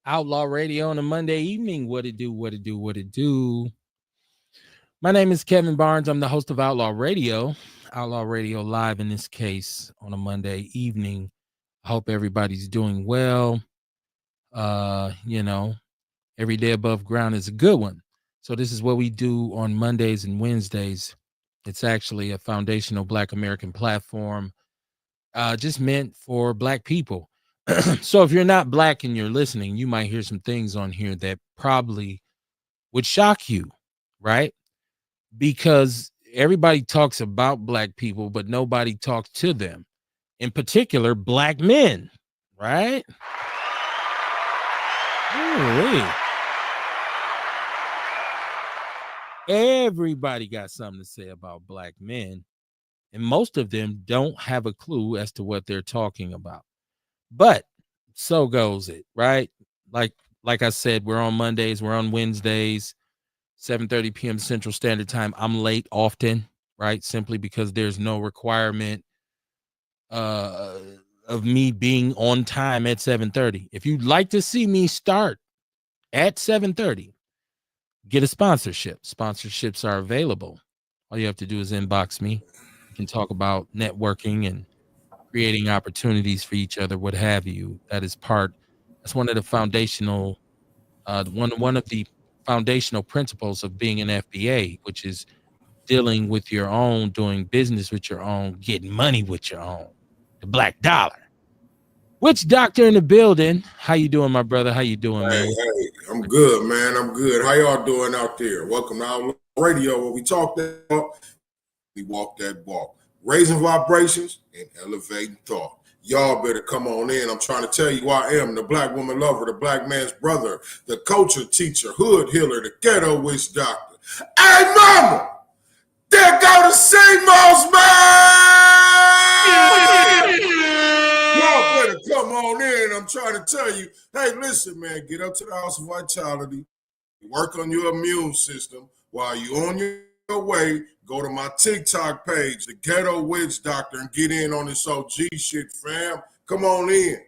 Outlaw Radio on a Monday evening. What it do, what it do, what it do. My name is Kevin Barnes. I'm the host of Outlaw Radio. Outlaw Radio live in this case on a Monday evening. I hope everybody's doing well. Every day above ground is a good one. So this is what we do on Mondays and Wednesdays. It's actually a foundational Black American platform just meant for Black people. So if you're not Black and you're listening, you might hear some things on here that probably would shock you, right? Because everybody talks about Black people, but nobody talks to them. In particular, Black men, right? Ooh-wee. Everybody got something to say about Black men, and most of them don't have a clue as to what they're talking about. But so goes it, right? Like I said, we're on Mondays, we're on Wednesdays, 7:30 p.m. Central Standard Time. I'm late often, right? Simply because there's no requirement of me being on time at 7:30. If you'd like to see me start at 7:30, get a sponsorship. Sponsorships are available. All you have to do is inbox me. We can talk about networking and creating opportunities for each other, what have you. That's one of the foundational one of the foundational principles of being an FBA, which is dealing with your own, doing business with your own, getting money with your own, the black dollar. Which doctor in the building? How you doing, my brother? How you doing, man? Hey, I'm good, man. I'm good. How y'all doing out there? Welcome to Outlaw Radio, where we talk that talk, we walk that walk, raising vibrations and elevating thought. Y'all better come on in. I'm trying to tell you who I am, the Black woman lover, the Black man's brother, the culture teacher, hood healer, the ghetto witch doctor. Hey, mama! There go the CMOS, man! Y'all better come on in. I'm trying to tell you, hey, listen, man, get up to the House of Vitality, work on your immune system. While you're on your way, go to my TikTok page, the Ghetto Witch Doctor, and get in on this OG shit, fam. Come on in.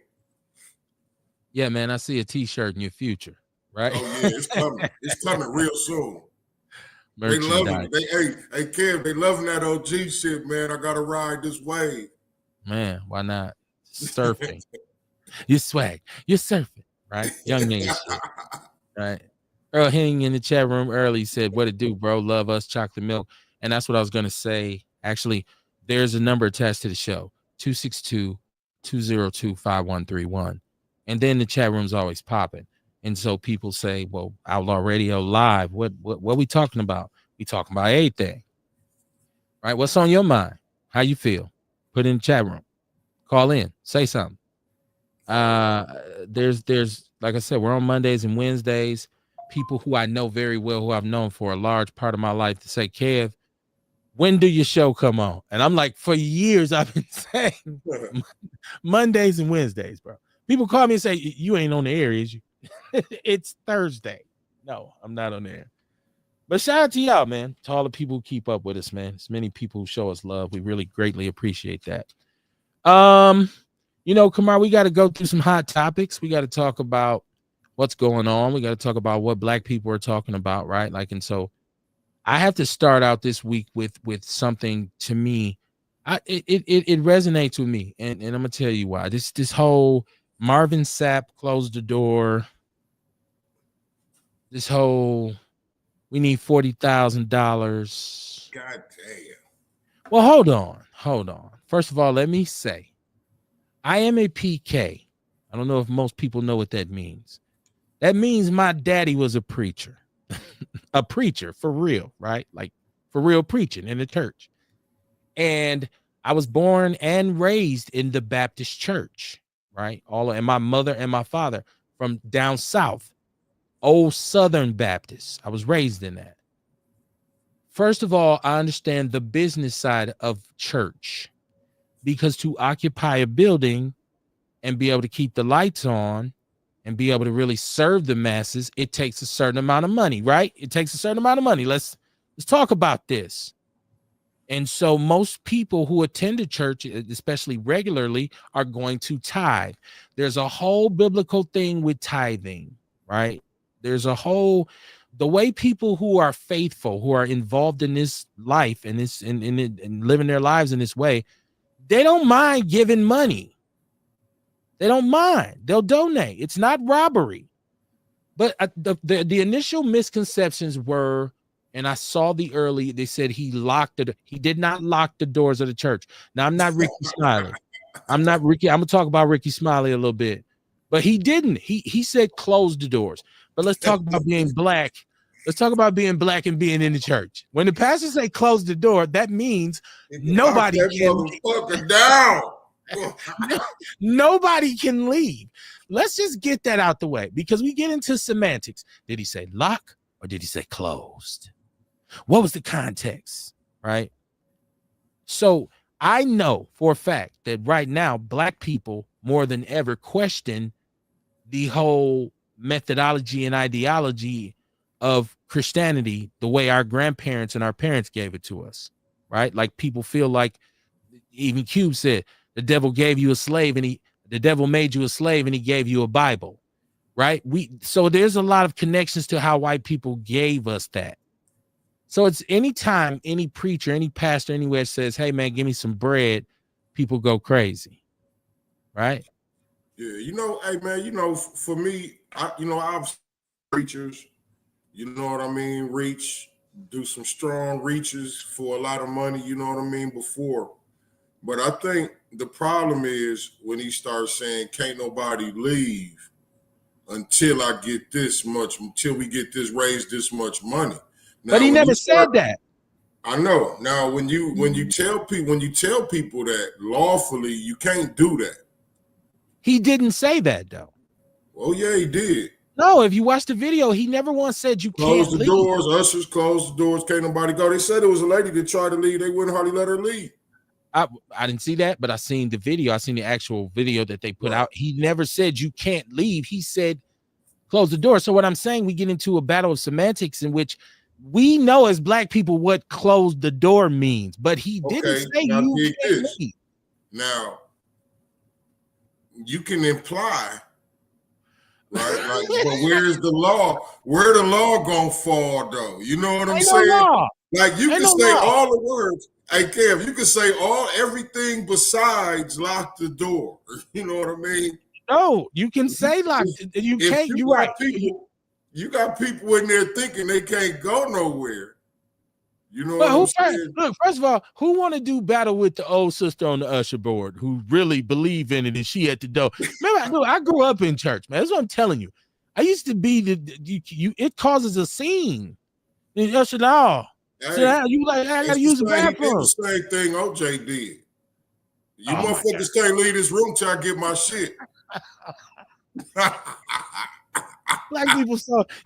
Yeah, man, I see a T-shirt in your future, right? Oh, yeah, it's coming. It's coming real soon. They loving it. Hey, Kev, they loving that OG shit, man. I got to ride this wave. Man, why not? Surfing. You swag. You're surfing, right? Young nigga shit, right? Earl Henning in the chat room early said, what it do, bro? Love us, chocolate milk. And that's what I was going to say. Actually, there's a number attached to the show, 262-202-5131. And then the chat room's always popping. And so people say, well, Outlaw Radio Live, what we talking about? We talking about everything, right? What's on your mind? How you feel? Put it in the chat room. Call in. Say something. There's like I said, we're on Mondays and Wednesdays. People who I know very well, who I've known for a large part of my life, to say, Kev, when do your show come on? And I'm like, for years I've been saying Mondays and Wednesdays, bro. People call me and say, you ain't on the air, is you? It's Thursday. No, I'm not on the air. But shout out to y'all, man. To all the people who keep up with us, man. There's many people who show us love. We really greatly appreciate that. Kamar, we got to go through some hot topics. We got to talk about what's going on. We got to talk about what Black people are talking about, right? And so I have to start out this week with something. To me, it resonates with me, and I'm gonna tell you why. This whole Marvin Sapp closed the door. This whole we need $40,000. God damn. Well, hold on. First of all, let me say, I am a PK. I don't know if most people know what that means. That means my daddy was a preacher. A preacher for real, right? Like for real preaching in the church. And I was born and raised in the Baptist church, right? And my mother and my father from down south, old Southern Baptist. I was raised in that. First of all, I understand the business side of church, because to occupy a building and be able to keep the lights on and be able to really serve the masses, it takes a certain amount of money, right? It takes a certain amount of money. Let's talk about this. And so most people who attend the church, especially regularly, are going to tithe. There's a whole biblical thing with tithing, right? There's a whole, the way people who are faithful, who are involved in this life and this and living their lives in this way, they don't mind giving money. They don't mind. They'll donate. It's not robbery. But the initial misconceptions were, and I saw they said he did not lock the doors of the church. Now, I'm not Ricky Smiley. I'm gonna talk about Ricky Smiley a little bit, but he didn't. He said close the doors. But let's talk about being black. Let's talk about being black and being in the church. When the pastor say close the door, that means nobody can down. Nobody can leave. Let's just get that out the way, because we get into semantics. Did he say lock or did he say closed? What was the context, right? So I know for a fact that right now, black people more than ever question the whole methodology and ideology of Christianity the way our grandparents and our parents gave it to us, right? Like people feel like, even Cube said, the devil gave you a slave and the devil made you a slave and he gave you a Bible, right? So there's a lot of connections to how white people gave us that. So it's anytime any preacher, any pastor anywhere says, hey man, give me some bread, people go crazy, right? Yeah, hey man, for me, I've preachers, you know what I mean, do some strong reaches for a lot of money, you know what I mean, before. But I think the problem is when he starts saying, can't nobody leave until we get this raised this much money. Now, but he never said that. I know. Now, when you tell people that lawfully you can't do that. He didn't say that though. Oh yeah, he did. No, if you watch the video, he never once said you close can't the doors. Ushers close the doors. Can't nobody go. They said it was a lady that tried to leave. They wouldn't hardly let her leave. I didn't see that, but I seen the video. I seen the actual video that they put out. He never said you can't leave. He said close the door. So what I'm saying, we get into a battle of semantics in which we know as black people what close the door means, but he didn't say you can't leave. Now, you can imply, right? Like, but where's the law? Where the law gonna fall though? You know what I'm saying? No, like you can say all the words. Hey Kev, you can say everything besides lock the door. You know what I mean? No, you can say lock. You can't. You're right. You got people in there thinking they can't go nowhere. You know what I'm saying? Look, first of all, who want to do battle with the old sister on the usher board who really believe in it and she at the door? Remember, I grew up in church, man. That's what I'm telling you. I used to be it causes a scene. The usher now. So you like, I gotta use the bathroom. It's the same thing OJ did. You motherfuckers can't leave this room till I get my shit. Black people,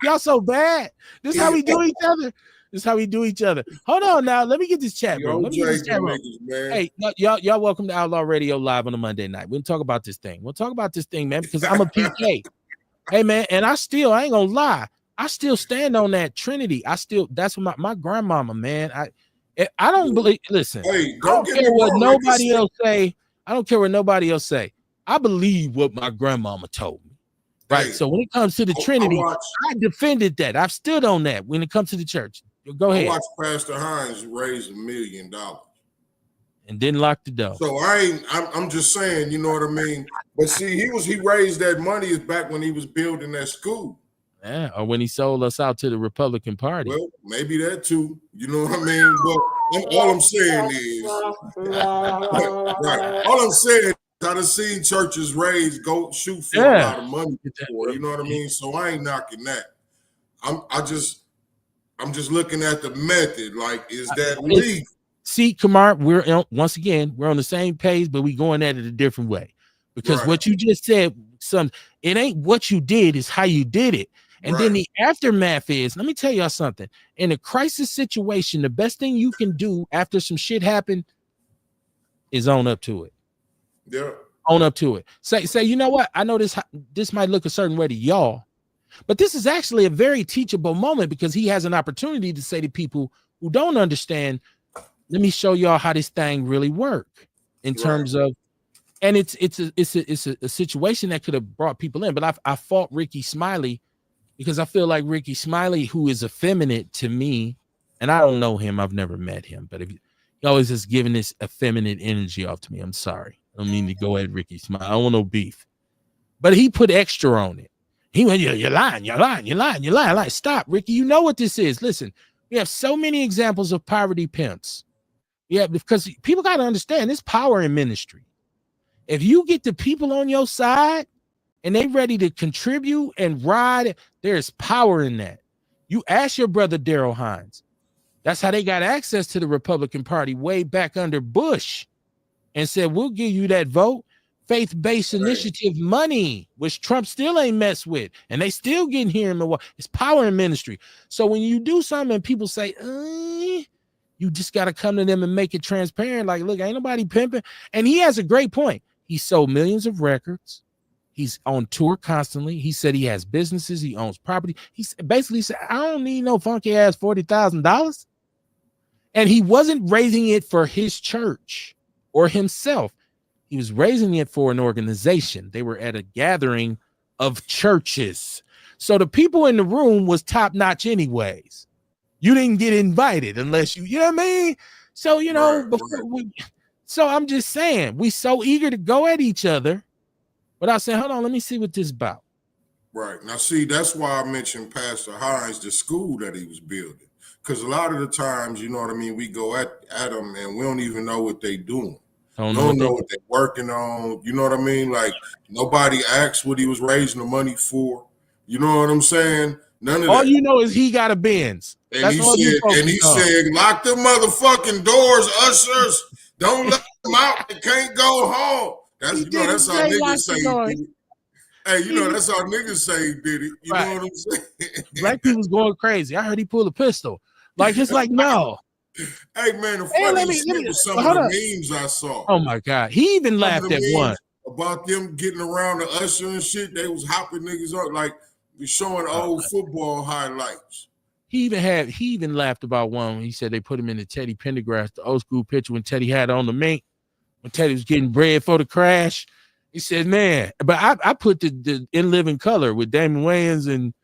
y'all so bad. This is how we do each other. Hold on now. Let me get this chat, bro. Hey, y'all welcome to Outlaw Radio Live on a Monday night. We'll talk about this thing. Man, because I'm a PK. Hey man, and I ain't gonna lie. I still stand on that Trinity. That's what my grandmama, man. I don't believe. Listen, I don't care what nobody else say. I don't care what nobody else say. I believe what my grandmama told me. Right. So when it comes to the Trinity, I defended that. I've stood on that when it comes to the church. Go ahead. I watched Pastor Hines raise $1 million and didn't lock the door. So I'm just saying, you know what I mean? But see, he raised that money is back when he was building that school. Yeah, or when he sold us out to the Republican Party. Well, maybe that too. You know what I mean? But all I'm saying is, right. All I'm saying is, I done seen churches go shoot for a lot of money before. You know what I mean? So I ain't knocking that. I'm just looking at the method. Like, is that legal? See, Kamar, we're on the same page, but we going at it a different way. Because what you just said, it ain't what you did, is how you did it. And then the aftermath is, let me tell y'all something. In a crisis situation, the best thing you can do after some shit happened is own up to it. Yeah. Own up to it. Say, you know what? I know this might look a certain way to y'all, but this is actually a very teachable moment because he has an opportunity to say to people who don't understand let me show y'all how this thing really work in terms of, and it's a situation that could have brought people in, but I fought Ricky Smiley because I feel like Ricky Smiley, who is effeminate to me, and I don't know him, I've never met him, but if he always just giving this effeminate energy off to me, I'm sorry, I don't mean to go at Ricky Smiley, I don't want no beef, but he put extra on it. He went, you're lying. Like, stop, Ricky. You know what this is. Listen, we have so many examples of poverty pimps. Yeah, because people got to understand there's power in ministry. If you get the people on your side and they ready to contribute and ride, there's power in that. You ask your brother Daryl Hines. That's how they got access to the Republican Party way back under Bush and said, we'll give you that vote. Faith-based initiative money, which Trump still ain't messed with, and they still getting here in Milwaukee. It's power in ministry. So when you do something and people say, you just got to come to them and make it transparent. Like, look, ain't nobody pimping. And he has a great point. He sold millions of records. He's on tour constantly. He said he has businesses. He owns property. He basically said, I don't need no funky ass $40,000. And he wasn't raising it for his church or himself. He was raising it for an organization. They were at a gathering of churches. So the people in the room was top notch anyways. You didn't get invited unless you know what I mean? So, you know, so I'm just saying, we so eager to go at each other without saying, hold on, let me see what this is about. Right. Now, see, that's why I mentioned Pastor Hines, the school that he was building. Because a lot of the times, you know what I mean, we go at them and we don't even know what they doing. Don't know what they're working on. You know what I mean? Like, nobody asked what he was raising the money for. You know what I'm saying? None of all that. You know is he got a Benz. And he said, lock the motherfucking doors, ushers. Don't let them out. They can't go home. That's how niggas say he did it. Hey, that's how niggas say he did it. You know what I'm saying? Black people's going crazy. I heard he pulled a pistol. Like, it's like, no. Hey, man, the funny shit was some of the memes I saw. Oh, my God. He even laughed at one. About them getting around the usher and shit. They was hopping niggas up, like, showing old football highlights. He even laughed about one. He said they put him in the Teddy Pendergrass, the old school picture when Teddy had on the mink, when Teddy was getting bread for the crash. He said, man, but I put the In Living Color with Damon Wayans and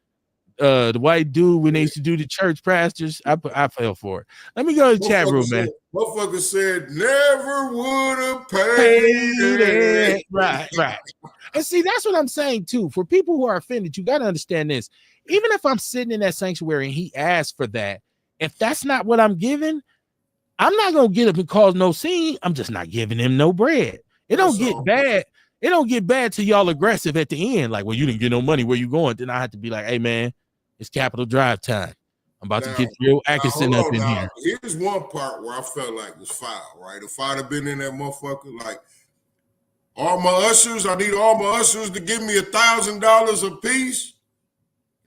the white dude when they used to do the church pastors. I fell for it. Let me go to the chat room, man. Motherfucker said, never would have paid it. Right. And see, that's what I'm saying too. For people who are offended, you got to understand this. Even if I'm sitting in that sanctuary and he asked for that, if that's not what I'm giving, I'm not going to get up and cause no scene. I'm just not giving him no bread. It don't get bad. It don't get bad till y'all aggressive at the end. Like, well, you didn't get no money. Where you going? Then I have to be like, hey, man, it's Capitol Drive time. I'm about to get Joe Atkinson up in here. Here's one part where I felt like it was foul, right? If I'd have been in that motherfucker, like, all my ushers, I need all my ushers to give me $1,000 a piece.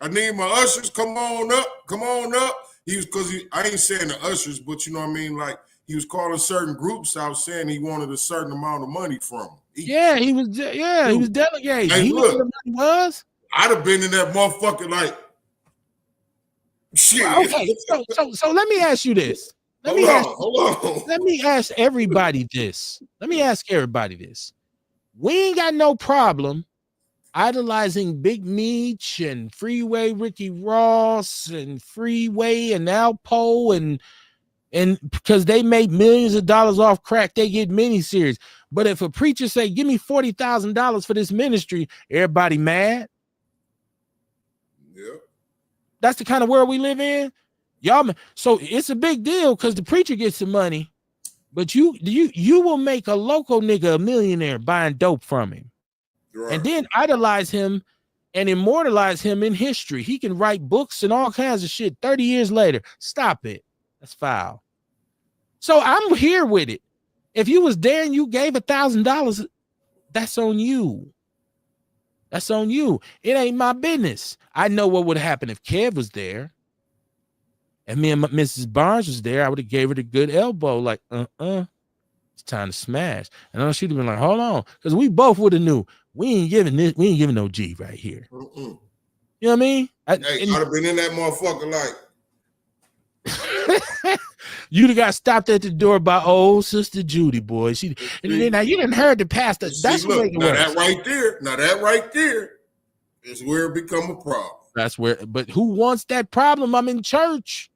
I need my ushers, come on up. I ain't saying the ushers, but you know what I mean? Like, he was calling certain groups out saying he wanted a certain amount of money from them. He was delegating. Hey, he knew what the money was. I'd have been in that motherfucker like, shit. Okay, so let me ask you this. Let me ask everybody this. We ain't got no problem idolizing Big Meech and Freeway Ricky Ross and Freeway and Alpo and because they made millions of dollars off crack, they get miniseries. But if a preacher say, give me $40,000 for this ministry, everybody mad. Yeah. That's the kind of world we live in. Y'all, so it's a big deal because the preacher gets some money, but you will make a local nigga a millionaire buying dope from him. Right. And then idolize him and immortalize him in history. He can write books and all kinds of shit 30 years later. Stop it. That's foul. So I'm here with it. If you was there and you gave $1,000, that's on you. That's on you. It ain't my business. I know what would happen if Kev was there and me and Mrs. Barnes was there. I would have gave her the good elbow, like, it's time to smash. And then she'd have been like, hold on, because we both would have knew we ain't giving no G right here. You know what I mean? I'd have been in that motherfucker like. You'd have got stopped at the door by old Sister Judy, boy. And then now you didn't heard the pastor. That's what make it worse. That right there is where it become a problem. That's where, but who wants that problem? I'm in church.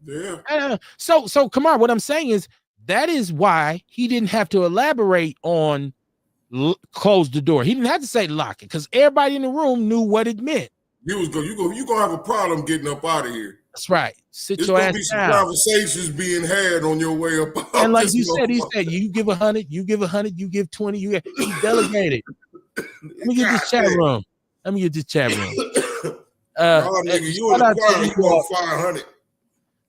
Yeah. So Kamar, what I'm saying is that is why he didn't have to elaborate on close the door. He didn't have to say lock it because everybody in the room knew what it meant. You gonna have a problem getting up out of here. That's right. There's gonna be some conversations being had on your way up. And like you said, he said, you give 100, you give 100, you give 20. He delegated. Let me get this chat room. Nigga, you in the choir, you want 500.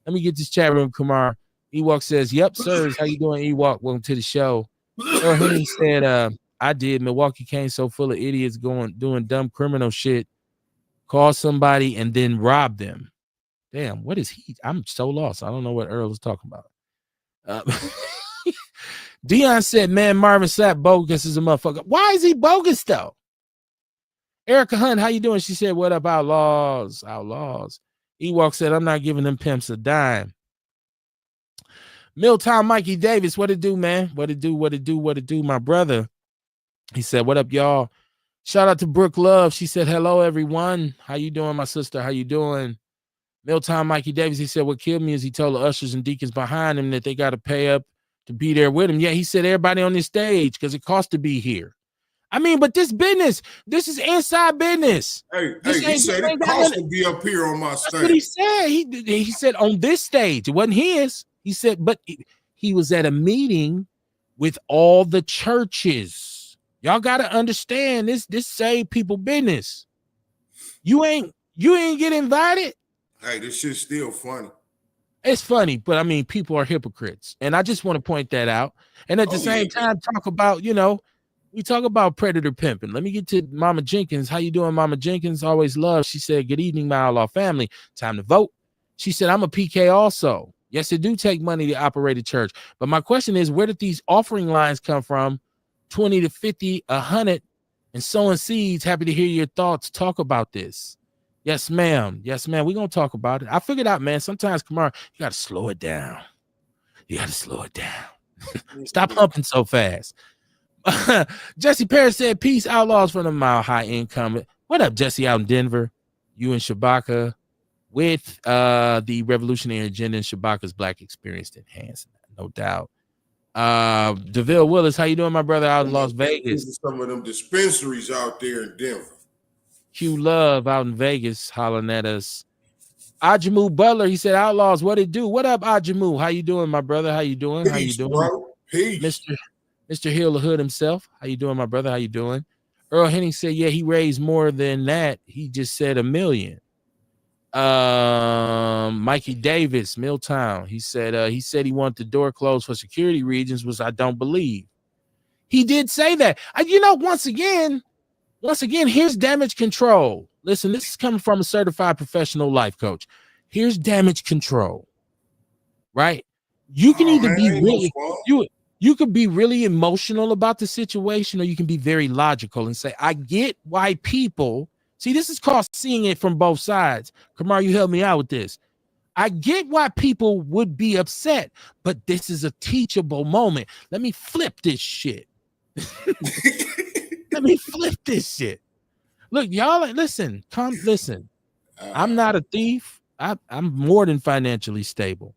Let me get this chat room, Kamar. Ewok says, yep, sirs. How you doing, Ewok? Welcome to the show. He said, I did. Milwaukee came so full of idiots doing dumb criminal shit. Call somebody and then rob them. Damn, what is he? I'm so lost. I don't know what Earl was talking about. Dion said, man, Marvin Sapp bogus is a motherfucker. Why is he bogus, though? Erica Hunt, how you doing? She said, what up, outlaws? Ewok said, I'm not giving them pimps a dime. Milltown Mikey Davis, what it do, man? What it do, my brother? He said, what up, y'all? Shout out to Brooke Love. She said, hello, everyone. How you doing, my sister? How you doing? Milltown Mikey Davis, he said, what killed me is he told the ushers and deacons behind him that they got to pay up to be there with him. Yeah, he said everybody on this stage because it costs to be here. I mean, but this is inside business. He said it costs to be up here on my stage. That's what he said. He said on this stage. It wasn't his. He said, but he was at a meeting with all the churches. Y'all got to understand this save people business. You ain't get invited. Hey, this shit's still funny. It's funny, but I mean, people are hypocrites. And I just want to point that out. And at the same time, talk about, we talk about predator pimping. Let me get to Mama Jenkins. How you doing, Mama Jenkins? Always love. She said, good evening, my Outlaw family. Time to vote. She said, I'm a PK also. Yes, it do take money to operate a church. But my question is, where did these offering lines come from? 20 to 50, 100, and sowing seeds. Happy to hear your thoughts. Talk about this. Yes, ma'am. We're going to talk about it. I figured out, man, sometimes, Kamar, you got to slow it down. Stop humping so fast. Jesse Perry said, peace, outlaws from the Mile High Income. What up, Jesse, out in Denver? You and Shabaka with the revolutionary agenda and Shabaka's Black Experience Enhanced, no doubt. DeVille Willis, how you doing, my brother, out in Las Vegas? Some of them dispensaries out there in Denver. Q Love out in Vegas hollering at us. Ajamu Butler, he said, outlaws, what it do? What up, Ajamu? How you doing, my brother? How you doing? Peace, bro. Peace. Mr. Hill the Hood himself. How you doing, my brother? How you doing? Earl Henning said, yeah, he raised more than that. He just said $1 million. Mikey Davis, Milltown. He said he wanted the door closed for security reasons, which I don't believe. He did say that. Once again, here's damage control. Listen, this is coming from a certified professional life coach. Here's damage control. Right? You can either be really you could be really emotional about the situation, or you can be very logical and say, I get why people see, this is called seeing it from both sides. Kamar, you help me out with this. I get why people would be upset, but this is a teachable moment. Let me flip this shit. Look, y'all, listen. I'm not a thief. I'm more than financially stable.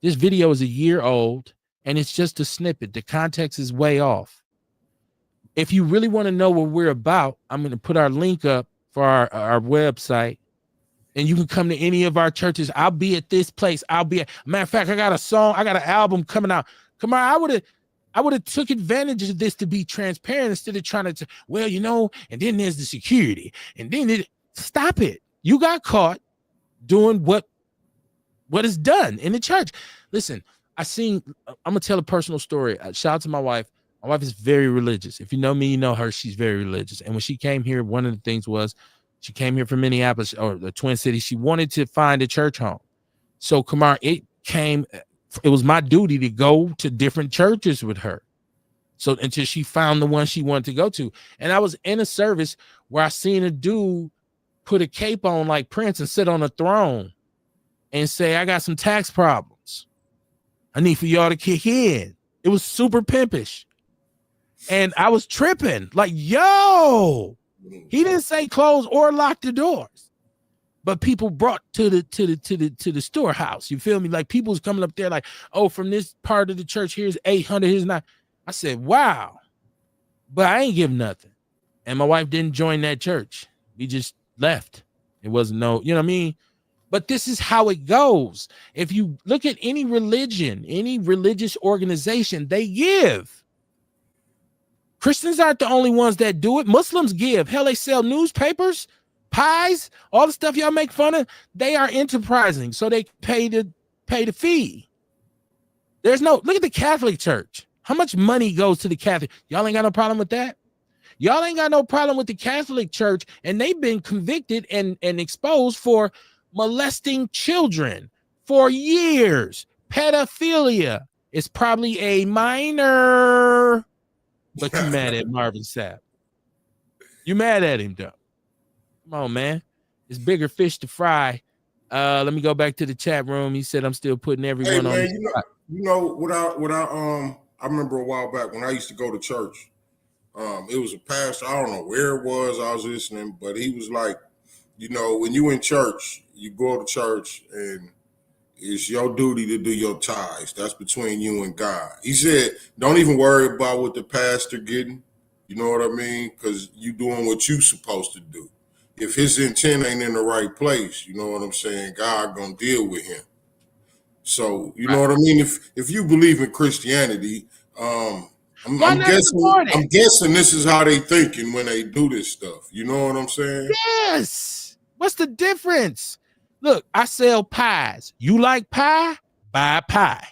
This video is a year old, and it's just a snippet. The context is way off. If you really want to know what we're about, I'm going to put our link up for our website, and you can come to any of our churches. I'll be at this place. Matter of fact, I got a song. I got an album coming out. Come on, I would have took advantage of this to be transparent instead of trying to, and then there's the security. And then stop it. You got caught doing what is done in the church. Listen, I'm going to tell a personal story. Shout out to my wife. My wife is very religious. If you know me, you know her. She's very religious. And when she came here, one of the things was she came here from Minneapolis or the Twin Cities. She wanted to find a church home. So, Kamar, it was my duty to go to different churches with her. So until she found the one she wanted to go to. And I was in a service where I seen a dude put a cape on like Prince and sit on a throne. and say, I got some tax problems. I need for y'all to kick in. It was super pimpish. And I was tripping. Like, yo, he didn't say close or lock the doors. But people brought to the storehouse. You feel me? Like people was coming up there like, oh, from this part of the church, here's 800, here's 9. I said, wow. But I ain't giving nothing. And my wife didn't join that church. We just left. It wasn't no, you know what I mean? But this is how it goes. If you look at any religion, any religious organization, they give. Christians aren't the only ones that do it. Muslims give. Hell, they sell newspapers, pies, all the stuff y'all make fun of. They are enterprising, so they pay the fee. There's no, look at the Catholic Church. How much money goes to the Catholic? Y'all ain't got no problem with that? Y'all ain't got no problem with the Catholic Church, and they've been convicted and exposed for molesting children for years. Pedophilia is probably a minor, but you mad at Marvin Sapp. You mad at him, though. Come on, man. It's bigger fish to fry. Let me go back to the chat room. He said I'm still putting everyone on. You know, I remember a while back when I used to go to church. It was a pastor. I don't know where it was. I was listening, but he was like, you know, when you in church, you go to church and it's your duty to do your tithes. That's between you and God. He said, don't even worry about what the pastor getting. You know what I mean? Because you doing what you supposed to do. If his intent ain't in the right place, you know what I'm saying? God gonna deal with him. So you know what I mean? If you believe in Christianity, I'm guessing this is how they thinking when they do this stuff. You know what I'm saying? Yes. What's the difference? Look, I sell pies. You like pie? Buy pie.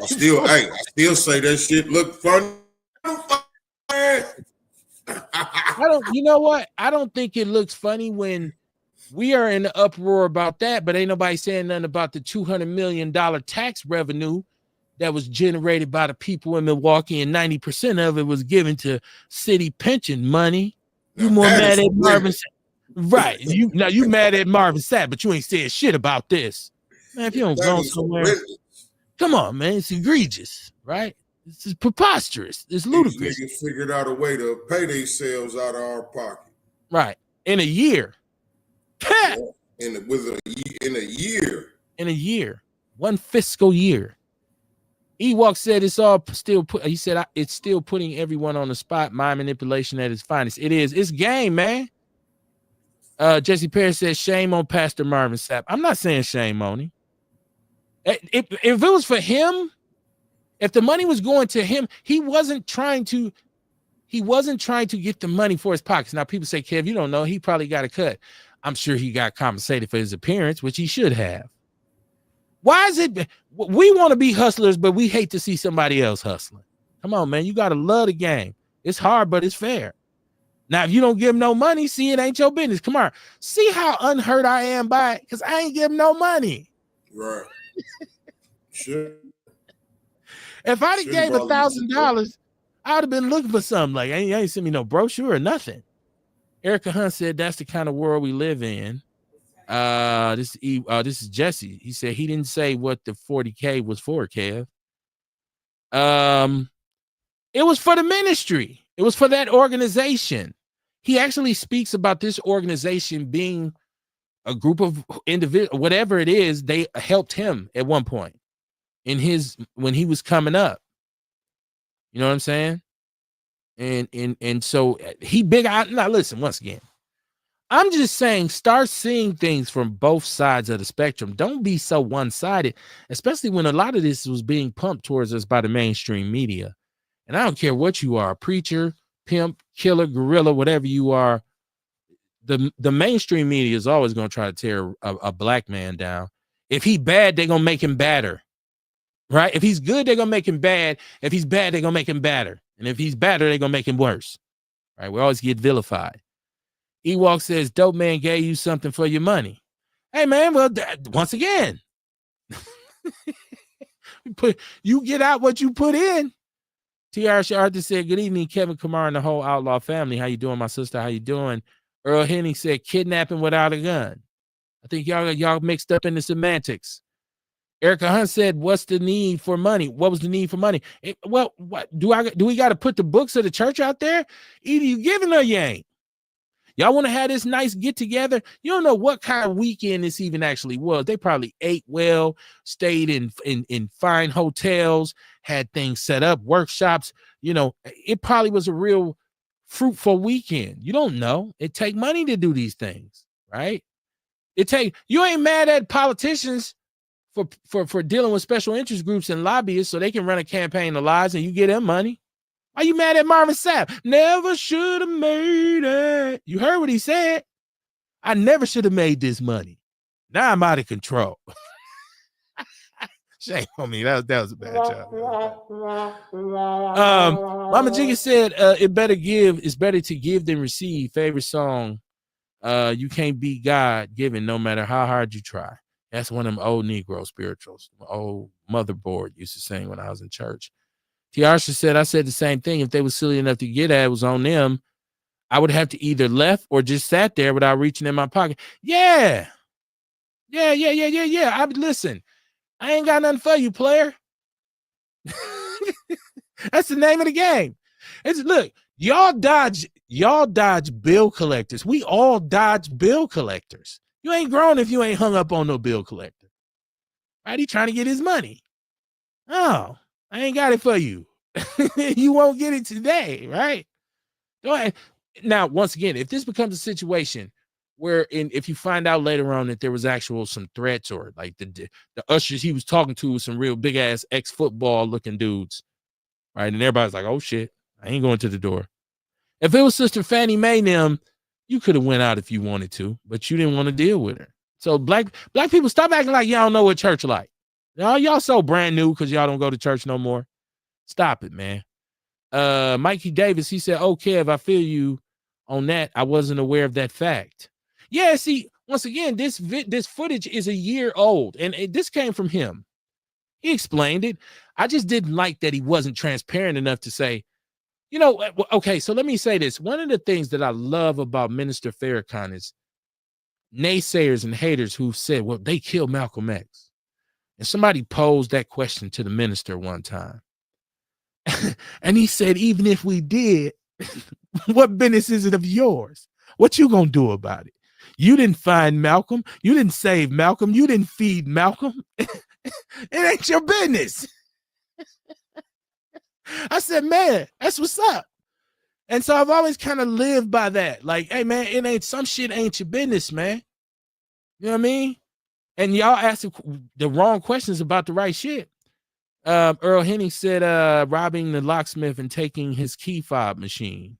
I still say that shit look funny. You know what? I don't think it looks funny when we are in the uproar about that, but ain't nobody saying nothing about the $200 million tax revenue that was generated by the people in Milwaukee, and 90% of it was given to city pension money. You more mad at Marvin Sapp. Right. You mad at Marvin Sapp, but you ain't saying shit about this. Man, if you don't go somewhere, come on, man. It's egregious, right? This is preposterous. It's ludicrous. Niggas figured out a way to pay themselves out of our pocket. Right. In a year. Yeah. In a year. One fiscal year. Ewok said it's all still he said it's still putting everyone on the spot. Mind manipulation at its finest. It is. It's game, man. Jesse Perry says shame on Pastor Marvin Sapp. I'm not saying shame on him. If it was for him, if the money was going to him, he wasn't trying to get the money for his pockets. Now people say, Kev, you don't know. He probably got a cut. I'm sure he got compensated for his appearance, which he should have. Why is it we want to be hustlers, but we hate to see somebody else hustling? Come on, man. You got to love the game. It's hard, but it's fair. Now, if you don't give him no money, see, it ain't your business. Come on. See how unhurt I am by it? Because I ain't give him no money. Right. Sure. If I'd have gave $1,000, I would have been looking for something. Like, I ain't sent me no brochure or nothing. Erica Hunt said that's the kind of world we live in. This is Jesse. He said he didn't say what the 40K was for, Kev. It was for the ministry. It was for that organization. He actually speaks about this organization being a group of individuals, whatever it is. They helped him at one point when he was coming up. You know what I'm saying? And so he big out. Now listen, once again, I'm just saying, start seeing things from both sides of the spectrum. Don't be so one-sided, especially when a lot of this was being pumped towards us by the mainstream media. And I don't care what you are, preacher, pimp, killer, gorilla, whatever you are, the mainstream media is always going to try to tear a black man down. If he bad, they're going to make him badder, right? If he's good, they're going to make him bad. If he's bad, they're going to make him badder. And if he's badder, they're going to make him worse, right? We always get vilified. Ewok says, dope man gave you something for your money. Hey, man, well, once again, you get out what you put in. T.R. Arthur said, good evening, Kevin Kamar and the whole Outlaw family. How you doing, my sister? How you doing? Earl Henning said, kidnapping without a gun. I think y'all mixed up in the semantics. Erica Hunt said, "What's the need for money? What was the need for money? What do we got to put the books of the church out there? Either you giving or you ain't. Y'all want to have this nice get together? You don't know what kind of weekend this even actually was. They probably ate well, stayed in fine hotels, had things set up, workshops. It probably was a real fruitful weekend. You don't know. It take money to do these things, right? You ain't mad at politicians for dealing with special interest groups and lobbyists so they can run a campaign of lies and you get them money. Are you mad at Marvin Sapp? Never should have made it. You heard what he said. I never should have made this money. Now I'm out of control. Shame on me. That was a bad job. Mama Jigga said, it's better to give than receive. Favorite song. You can't beat God given no matter how hard you try. That's one of them old Negro spirituals. Old motherboard used to sing when I was in church. Tiarsha said, I said the same thing. If they were silly enough to get at it was on them, I would have to either left or just sat there without reaching in my pocket. Yeah. Listen, I ain't got nothing for you, player. That's the name of the game. Look, y'all dodge bill collectors. We all dodge bill collectors. You ain't grown if you ain't hung up on no bill collector. Right? He trying to get his money. Oh, I ain't got it for you. You won't get it today, right? Go ahead. Now, once again, if this becomes a situation where if you find out later on that there was some threats or like the ushers he was talking to was some real big ass ex-football looking dudes, right? And everybody's like, oh shit, I ain't going to the door. If it was Sister Fannie Mae them, you could have went out if you wanted to, but you didn't want to deal with her. So black people, stop acting like y'all know what church like. Y'all so brand new because y'all don't go to church no more. Stop it, man. Mikey Davis, he said, oh, Kev, I feel you on that. I wasn't aware of that fact. Yeah, see, once again, this footage is a year old, and this came from him. He explained it. I just didn't like that he wasn't transparent enough to say, okay, so let me say this. One of the things that I love about Minister Farrakhan is naysayers and haters who said, well, they killed Malcolm X. And somebody posed that question to the minister one time. And he said, even if we did, what business is it of yours? What you gonna do about it? You didn't find Malcolm. You didn't save Malcolm. You didn't feed Malcolm. It ain't your business. I said, man, that's what's up. And so I've always kind of lived by that. Like, hey, man, some shit ain't your business, man. You know what I mean? And y'all asked the wrong questions about the right shit. Earl Henning said, robbing the locksmith and taking his key fob machine.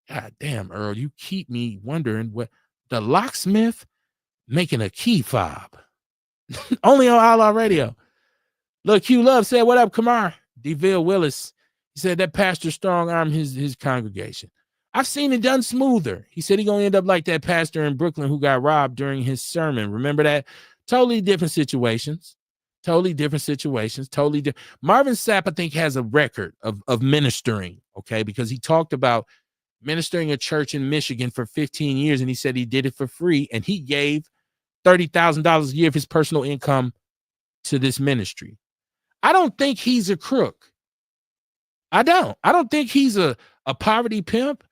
God damn, Earl, you keep me wondering what the locksmith making a key fob. Only on Outlaw Radio. Look, Q Love said, what up, Kamar? DeVille Willis. He said that Pastor strong armed his congregation. I've seen it done smoother. He said he gonna end up like that pastor in Brooklyn who got robbed during his sermon. Remember that? Totally different situations. Marvin Sapp, I think, has a record of ministering, okay, because he talked about ministering a church in Michigan for 15 years, and he said he did it for free, and he gave $30,000 a year of his personal income to this ministry. I don't think he's a crook. I don't think he's a poverty pimp,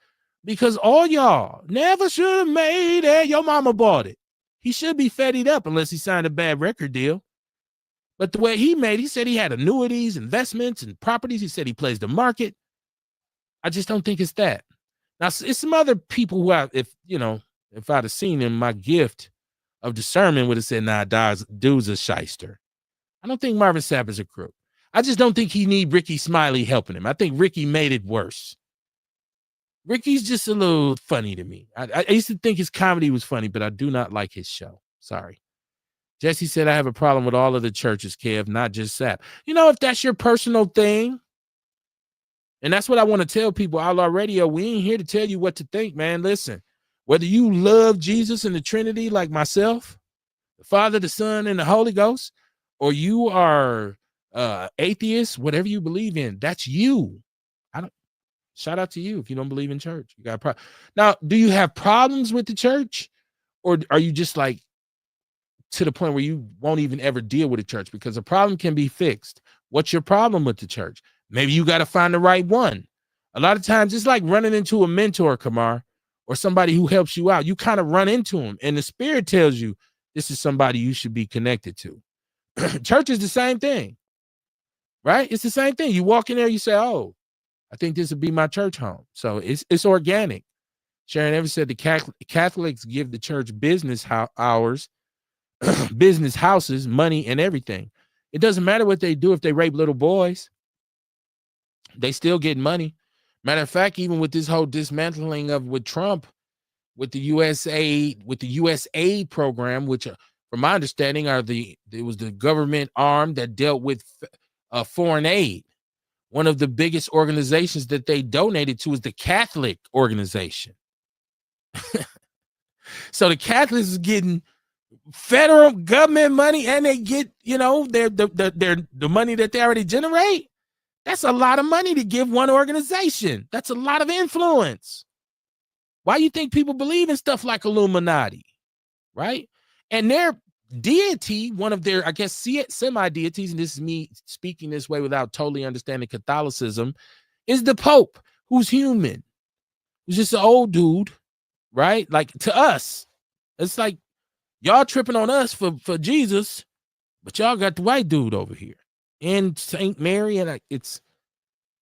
because all y'all never should have made it. Your mama bought it. He should be fetted up unless he signed a bad record deal. But the way he said he had annuities, investments, and properties. He said he plays the market. I just don't think it's that. Now, it's some other people who if I'd have seen him, my gift of discernment would have said, nah, dude's a shyster. I don't think Marvin Sapp is a crook. I just don't think he need Ricky Smiley helping him. I think Ricky made it worse. Ricky's just a little funny to me. I used to think his comedy was funny, but I do not like his show. Sorry. Jesse said, I have a problem with all of the churches, Kev, not just Sapp. If that's your personal thing, and that's what I want to tell people, Outlaw Radio, we ain't here to tell you what to think, man. Listen, whether you love Jesus and the Trinity like myself, the Father, the Son, and the Holy Ghost, or you are atheist, whatever you believe in, that's you. Shout out to you if you don't believe in church. You got now, do you have problems with the church, or are you just like, to the point where you won't even ever deal with a church, because a problem can be fixed. What's your problem with the church? Maybe you got to find the right one. A lot of times it's like running into a mentor, Kamar, or somebody who helps you out. You kind of run into them, and the spirit tells you this is somebody you should be connected to. Church is the same thing, right? It's the same thing. You walk in there, you say, oh, I think this would be my church home. So it's organic. Sharon Evans said the Catholics give the church business hours, business houses, money, and everything. It doesn't matter what they do. If they rape little boys, they still get money. Matter of fact, even with this whole dismantling of with Trump, with the USAID program, which from my understanding it was the government arm that dealt with foreign aid. One of the biggest organizations that they donated to is the Catholic organization. So the Catholics is getting federal government money, and they get, the money that they already generate. That's a lot of money to give one organization. That's a lot of influence. Why you think people believe in stuff like Illuminati, right? And their deity, one of their, I guess, semi-deities, and this is me speaking this way without totally understanding Catholicism, is the Pope, who's human, who's just an old dude, right? Like, to us, it's like y'all tripping on us for Jesus, but y'all got the white dude over here and Saint Mary, and that's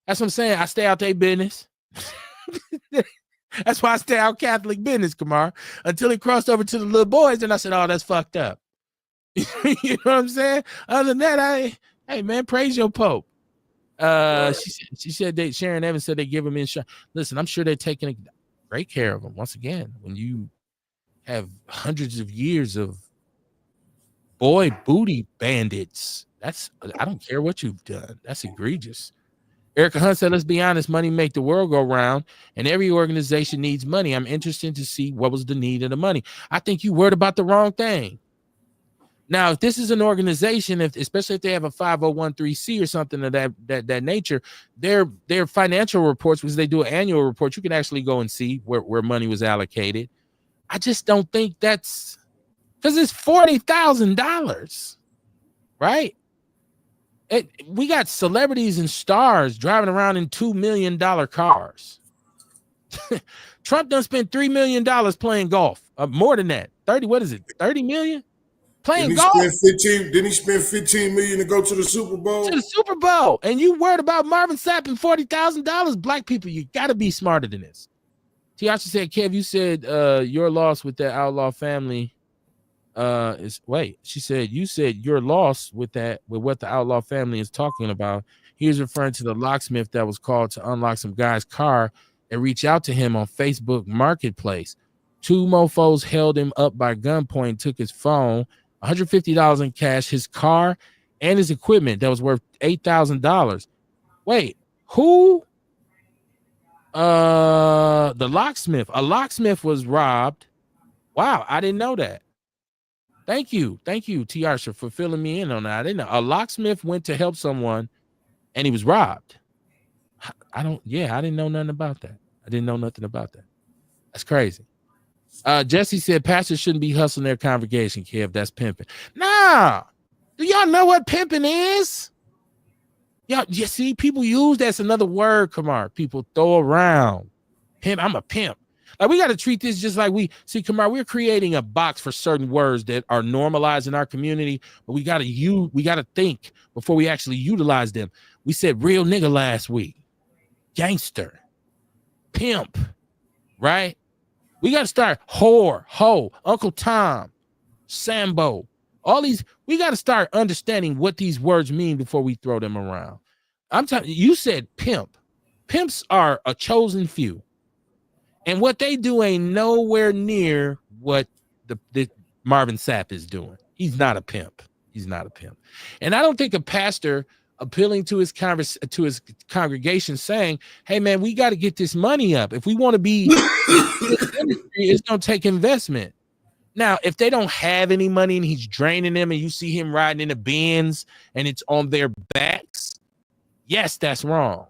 what I'm saying. I stay out their business. That's why I stay out Catholic business, Kamar, until he crossed over to the little boys, and I said, oh, that's fucked up. You know what I'm saying? Other than that, hey man, praise your Pope. She said Sharon Evans said they give him insurance. Listen, I'm sure they're taking great care of him. Once again, when you have hundreds of years of boy booty bandits, I don't care what you've done. That's egregious. Erica Hunt said, let's be honest, money make the world go round, and every organization needs money. I'm interested to see what was the need of the money. I think you worried about the wrong thing. Now, if this is an organization, especially if they have a 501(c) or something of that nature, their financial reports, because they do an annual report, you can actually go and see where money was allocated. I just don't think that's, because it's $40,000, right? We got celebrities and stars driving around in $2 million cars. Trump done spent $3 million playing golf. More than that. 30, what is it? 30 million? Playing golf. Didn't he spend $15 million to go to the Super Bowl? To the Super Bowl. And you worried about Marvin Sapp and $40,000? Black people, you got to be smarter than this. Tiasha said, Kev, you said your loss with that Outlaw family she said you said you're lost with what the Outlaw family is talking about. He was referring to the locksmith that was called to unlock some guy's car and reach out to him on Facebook Marketplace. 2 mofos held him up by gunpoint, took his phone, $150 in cash, his car, and his equipment that was worth $8,000. Wait, who? The locksmith. A locksmith was robbed. Wow, I didn't know that. Thank you, Tiarsha, for filling me in on that. I didn't know. A locksmith went to help someone, and he was robbed. I didn't know nothing about that. I didn't know nothing about that. That's crazy. Jesse said pastors shouldn't be hustling their congregation, Kev. That's pimping. Nah. Do y'all know what pimping is? Y'all, you see, people use that's another word, Kamar. People throw around. Pimp, I'm a pimp. Like, we got to treat this just like Kamar, we're creating a box for certain words that are normalized in our community, but we got to think before we actually utilize them. We said real nigga last week, gangster, pimp, right? We got to start whore, hoe, Uncle Tom, Sambo, all these. We got to start understanding what these words mean before we throw them around. I'm telling you, you said pimp. Pimps are a chosen few. And what they do ain't nowhere near what the Marvin Sapp is doing. He's not a pimp. He's not a pimp. And I don't think a pastor appealing to his congregation saying, hey, man, we got to get this money up. If we want to be in this industry, it's going to take investment. Now, if they don't have any money and he's draining them and you see him riding in the Benz and it's on their backs, yes, that's wrong.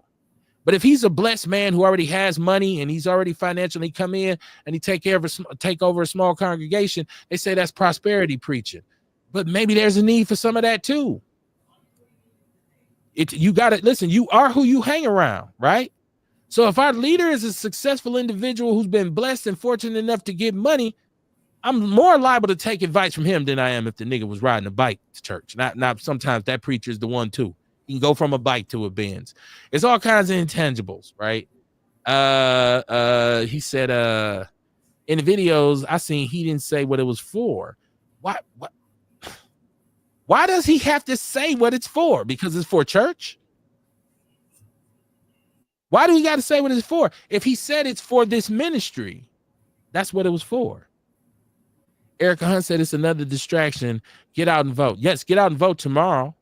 But if he's a blessed man who already has money and he's already financially come in and he take over a small congregation, they say that's prosperity preaching. But maybe there's a need for some of that too. You got to listen, you are who you hang around, right? So if our leader is a successful individual who's been blessed and fortunate enough to get money, I'm more liable to take advice from him than I am if the nigga was riding a bike to church. Not sometimes that preacher is the one too. He can go from a bike to a Benz. It's all kinds of intangibles, right? He said in the videos I seen, he didn't say what it was for. Why does he have to say what it's for? Because it's for church? Why do we got to say what it's for? If he said it's for this ministry, that's what it was for. Erica Hunt said it's another distraction. Get out and vote. Yes, get out and vote tomorrow.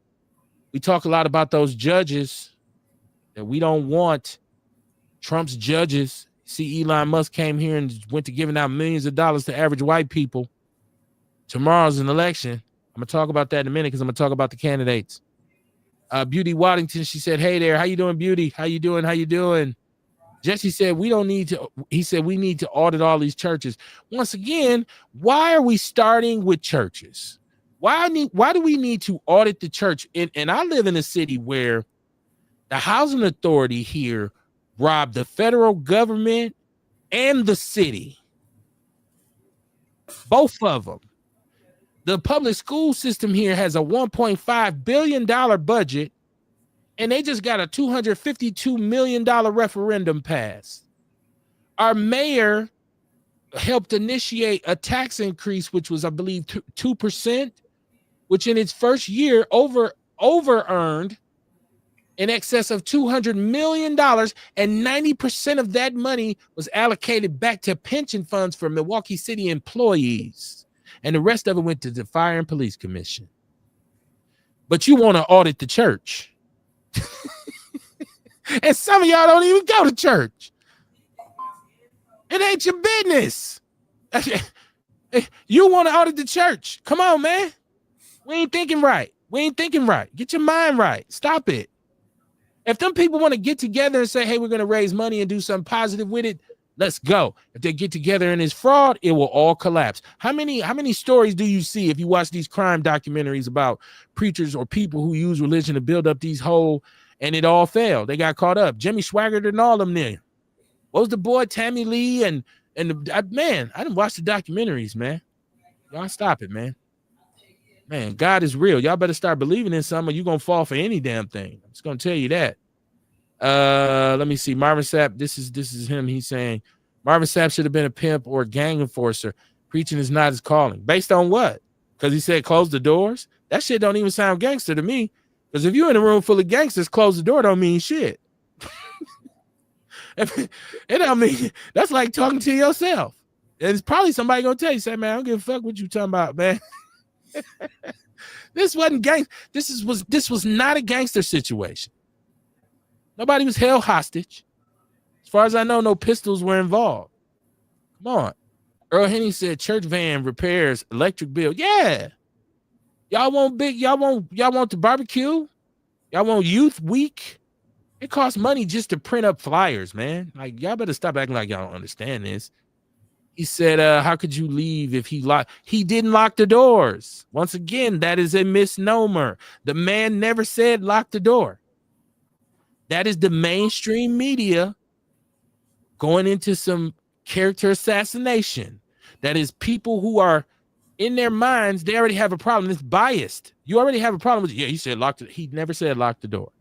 We talk a lot about those judges that we don't want. Trump's judges. See, Elon Musk came here and went to giving out millions of dollars to average white people. Tomorrow's an election. I'm going to talk about that in a minute because I'm going to talk about the candidates. Beauty Waddington, she said, hey there. How you doing, Beauty? How you doing? How you doing? Jesse said, we need to audit all these churches. Once again, why are we starting with churches? Why do we need to audit the church? And I live in a city where the housing authority here robbed the federal government and the city. Both of them. The public school system here has a $1.5 billion budget, and they just got a $252 million referendum passed. Our mayor helped initiate a tax increase, which was, I believe, 2%, which in its first year over-earned in excess of $200 million, and 90% of that money was allocated back to pension funds for Milwaukee City employees. And the rest of it went to the Fire and Police Commission. But you want to audit the church. And some of y'all don't even go to church. It ain't your business. You want to audit the church. Come on, man. We ain't thinking right. Get your mind right. Stop it. If them people want to get together and say, hey, we're going to raise money and do something positive with it, let's go. If they get together and it's fraud, it will all collapse. How many stories do you see if you watch these crime documentaries about preachers or people who use religion to build up these whole, and it all failed? They got caught up. Jimmy Swaggart and all them there. What was the boy, Tammy Lee? Man, I didn't watch the documentaries, man. Y'all stop it, man. Man, God is real. Y'all better start believing in something or you're going to fall for any damn thing. I'm just going to tell you that. Let me see. Marvin Sapp, this is him. He's saying Marvin Sapp should have been a pimp or a gang enforcer. Preaching is not his calling. Based on what? Because he said close the doors? That shit don't even sound gangster to me. Because if you're in a room full of gangsters, close the door don't mean shit. It don't mean, that's like talking to yourself. And it's probably somebody gonna tell you, say, man, I don't give a fuck what you talking about, man. This wasn't gang. This was not a gangster situation. Nobody was held hostage. As far as I know, no pistols were involved. Come on. Earl Henny said church van repairs electric bill. Yeah. Y'all want the barbecue? Y'all want youth week? It costs money just to print up flyers, man. Like, y'all better stop acting like y'all don't understand this. He said, how could you leave if he didn't lock the doors? Once again, that is a misnomer. The man never said lock the door. That is the mainstream media going into some character assassination. That is people who are in their minds, they already have a problem. It's biased. You already have a problem with it. Yeah, he said lock the, he never said lock the door.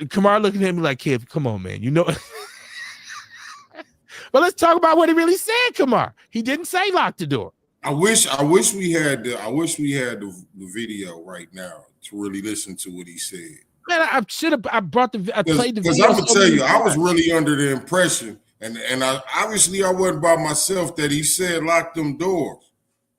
Kamar looking at me like, kid, come on, man. You know. But let's talk about what he really said, Kamar. He didn't say lock the door. I wish we had the video right now to really listen to what he said. Man, I played the video. Because I'm gonna tell you, I was really under the impression, and I wasn't by myself, that he said lock them doors.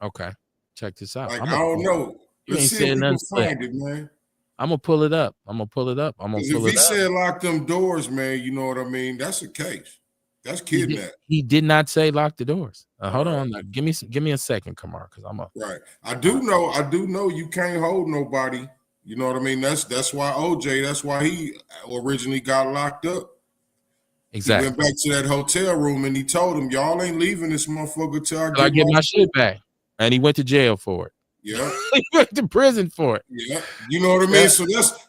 Okay, check this out. Like, I don't know. Let's see if we can find it, man. I'm gonna pull it up. If he said lock them doors, man, you know what I mean? That's a case. That's kidnapping. He did not say lock the doors. Hold on. Give me a second, Kamar, because I'm right. I do know you can't hold nobody. You know what I mean? That's why OJ, that's why he originally got locked up. Exactly. He went back to that hotel room and he told him, y'all ain't leaving this motherfucker till I get my shit back. And he went to jail for it. Yeah. He went to prison for it. Yeah. You know what I mean? Yeah. So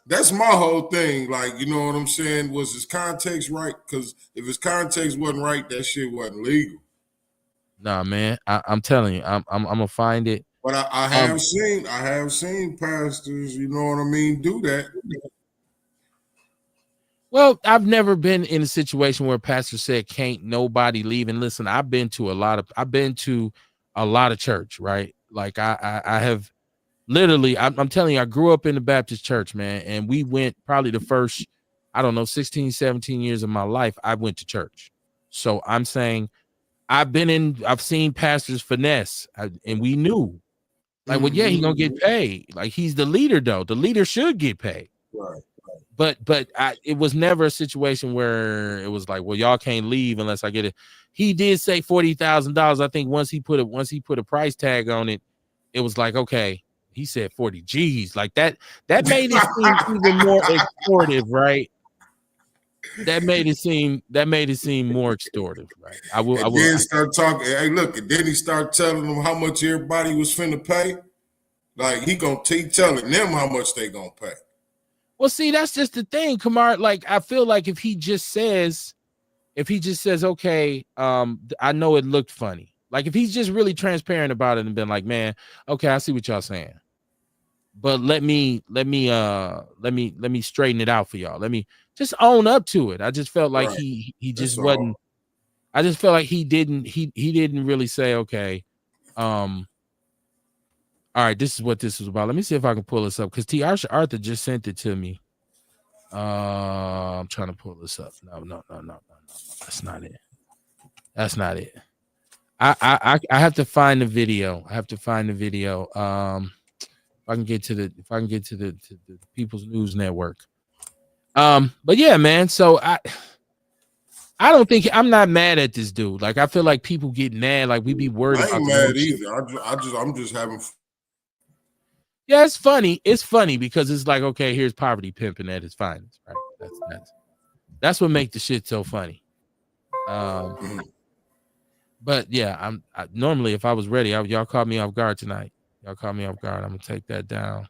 that's my whole thing. Like, you know what I'm saying? Was his context right? Because if his context wasn't right, that shit wasn't legal. Nah, man. I'm telling you, I'm gonna find it. But I have seen pastors, you know what I mean, do that. Well, I've never been in a situation where a pastor said can't nobody leave. And listen, I've been to a lot of church, right? Like I have literally, I'm telling you, I grew up in the Baptist church, man, and we went probably the first, I don't know, 16, 17 years of my life, I went to church. So I'm saying I've seen pastors finesse, and we knew, like, well, yeah, he's gonna get paid. Like, he's the leader, though. The leader should get paid. Right. But it was never a situation where it was like, well, y'all can't leave unless I get it. He did say $40,000. I think once he put a price tag on it, it was like, okay, he said 40 G's. Like that made it seem even more extortive, right? That made it seem more extortive, right? I will then start talking. Hey, look, and then he start telling them how much everybody was finna pay. Like he telling them how much they gonna pay. Well, see, that's just the thing, Kamar. Like, I feel like if he just says, okay, I know it looked funny. Like, if he's just really transparent about it and been like, man, okay, I see what y'all saying, but let me straighten it out for y'all. Let me just own up to it. I just felt like he just wasn't. I just felt like he didn't really say, okay, all right, this is what this was about. Let me see if I can pull this up, because T. Arthur just sent it to me. I'm trying to pull this up. No. That's not it. I have to find the video. If I can get to the People's News Network. But yeah, man. So I don't think, I'm not mad at this dude. Like, I feel like people get mad. Like, we be worried about. I ain't mad either. I'm just having. Yeah, it's funny. It's funny because it's like, okay, here's poverty pimping at its finest, right? That's what makes the shit so funny. But yeah, normally, if I was ready, y'all caught me off guard tonight. I'm gonna take that down.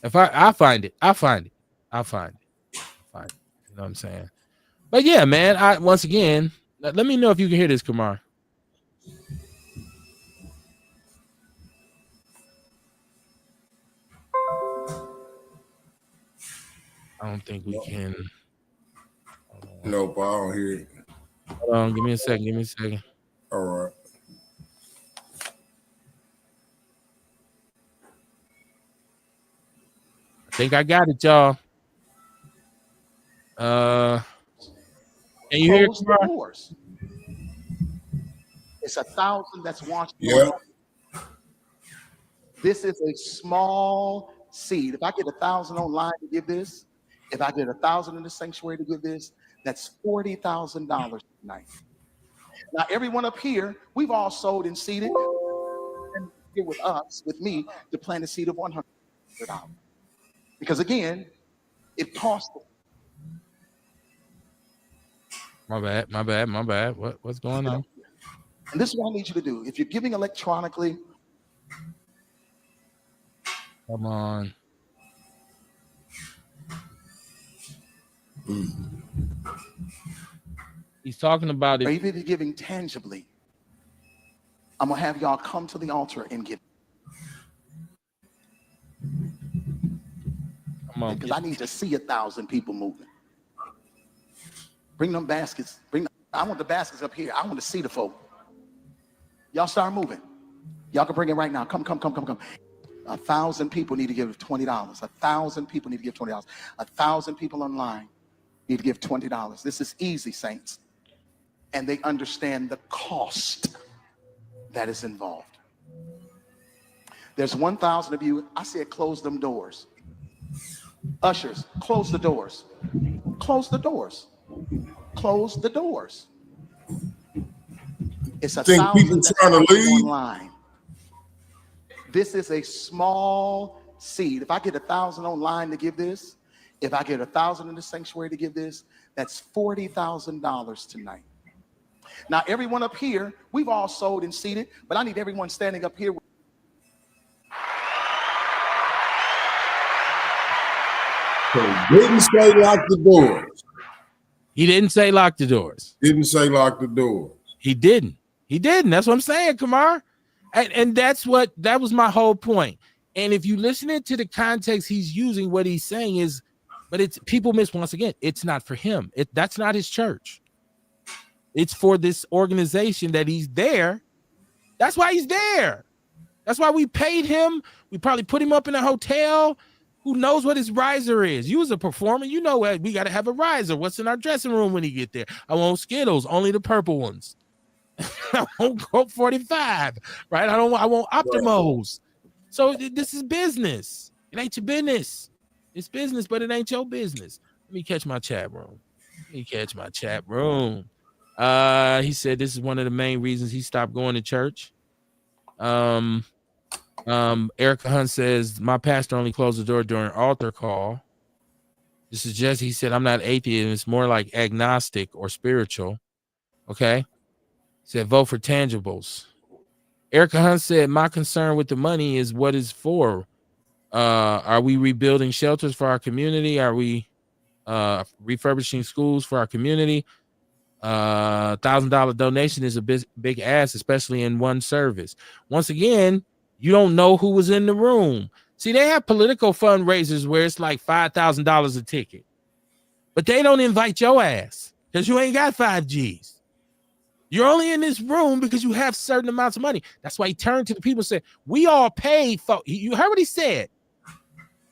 If I find it. You know what I'm saying? But yeah, man. Once again, let me know if you can hear this, Kamar. I don't think we can. Nope, I don't hear it. Hold on, give me a second. All right. I think I got it, y'all. Can you hear the doors? It's 1,000 that's watching. Yeah. This is a small seed. If I get 1,000 online to give this, if I get 1,000 in the sanctuary to give this, that's $40,000 tonight. Now, everyone up here, we've all sold and seeded. And here with me, to plant a seed of $100. Because again, it costs. My bad. What's going on? And this is what I need you to do. If you're giving electronically, come on. He's talking about it. Or even if you're giving tangibly, I'm gonna have y'all come to the altar and give. Come on, because I need to see 1,000 people moving. Bring them baskets. I want the baskets up here. I want to see the folk. Y'all start moving. Y'all can bring it right now. Come. 1,000 people need to give $20. 1,000 people need to give $20. 1,000 people online need to give $20. This is easy, saints. And they understand the cost that is involved. There's 1,000 of you. I said close them doors. Ushers, close the doors. Close the doors. Close the doors. It's 1,000 people trying to leave online. This is a small seed. If I get 1,000 online to give this, if I get 1,000 in the sanctuary to give this, that's $40,000 tonight. Now, everyone up here, we've all sold and seeded, but I need everyone standing up here with So didn't say lock the doors. He didn't say lock the doors. Didn't say lock the doors. He didn't. He didn't. That's what I'm saying, Kamar. And that was my whole point. And if you listen to the context he's using, what he's saying is, but it's people miss once again, it's not for him. That's not his church. It's for this organization that he's there. That's why he's there. That's why we paid him. We probably put him up in a hotel. Who knows what his riser is? You as a performer, you know what we got to have a riser. What's in our dressing room when he get there? I want Skittles, only the purple ones. I won't Coke 45, right? I want Optimos. So this is business. It ain't your business. It's business, but it ain't your business. Let me catch my chat room. He said this is one of the main reasons he stopped going to church. Erica Hunt says my pastor only closed the door during altar call. This is Jesse. He said I'm not atheist. It's more like agnostic or spiritual. Okay. Said vote for tangibles. Erica Hunt said my concern with the money is what is for. Are we rebuilding shelters for our community? Are we refurbishing schools for our community? $1,000 donation is a big ask, especially in one service. Once again, you don't know who was in the room. See, they have political fundraisers where it's like $5,000 a ticket, but they don't invite your ass because you ain't got 5 G's. You're only in this room because you have certain amounts of money. That's why he turned to the people and said, we all paid for, you heard what he said.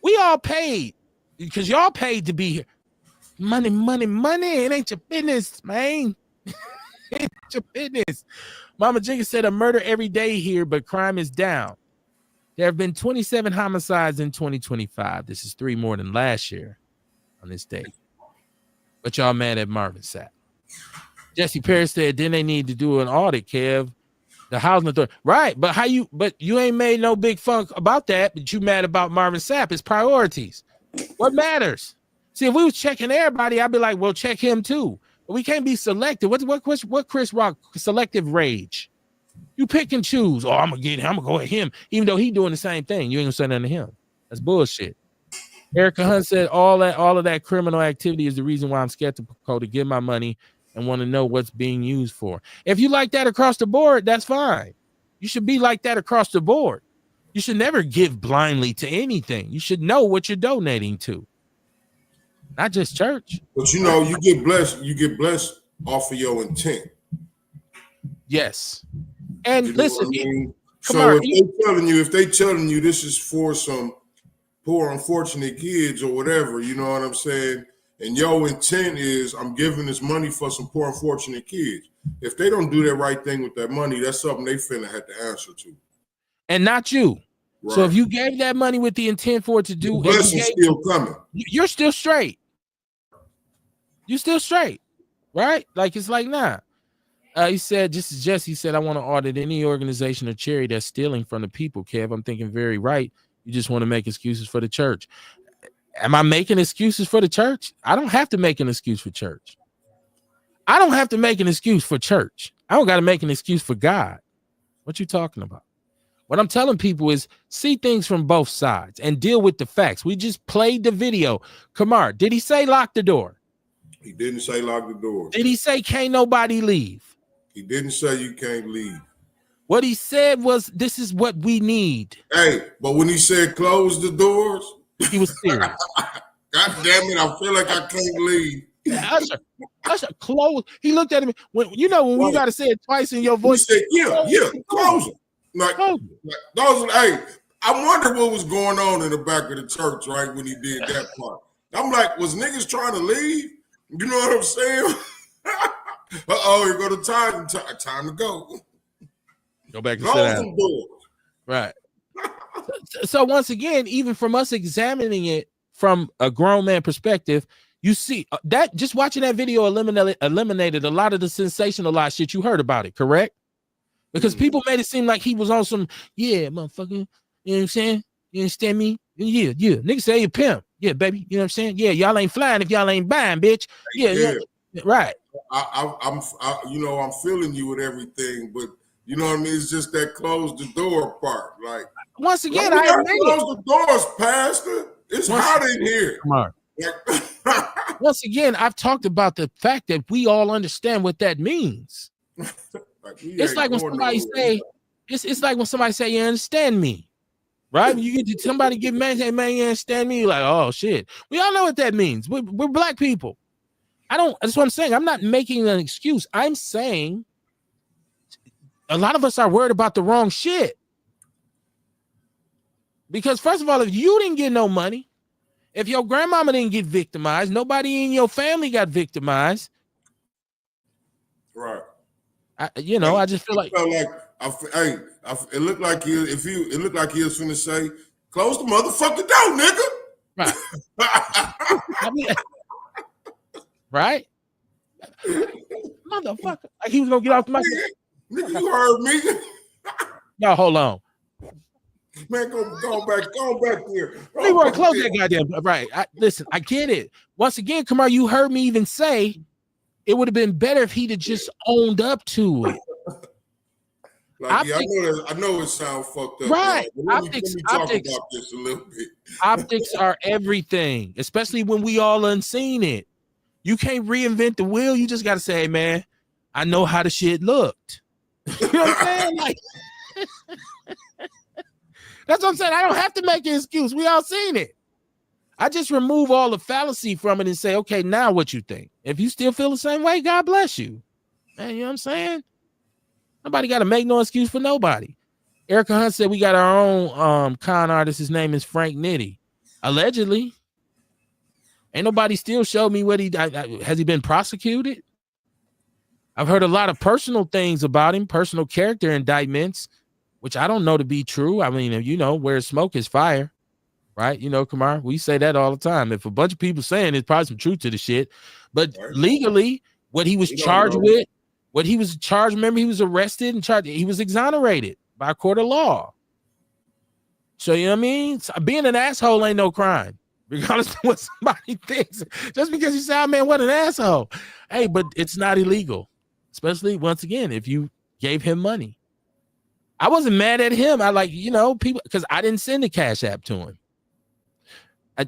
We all paid because y'all paid to be here. Money. It ain't your business, man. It ain't your business. Mama Jenkins said a murder every day here, but crime is down. There have been 27 homicides in 2025. This is 3 more than last year on this day. But y'all mad at Marvin Sapp. Jesse Perry said, then they need to do an audit, Kev. The housing authority. Right, but you ain't made no big funk about that, but you mad about Marvin Sapp. It's priorities. What matters? See, if we was checking everybody, I'd be like, well, check him too. But we can't be selective. What Chris Rock selective rage? You pick and choose. Oh, I'm gonna go at him, even though he doing the same thing. You ain't gonna say nothing to him. That's bullshit. Erica Hunt said all of that criminal activity is the reason why I'm skeptical to give my money and want to know what's being used for. If you like that across the board, that's fine. You should be like that across the board. You should never give blindly to anything. You should know what you're donating to. Not just church. But you know, you get blessed off of your intent. Yes. And listen, so if they telling you this is for some poor unfortunate kids or whatever, you know what I'm saying? And your intent is I'm giving this money for some poor unfortunate kids. If they don't do that right thing with that money, that's something they finna have to answer to. And not you. Right. So if you gave that money with the intent for it to do, the blessing's still coming. You're still straight. You're still straight, right? Like it's like, nah. He said, just as Jesse said, I want to audit any organization or charity that's stealing from the people, Kev. I'm thinking very right. You just want to make excuses for the church. Am I making excuses for the church? I don't have to make an excuse for church. I don't have to make an excuse for church. I don't got to make an excuse for God. What you talking about? What I'm telling people is see things from both sides and deal with the facts. We just played the video. Kamar, did he say lock the door? He didn't say lock the door. Did he say can't nobody leave? He didn't say you can't leave. What he said was this is what we need. Hey, but when he said close the doors, he was serious. God damn it, I feel like I can't leave. Yeah, Usher, close. He looked at me when you got to say it twice in your voice. He said, close it. Like those. Hey, I wonder what was going on in the back of the church, right, when he did that part. I'm like, was niggas trying to leave? You know what I'm saying? Here go the time to go. Go back and sit down. Right. So once again, even from us examining it from a grown man perspective, you see that just watching that video eliminated a lot of the sensationalized shit you heard about it, correct? Because people made it seem like he was on some, yeah, motherfucker, you know what I'm saying? You understand me? Yeah. Niggas say you pimp. Yeah, baby. You know what I'm saying? Yeah, y'all ain't flying if y'all ain't buying, bitch. Yeah. Right. I'm feeling you with everything, but you know what I mean? It's just that close the door part. Like once again, I close the doors, Pastor. It's hot in here. Once again, I've talked about the fact that we all understand what that means. It's like when somebody say, it's like when somebody say, you understand me, right? When you get somebody give man, say, man, you understand me? You're like, oh shit. We all know what that means. We're black people. That's what I'm saying. I'm not making an excuse. I'm saying a lot of us are worried about the wrong shit. Because first of all, if you didn't get no money, if your grandmama didn't get victimized, nobody in your family got victimized. Right. I just feel like it looked like he was finna say, close the motherfucking door, nigga. Right. Right? Motherfucker. Like he was gonna get off the mic. Nigga, you heard me. No, hold on. Man, go back there. Leroy, close that goddamn. Right. Listen, I get it. Once again, Kamar, you heard me even say it would have been better if he'd have just owned up to it. Like, I know it sounds fucked up. Right. Let me talk about this a little bit. Optics are everything, especially when we all unseen it. You can't reinvent the wheel. You just got to say, hey, man, I know how the shit looked. You know what I'm saying? Like, that's what I'm saying. I don't have to make an excuse. We all seen it. I just remove all the fallacy from it and say, okay, now what you think? If you still feel the same way, God bless you. Man, you know what I'm saying? Nobody got to make no excuse for nobody. Erica Hunt said we got our own con artist. His name is Frank Nitty. Allegedly. Ain't nobody still showed me what has he been prosecuted? I've heard a lot of personal things about him, personal character indictments, which I don't know to be true. I mean, where smoke is fire, right? Kamar, we say that all the time. If a bunch of people saying there's probably some truth to the shit, but legally, what he was charged with, remember, he was arrested and charged, he was exonerated by a court of law. So, you know what I mean? Being an asshole ain't no crime, regardless of what somebody thinks. Just because you say, oh, man, what an asshole. Hey, but it's not illegal, especially, once again, if you gave him money. I wasn't mad at him. I people, because I didn't send the Cash App to him.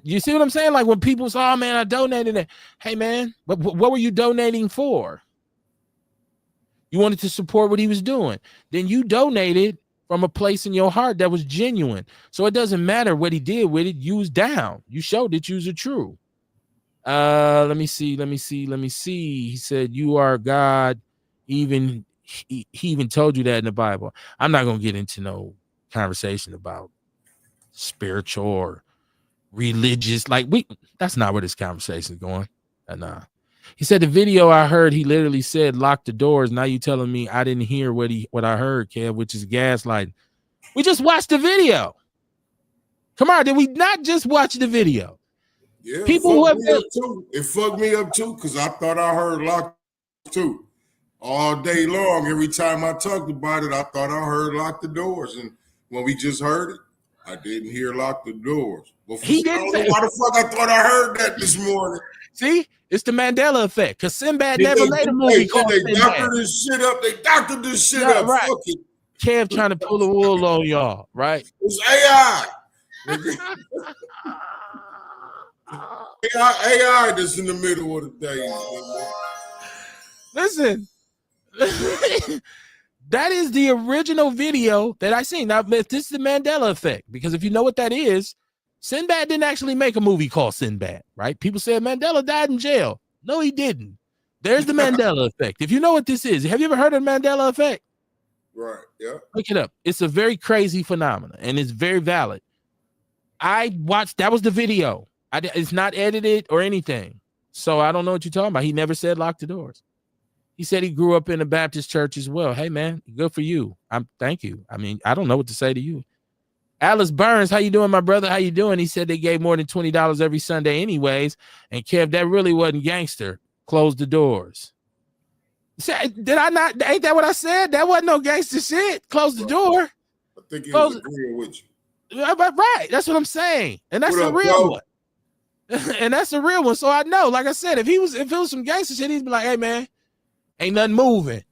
You see what I'm saying? Like when people say, oh, man, I donated it. Hey, man, what were you donating for? You wanted to support what he was doing. Then you donated from a place in your heart that was genuine. So it doesn't matter what he did with it. You was down. You showed that you was true. Let me see. He said, you are God. He even told you that in the Bible. I'm not going to get into no conversation about spiritual or religious. That's not where this conversation is going. Nah. He said the video I heard, he literally said, lock the doors. Now you telling me I didn't hear what I heard, Kev, which is gaslighting. We just watched the video. Come on, did we not just watch the video? Yeah, people who have it fucked me up too, because I thought I heard lock too. All day long, every time I talked about it, I thought I heard lock the doors. And when we just heard it, I didn't hear lock the doors. Well, I don't know why the fuck I thought I heard that this morning. See, it's the Mandela effect, because Sinbad never made a movie called Sinbad. They doctored this shit up. Right. Fuck it. Kev trying to pull the wool on y'all, right? It's AI. AI that's in the middle of the day. Listen. That is the original video that I seen. Now, this is the Mandela effect, because if you know what that is, Sinbad didn't actually make a movie called Sinbad, right? People said Mandela died in jail. No, he didn't. There's the Mandela effect. If you know what this is, have you ever heard of the Mandela effect? Right, yeah. Look it up. It's a very crazy phenomenon, and it's very valid. I watched, that was the video. It's not edited or anything. So I don't know what you're talking about. He never said lock the doors. He said he grew up in a Baptist church as well. Hey, man, good for you. Thank you. I mean, I don't know what to say to you. Alice Burns, how you doing, my brother? How you doing? He said they gave more than $20 every Sunday anyways. And Kev, that really wasn't gangster. Close the doors. Did I not? Ain't that what I said? That wasn't no gangster shit. Close the door. I think he was agreeing with you. Right. That's what I'm saying. And that's the real one. And that's the real one. So I know, like I said, if it was some gangster shit, he'd be like, hey, man, ain't nothing moving.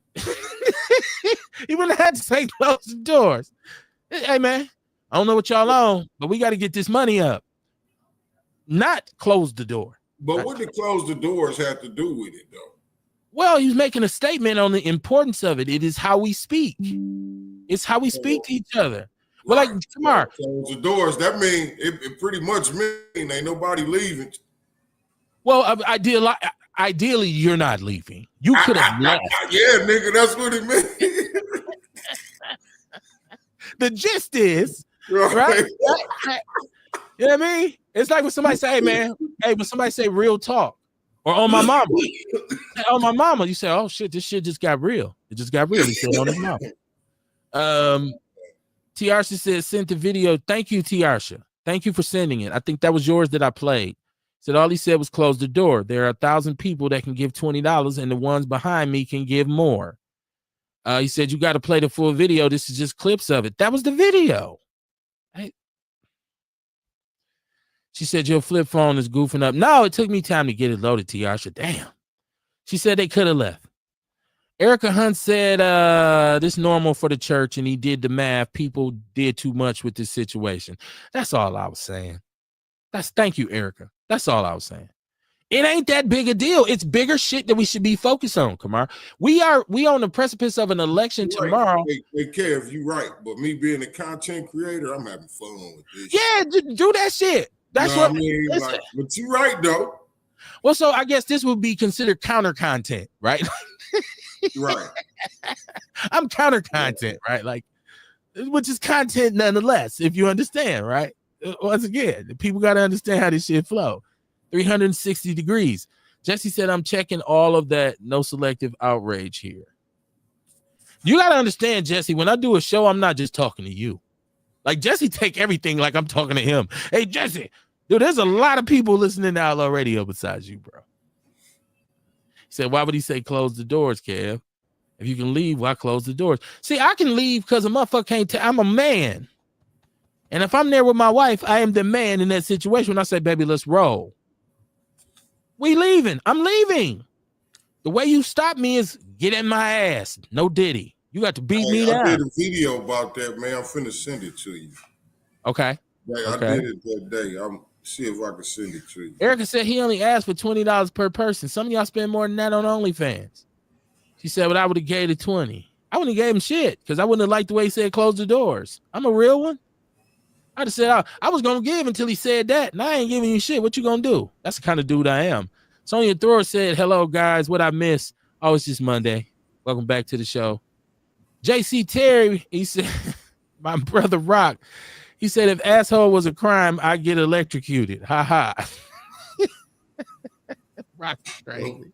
He wouldn't have had to say close the doors. Hey, man, I don't know what y'all on, but we got to get this money up. not close the door. But what did close the doors have to do with it, though? Well, he's making a statement on the importance of it. It is how we speak. It's how we speak to each other. Well, like tomorrow, close the doors. That means it pretty much mean ain't nobody leaving. Well, ideally, you're not leaving. You could have left. Yeah, nigga, that's what it means. The gist is, right? You know what I mean? It's like when somebody say, hey, man, when somebody say real talk, or on my mama, on my mama, you say, oh, shit, this shit just got real. It just got real. He said on his mama. Tiarsha said, sent the video. Thank you, Tiarsha. Thank you for sending it. I think that was yours that I played. Said all he said was close the door. There are 1,000 people that can give $20, and the ones behind me can give more. He said, you got to play the full video. This is just clips of it. That was the video. She said, your flip phone is goofing up. No, it took me time to get it loaded, Tiarsha. Damn. She said they could have left. Erica Hunt said, this normal for the church, and he did the math. People did too much with this situation. That's all I was saying. Thank you, Erica. That's all I was saying. It ain't that big a deal. It's bigger shit that we should be focused on, Kamar. We on the precipice of an election tomorrow. They care if you're right, but me being a content creator, I'm having fun with this. Yeah, do that shit. That's what I mean. Like, but you're right, though. Well, so I guess this would be considered counter content, right? Right. I'm counter content, right? Like, which is content nonetheless, if you understand, right? Once again, people got to understand how this shit flow. 360 degrees. Jesse said, I'm checking all of that. No selective outrage here. You got to understand, Jesse, when I do a show, I'm not just talking to you. Like, Jesse take everything like I'm talking to him. Hey, Jesse, dude, there's a lot of people listening to Outlaw Radio besides you, bro. He said, why would he say close the doors, Kev? If you can leave, why close the doors? See, I can leave because a motherfucker can't tell. I'm a man. And if I'm there with my wife, I am the man in that situation. When I say, baby, let's roll. We leaving. I'm leaving. The way you stop me is get in my ass. No Diddy. You got to beat me down. I did a video about that, man. I'm finna send it to you. Okay. Yeah, okay. I did it that day. I'm see if I can send it to you. Erica said he only asked for $20 per person. Some of y'all spend more than that on OnlyFans. She said, but I would have gave it 20. I wouldn't have gave him shit because I wouldn't have liked the way he said close the doors. I'm a real one. I'd have said I was gonna give until he said that. And I ain't giving you shit. What you gonna do? That's the kind of dude I am. Sonia Thrower said, hello, guys. What I miss? Oh, it's just Monday. Welcome back to the show. JC Terry, he said, my brother Rock, he said, if asshole was a crime, I'd get electrocuted. Ha ha. Rock's crazy.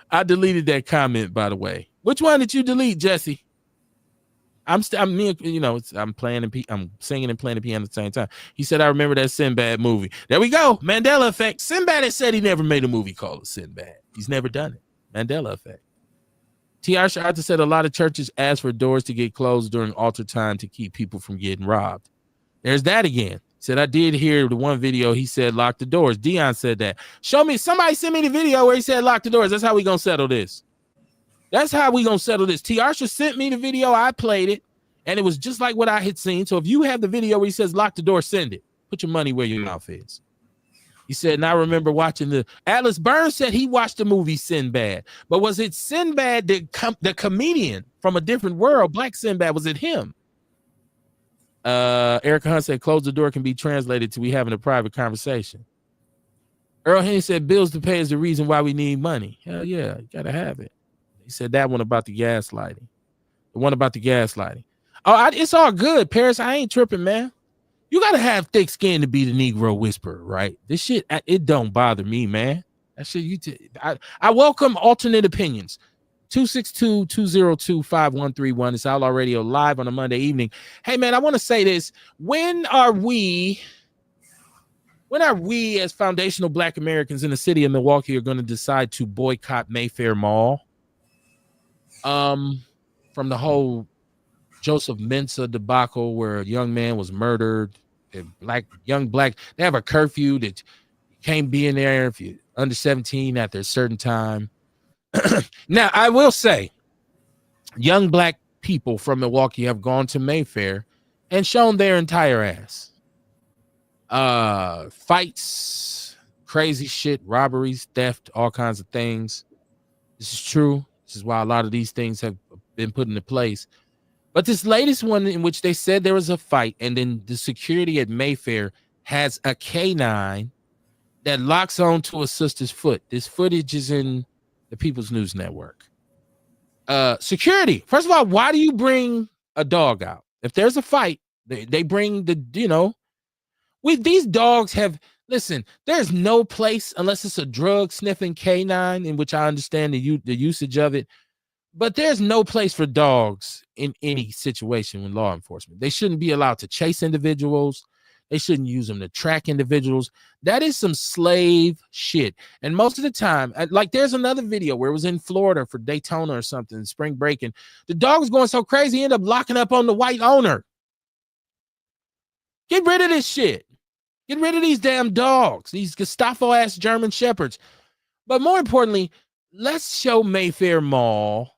I deleted that comment, by the way. Which one did you delete, Jesse? I'm singing and playing the piano at the same time. He said, I remember that Sinbad movie. There we go. Mandela effect. Sinbad has said he never made a movie called Sinbad. He's never done it. Mandela effect. Tiarsha Arthur said a lot of churches ask for doors to get closed during altar time to keep people from getting robbed. There's that again. Said, I did hear the one video. He said, lock the doors. Dion said that. Show me. Somebody send me the video where he said, lock the doors. That's how we going to settle this. That's how we going to settle this. Tiarsha sent me the video. I played it, and it was just like what I had seen. So if you have the video where he says, lock the door, send it. Put your money where your mouth is. He said, and I remember watching Atlas Burns said he watched the movie Sinbad. But was it Sinbad, the comedian from a different world, Black Sinbad? Was it him? Erica Hunt said, close the door can be translated to we having a private conversation. Earl Henry said, bills to pay is the reason why we need money. Hell yeah, you got to have it. He said that one about the gaslighting. The one about the gaslighting. Oh, it's all good, Paris. I ain't tripping, man. You got to have thick skin to be the Negro whisperer, right? This shit, it don't bother me, man. That shit, I welcome alternate opinions. 262-202-5131. It's Outlaw Radio live on a Monday evening. Hey, man, I want to say this. When are we as foundational Black Americans in the city of Milwaukee are going to decide to boycott Mayfair Mall? From the whole Joseph Mensah debacle where a young man was murdered, young black, they have a curfew that you can't be in there if you're under 17 after a certain time. Now, I will say, young black people from Milwaukee have gone to Mayfair and shown their entire ass. Fights, crazy shit, robberies, theft, all kinds of things. This is true. This is why a lot of these things have been put into place. But this latest one, in which they said there was a fight, and then the security at Mayfair has a canine that locks onto a sister's foot. This footage is in the People's News Network. Security. First of all, why do you bring a dog out? If there's a fight, they bring these dogs have, listen, there's no place, unless it's a drug sniffing canine, in which I understand the usage of it, but there's no place for dogs in any situation with law enforcement. They shouldn't be allowed to chase individuals. They shouldn't use them to track individuals. That is some slave shit. And most of the time, like there's another video where it was in Florida for Daytona or something, spring break, and the dog was going so crazy, he ended up locking up on the white owner. Get rid of this shit. Get rid of these damn dogs, these Gestapo-ass German Shepherds. But more importantly, let's show Mayfair Mall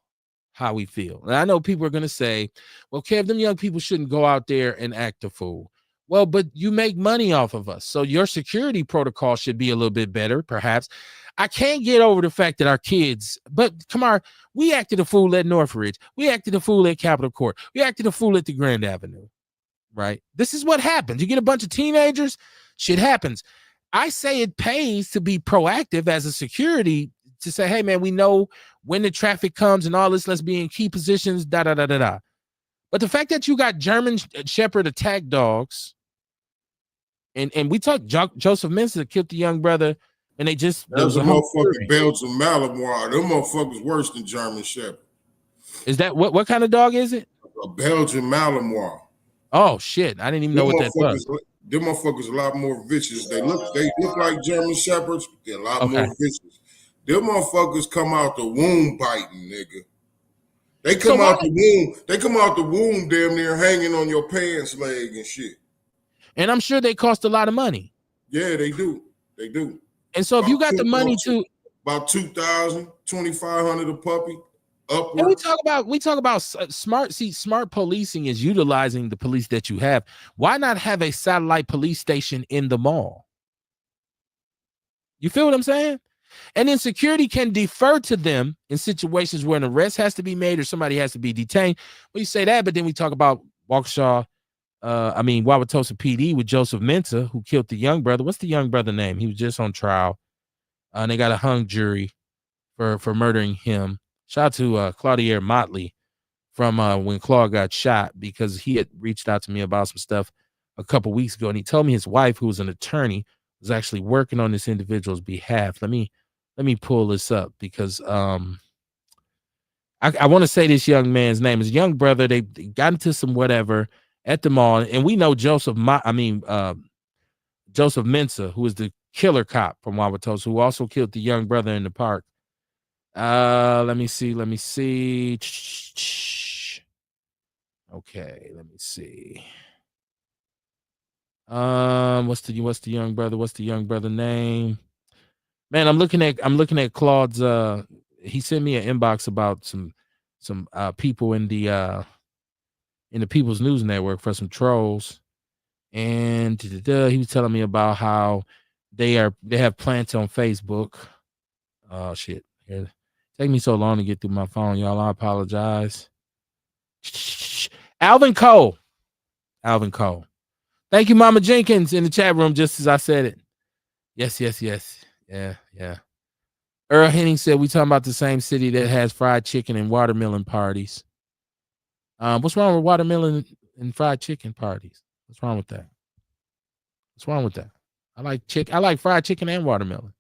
how we feel. And I know people are going to say, well, Kev, them young people shouldn't go out there and act a fool. Well, but you make money off of us, so your security protocol should be a little bit better, perhaps. I can't get over the fact that our kids, but come on, we acted a fool at Northridge. We acted a fool at Capitol Court. We acted a fool at the Grand Avenue, right? This is what happens. You get a bunch of teenagers, shit happens. I say it pays to be proactive as a security to say, hey, man, we know when the traffic comes and all this, let's be in key positions, da-da-da-da-da. But the fact that you got German Shepherd attack dogs, and we talked Joseph Mensah killed the young brother, and they just that was a motherfucking Belgian Malinois. Them motherfuckers worse than German Shepherd. Is that what kind of dog is it? A Belgian Malinois. Oh shit! I didn't even know what that was. Them motherfuckers a lot more vicious. They look like German Shepherds. They're a lot more vicious. Them motherfuckers come out the womb biting, nigga. They come out the womb. They come out the womb damn near hanging on your pants leg and shit. And I'm sure they cost a lot of money. Yeah, they do. They do. And so if you got the money to about $2,000, $2,500 a puppy. Upward. And we talk about smart policing is utilizing the police that you have. Why not have a satellite police station in the mall? You feel what I'm saying? And then security can defer to them in situations where an arrest has to be made or somebody has to be detained. Well, you say that, but then we talk about Wauwatosa PD with Joseph Mensah, who killed the young brother. What's the young brother name? He was just on trial. And they got a hung jury for murdering him. Shout out to Claudier Motley from when Claude got shot, because he had reached out to me about some stuff a couple weeks ago, and he told me his wife, who was an attorney, was actually working on this individual's behalf. Let me pull this up, because I want to say this young man's name. His young brother, they got into some whatever at the mall, and we know Joseph Mensah, who is the killer cop from Wauwatosa, who also killed the young brother in the park. Let me see. Okay, let me see. What's the young brother? What's the young brother name? Man, I'm looking at Claude's. He sent me an inbox about some people in the People's News Network for some trolls, and he was telling me about how they have plants on Facebook. Oh shit! Here. Take me so long to get through my phone, y'all. I apologize. Alvin Cole. Thank you, Mama Jenkins, in the chat room, just as I said it. Yes. Yeah. Earl Henning said we talking about the same city that has fried chicken and watermelon parties. What's wrong with watermelon and fried chicken parties? What's wrong with that? I like fried chicken and watermelon.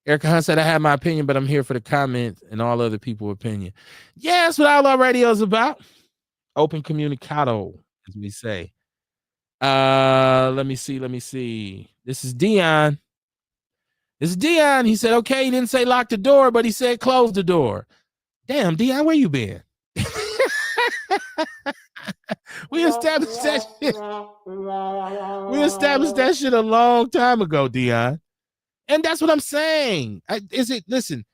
Erica Hunt said, I have my opinion, but I'm here for the comments and all other people's opinion. Yeah, that's what Outlaw Radio is about. Open communicado, as we say. Let me see. This is Dion. He said, okay, he didn't say lock the door, but he said close the door. Damn, Dion, where you been? We established that shit a long time ago, Dion. And that's what I'm saying. Listen,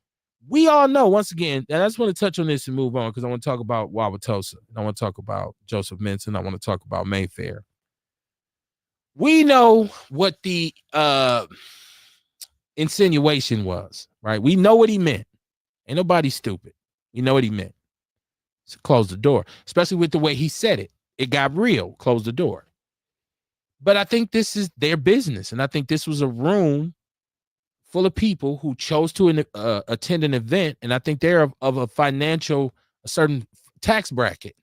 we all know, once again, and I just want to touch on this and move on, because I want to talk about Wauwatosa. I want to talk about Joseph Mensah. I want to talk about Mayfair. We know what the insinuation was, right? We know what he meant. Ain't nobody stupid. We know what he meant. So close the door, especially with the way he said it. It got real. Close the door. But I think this is their business, and I think this was a room full of people who chose to attend an event, and I think they're of a certain tax bracket.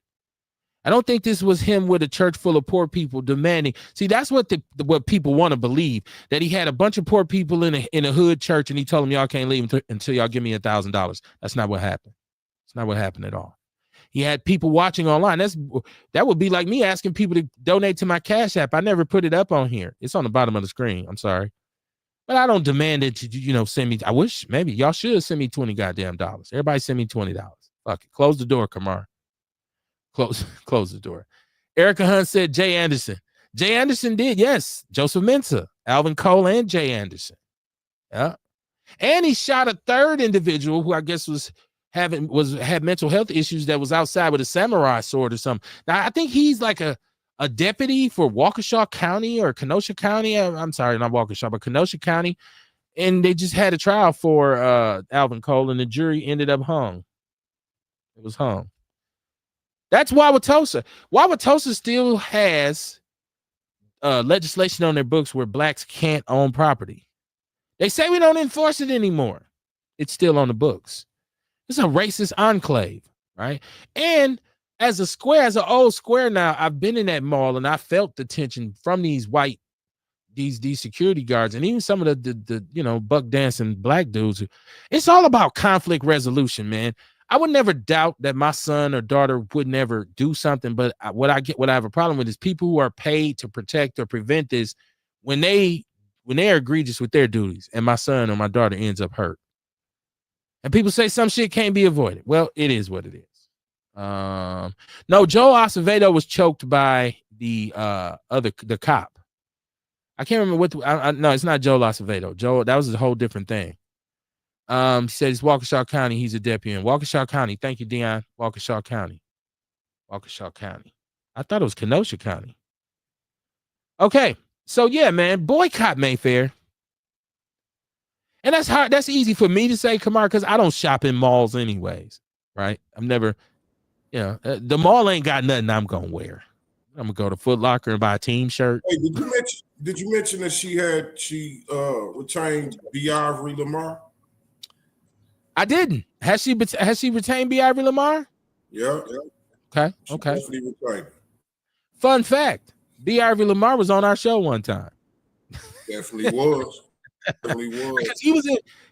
I don't think this was him with a church full of poor people demanding. See, that's what what people want to believe, that he had a bunch of poor people in a hood church, and he told them, y'all can't leave until y'all give me $1,000. That's not what happened. It's not what happened at all. He had people watching online. That would be like me asking people to donate to my Cash App. I never put it up on here. It's on the bottom of the screen. I'm sorry. But I don't demand it to, send me. I wish maybe y'all should send me $20 goddamn dollars. Everybody send me $20. Fuck it. Close the door, Kamar. Close the door. Erica Hunt said Jay Anderson. Jay Anderson did, yes. Joseph Mensah, Alvin Cole, and Jay Anderson. Yeah. And he shot a third individual who I guess had mental health issues that was outside with a samurai sword or something. Now I think he's like a deputy for Waukesha County or Kenosha County. I'm sorry, not Waukesha, but Kenosha County. And they just had a trial for Alvin Cole, and the jury ended up hung. It was hung. That's Wauwatosa. Wauwatosa still has legislation on their books where blacks can't own property. They say we don't enforce it anymore. It's still on the books. It's a racist enclave, right? And as an old square now, I've been in that mall and I felt the tension from these these security guards, and even some of the buck dancing black dudes. It's all about conflict resolution, man. I would never doubt that my son or daughter would never do something, but what I have a problem with is people who are paid to protect or prevent this when they are egregious with their duties, and my son or my daughter ends up hurt. And people say some shit can't be avoided. Well, it is what it is. No, Joe Acevedo was choked by the cop. I can't remember no, it's not Joe Acevedo. That was a whole different thing. He said it's Waukesha County. He's a deputy in Waukesha County. Thank you, Dion. Waukesha County. Waukesha County. I thought it was Kenosha County. Okay. So yeah, man, boycott Mayfair. And that's hard. That's easy for me to say, Kamar, because I don't shop in malls anyways. Right. I'm never, the mall ain't got nothing I'm gonna wear. I'm gonna go to Foot Locker and buy a team shirt. Hey, did you mention that she retained B. Ivory Lamar? I didn't. Has she retained B. Ivory Lamar? Yeah. Okay. Definitely retained. Fun fact: B. Ivory Lamar was on our show one time. Definitely was. Definitely was. Because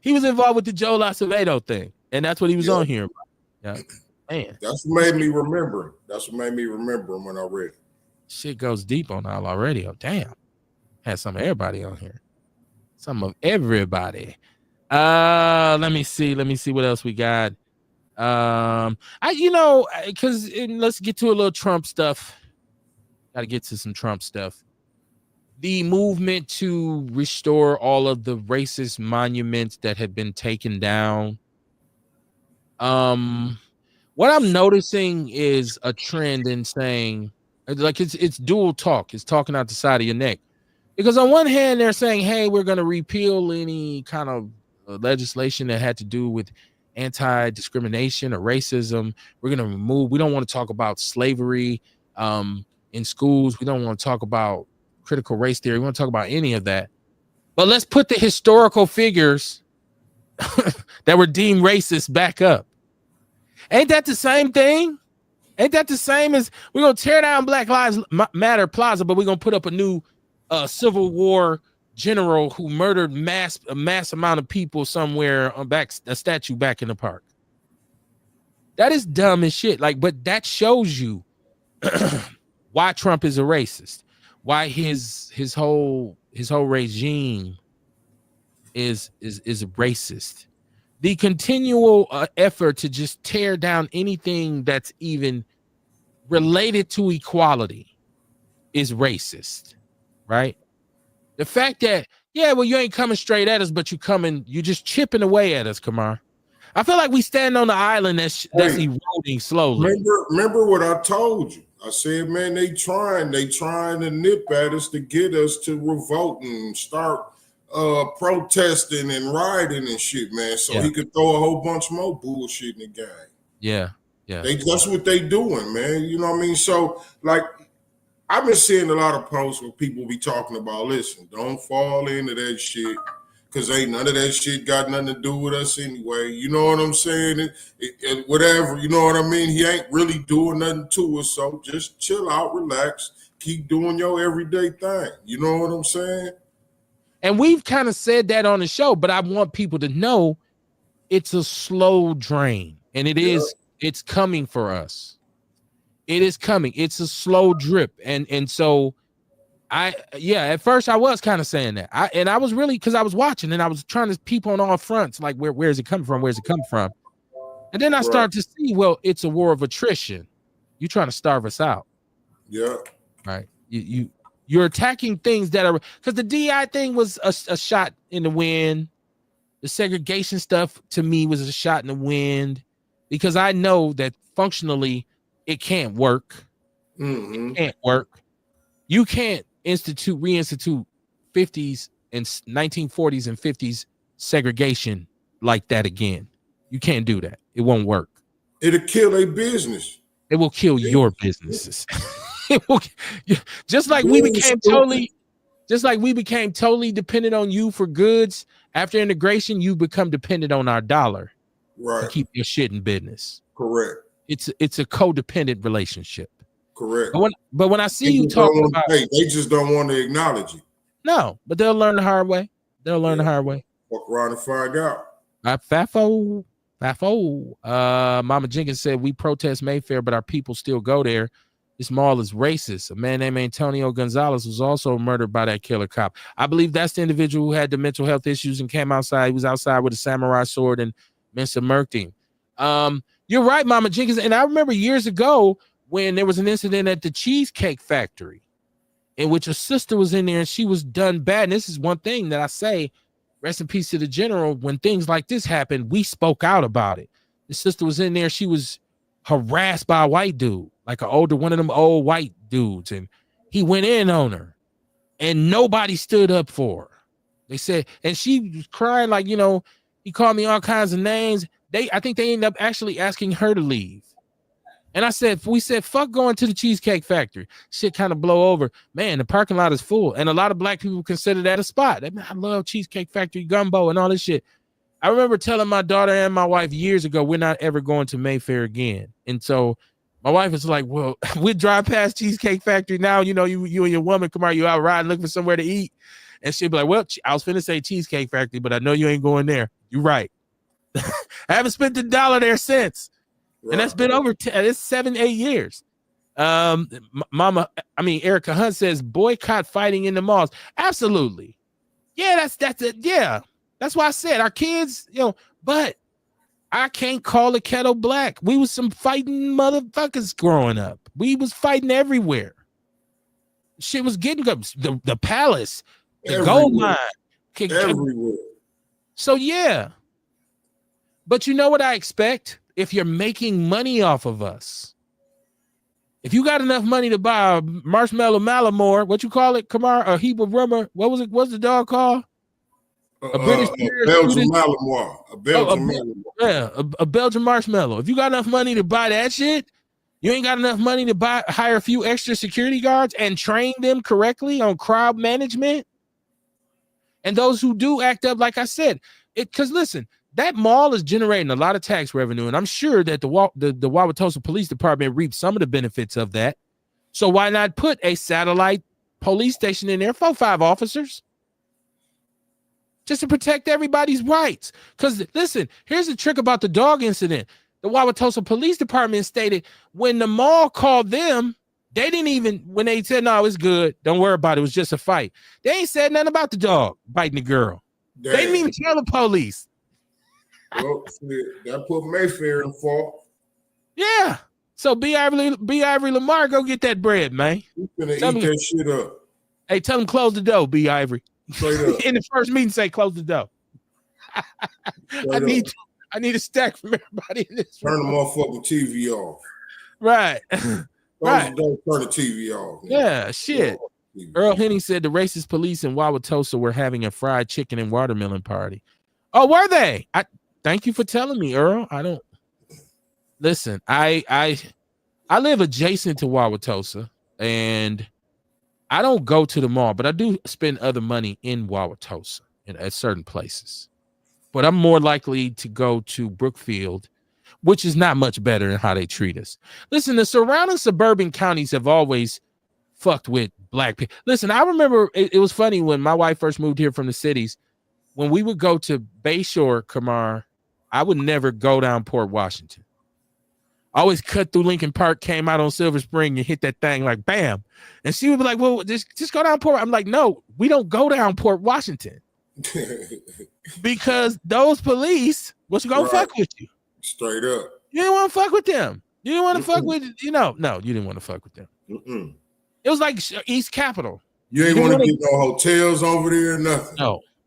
he was involved with the Joe Acevedo thing, and that's what he was on here about. Yeah, man. That's what made me remember. That's what made me remember when I read it. Shit goes deep on Outlaw Radio. Damn, had some of everybody on here. Some of everybody. Let me see what else we got. Because let's get to a little Trump stuff. Got to get to some Trump stuff. The movement to restore all of the racist monuments that had been taken down. What I'm noticing is a trend in saying, like, it's dual talk. It's talking out the side of your neck. Because on one hand, they're saying, hey, we're going to repeal any kind of legislation that had to do with anti-discrimination or racism. We don't want to talk about slavery in schools. We don't want to talk about critical race theory. We want to talk about any of that. But let's put the historical figures that were deemed racist back up. Ain't that the same thing? Ain't that the same as we're going to tear down Black Lives Matter Plaza, but we're going to put up a new Civil War general who murdered a mass amount of people somewhere on a statue back in the park. That is dumb as shit. Like, but that shows you why Trump is a racist, why his whole regime is racist. The continual effort to just tear down anything that's even related to equality is racist, right? The fact that, you ain't coming straight at us, but you just chipping away at us, Kamar. I feel like we stand on the island that's eroding slowly. Remember what I told you. I said, man, they trying to nip at us to get us to revolt and start protesting and rioting and shit, man. So he could throw a whole bunch more bullshit in the game. Yeah. That's what they doing, man. You know what I mean? So, like, I've been seeing a lot of posts where people be talking about, listen, don't fall into that shit, because ain't none of that shit got nothing to do with us anyway. You know what I'm saying? And whatever, you know what I mean? He ain't really doing nothing to us, so just chill out, relax, keep doing your everyday thing. You know what I'm saying? And we've kind of said that on the show, but I want people to know it's a slow drain, and it's coming for us. It is coming. It's a slow drip. And so at first I was kind of saying that. I was really, because I was watching and I was trying to peep on all fronts, like where is it coming from? Where's it coming from? And then I started to see, well, it's a war of attrition. You're trying to starve us out. Yeah. Right. You're attacking things that are, because the DI thing was a shot in the wind. The segregation stuff to me was a shot in the wind, because I know that functionally it can't work. Mm-hmm. It can't work. You can't reinstitute 50s and 1940s and 50s segregation like that again. You can't do that. It won't work. It'll kill a business. It will kill your businesses. It will, just like we became totally dependent on you for goods. After integration, you become dependent on our dollar to keep your shit in business. Correct. It's a codependent relationship. Correct. But when I see you talking about, they just don't want to acknowledge it. No, but they'll learn the hard way. Walk around and find out. Fafo. Mama Jenkins said, we protest Mayfair, but our people still go there. This mall is racist. A man named Antonio Gonzalez was also murdered by that killer cop. I believe that's the individual who had the mental health issues and came outside. He was outside with a samurai sword and Mr. murked him. You're right, Mama Jenkins. And I remember years ago when there was an incident at the Cheesecake Factory in which a sister was in there and she was done bad. And this is one thing that I say, rest in peace to the general. When things like this happened, we spoke out about it. The sister was in there. She was harassed by a white dude, like one of them old white dudes. And he went in on her and nobody stood up for her. They said, and she was crying like, he called me all kinds of names. I think they ended up actually asking her to leave. And we said, fuck going to the Cheesecake Factory. Shit kind of blow over. Man, the parking lot is full. And a lot of black people consider that a spot. I love Cheesecake Factory gumbo and all this shit. I remember telling my daughter and my wife years ago, we're not ever going to Mayfair again. And so my wife was like, well, we drive past Cheesecake Factory now. You and your woman, come on, you out riding looking for somewhere to eat. And she'd be like, well, I was finna say Cheesecake Factory, but I know you ain't going there. You're right. I haven't spent $1 there since. Right. And that's been over it's 7-8 years. Erica Hunt says boycott fighting in the malls. Absolutely. Yeah, that's it. Yeah. That's why I said our kids, but I can't call it kettle black. We was some fighting motherfuckers growing up. We was fighting everywhere. Shit was getting up. The palace, the gold mine. Everywhere. So yeah. But you know what I expect? If you're making money off of us, if you got enough money to buy a marshmallow Malamore, what you call it, Kamar, a heap of rubber, what was it? What's the dog called? A British Belgian Malamore. A Belgian Malamore. Yeah, a Belgian marshmallow. If you got enough money to buy that shit, you ain't got enough money to hire a few extra security guards and train them correctly on crowd management. And those who do act up, like I said, because listen, that mall is generating a lot of tax revenue, and I'm sure that the Wauwatosa Police Department reaped some of the benefits of that. So why not put a satellite police station in there for 5 officers? Just to protect everybody's rights. Because listen, here's the trick about the dog incident. The Wauwatosa Police Department stated when the mall called them, they didn't even, when they said, no, it's good, don't worry about it, it was just a fight. They ain't said nothing about the dog biting the girl. Damn. They didn't even tell the police. Well, that put Mayfair in fault. Yeah. So B. Ivory Lamar, go get that bread, man. You finna eat that shit up. Hey, tell him close the door, B. Ivory. Straight up. In the first meeting, say close the door. I need a stack from everybody in this room. Turn the motherfucking TV off. Right. Right. Don't turn the TV off. Man. Yeah, shit. Earl Henning said the racist police in Wauwatosa were having a fried chicken and watermelon party. Oh, were they? Thank you for telling me, Earl. I don't listen. I live adjacent to Wauwatosa, and I don't go to the mall, but I do spend other money in Wauwatosa at certain places. But I'm more likely to go to Brookfield, which is not much better in how they treat us. Listen, the surrounding suburban counties have always fucked with black people. Listen, I remember it was funny when my wife first moved here from the cities. When we would go to Bayshore, Kamar, I would never go down Port Washington. I always cut through Lincoln Park, came out on Silver Spring and hit that thing like bam. And she would be like, well, just go down Port. I'm like, no, we don't go down Port Washington. Because those police was gonna fuck with you. Straight up. You didn't want to fuck with them. You didn't want to fuck with, no, you didn't want to fuck with them. It was like East Capitol. You ain't want to get no hotels over there, nothing.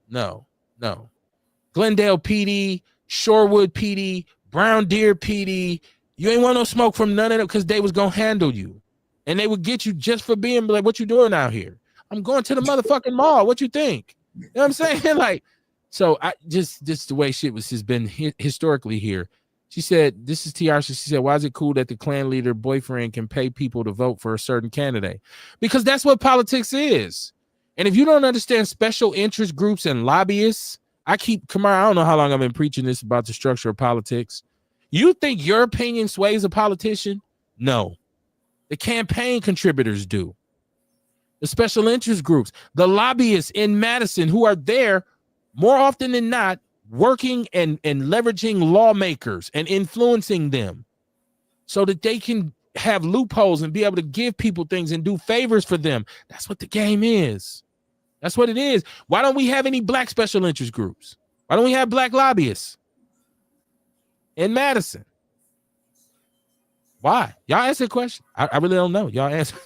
No. Glendale PD, Shorewood PD, Brown Deer PD. You ain't want no smoke from none of them because they was gonna handle you. And they would get you just for being like, what you doing out here? I'm going to the motherfucking mall. What you think? You know what I'm saying? Like, so I just the way shit has been historically here. She said, this is Tiarsha. She said, why is it cool that the Klan leader boyfriend can pay people to vote for a certain candidate? Because that's what politics is. And if you don't understand special interest groups and lobbyists, Kamar, I don't know how long I've been preaching this about the structure of politics. You think your opinion sways a politician? No. The campaign contributors do. The special interest groups, the lobbyists in Madison who are there more often than not, working and leveraging lawmakers and influencing them so that they can have loopholes and be able to give people things and do favors for them. That's what the game is. That's what it is. Why don't we have any black special interest groups? Why don't we have black lobbyists in Madison? Why? Y'all answer the question. I really don't know. Y'all answer.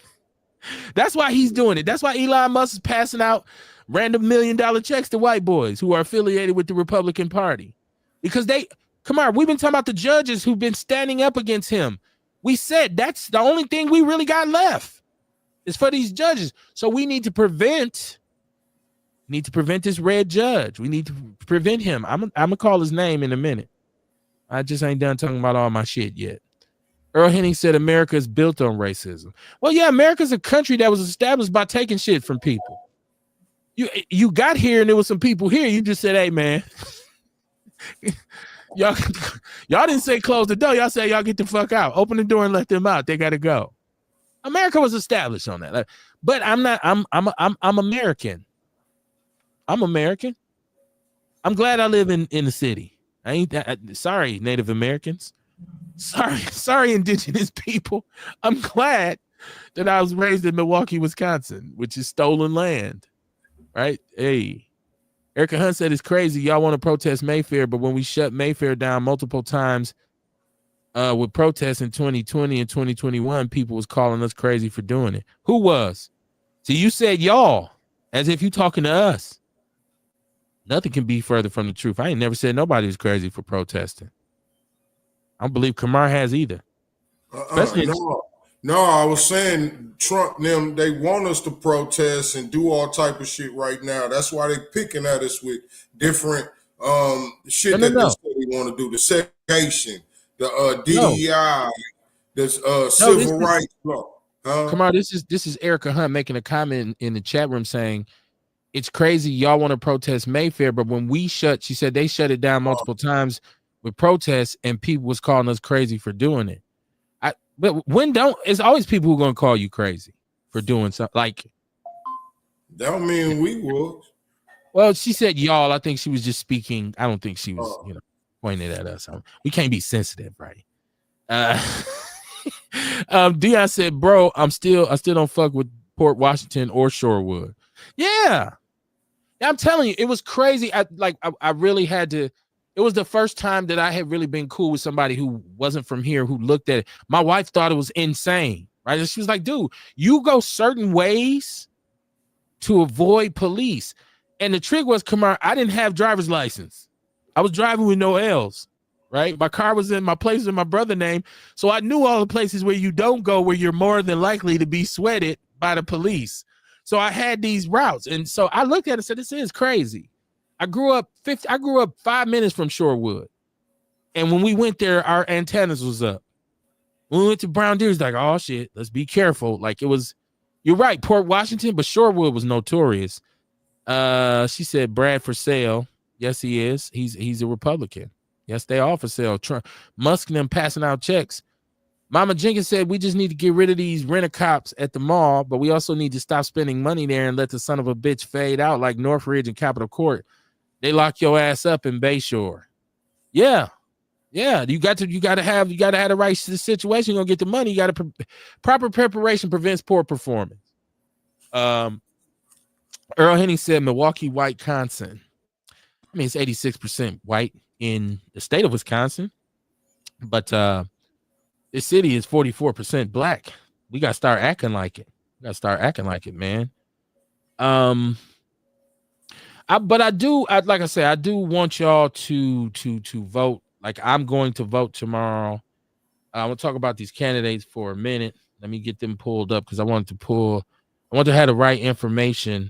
That's why he's doing it. That's why Elon Musk is passing out random $1 million checks to white boys who are affiliated with the Republican Party. Because we've been talking about the judges who've been standing up against him. We said that's the only thing we really got left is for these judges. So we need to prevent this red judge. We need to prevent him. I'm gonna call his name in a minute. I just ain't done talking about all my shit yet. Earl Henning said America is built on racism. Well, yeah, America's a country that was established by taking shit from people. You got here and there was some people here. You just said, hey, man, y'all didn't say close the door. Y'all said y'all get the fuck out. Open the door and let them out. They got to go. America was established on that. But I'm American. I'm American. I'm glad I live in the city. I ain't sorry, Native Americans. Sorry, indigenous people. I'm glad that I was raised in Milwaukee, Wisconsin, which is stolen land. Right? Hey, Erica Hunt said it's crazy. Y'all want to protest Mayfair, but when we shut Mayfair down multiple times with protests in 2020 and 2021, people was calling us crazy for doing it. Who was? So you said y'all, as if you talking to us. Nothing can be further from the truth. I ain't never said nobody was crazy for protesting. I don't believe Kamar has either. No, I was saying Trump them, they want us to protest and do all type of shit right now. That's why they picking at us with different shit they want to do. The segregation, the DEI, the civil rights law. Kamar, this is Erica Hunt making a comment in the chat room saying it's crazy y'all want to protest Mayfair, but when she said they shut it down multiple times with protests and people was calling us crazy for doing it. But it's always people who are going to call you crazy for doing something like. That don't mean we would. Well, she said y'all. I think she was just speaking. I don't think she was, pointing at us. We can't be sensitive, right? Dion said, bro, I still don't fuck with Port Washington or Shorewood. Yeah. I'm telling you, it was crazy. I really had to. It was the first time that I had really been cool with somebody who wasn't from here, who looked at it. My wife thought it was insane, right? And she was like, dude, you go certain ways to avoid police. And the trick was, Kamar, I didn't have driver's license. I was driving with no L's. right? My car was in my place in my brother's name. So I knew all the places where you don't go, where you're more than likely to be sweated by the police. So I had these routes. And so I looked at it and said, this is crazy. I grew up 5 minutes from Shorewood. And when we went there, our antennas was up. When we went to Brown Deer, it's like, oh shit, let's be careful. Like it was, you're right, Port Washington, but Shorewood was notorious. She said Brad for sale. Yes, he is. He's a Republican. Yes, they all for sale. Trump, Musk and them passing out checks. Mama Jenkins said we just need to get rid of these rent-a-cops at the mall, but we also need to stop spending money there and let the son of a bitch fade out like Northridge and Capitol Court. They lock your ass up in Bayshore. Yeah. You got to have the right situation. You're gonna get the money. You got to proper preparation prevents poor performance. Earl Henning said Milwaukee, Wisconsin. I mean, it's 86% white in the state of Wisconsin, but this city is 44% black. We got to start acting like it. Man. I do want y'all to vote. Like I'm going to vote tomorrow. I'm gonna talk about these candidates for a minute. Let me get them pulled up because I want to have the right information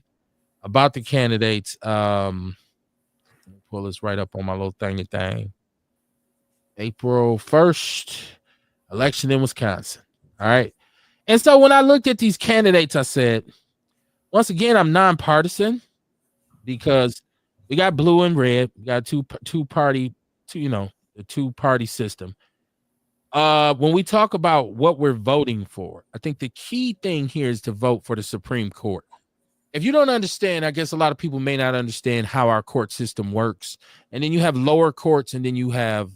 about the candidates. Pull this right up on my little thingy thing. April 1st, election in Wisconsin. All right. And so when I looked at these candidates, I said, once again, I'm nonpartisan because we got blue and red. We got the two-party system. When we talk about what we're voting for, I think the key thing here is to vote for the Supreme Court. If you don't understand, I guess a lot of people may not understand how our court system works. And then you have lower courts, and then you have,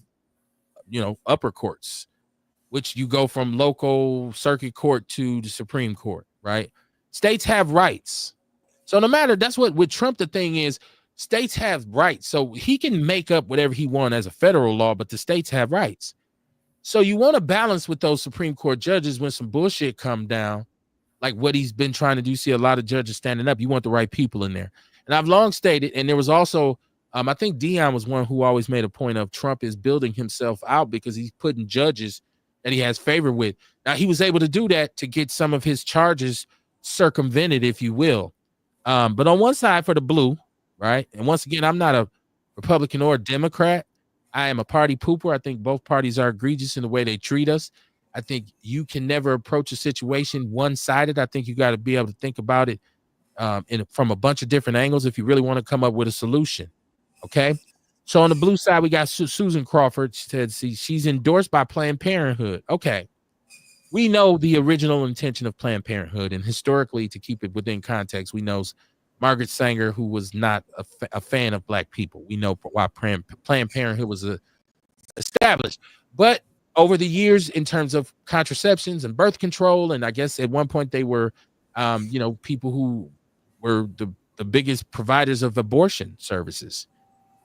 upper courts, which you go from local circuit court to the Supreme Court, right? States have rights. So no matter, that's what with Trump, the thing is, states have rights. So he can make up whatever he wants as a federal law, but the states have rights. So you want to balance with those Supreme Court judges when some bullshit come down, like what he's been trying to do. See a lot of judges standing up. You want the right people in there. And I've long stated, and there was also, I think Dion was one who always made a point of Trump is building himself out because he's putting judges that he has favor with. Now, he was able to do that to get some of his charges circumvented, if you will. But on one side for the blue, right? And once again, I'm not a Republican or a Democrat. I am a party pooper. I think both parties are egregious in the way they treat us. I think you can never approach a situation one-sided. I think you got to be able to think about it from a bunch of different angles if you really want to come up with a solution. Okay? So on the blue side, we got Susan Crawford. She said, she's endorsed by Planned Parenthood. Okay. We know the original intention of Planned Parenthood, and historically, to keep it within context, we know Margaret Sanger, who was not a fan of black people. We know why Planned Parenthood was established. But over the years, in terms of contraceptions and birth control, and I guess at one point they were, people who were the biggest providers of abortion services.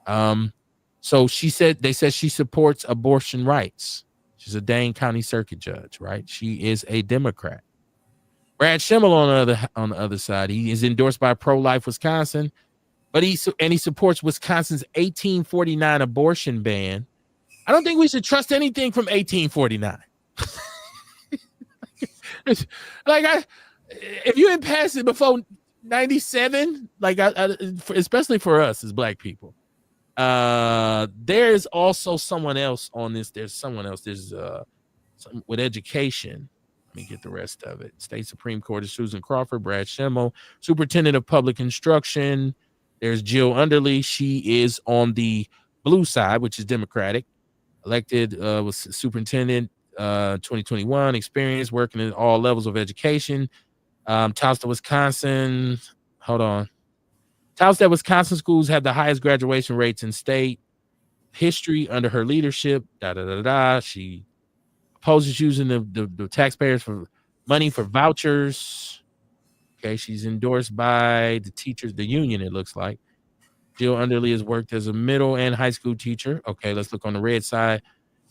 So they said she supports abortion rights. She's a Dane County Circuit judge, right? She is a Democrat. Brad Schimmel on the other side, he is endorsed by Pro-Life Wisconsin, but he supports Wisconsin's 1849 abortion ban. I don't think we should trust anything from 1849. If you didn't pass it before 97, especially for us as black people, there's also someone else on this. There's someone else. There's with education. Let me get the rest of it. State Supreme Court is Susan Crawford, Brad Schimmel, Superintendent of Public Instruction. There's Jill Underly. She is on the blue side, which is Democratic. Elected was superintendent 2021, experience working at all levels of education. Towson, Wisconsin. Hold on. Touts that Wisconsin schools have the highest graduation rates in state history under her leadership. She opposes using the taxpayers for money for vouchers. Okay, she's endorsed by the teachers, the union, it looks like. Jill Underly has worked as a middle and high school teacher. Okay, let's look on the red side.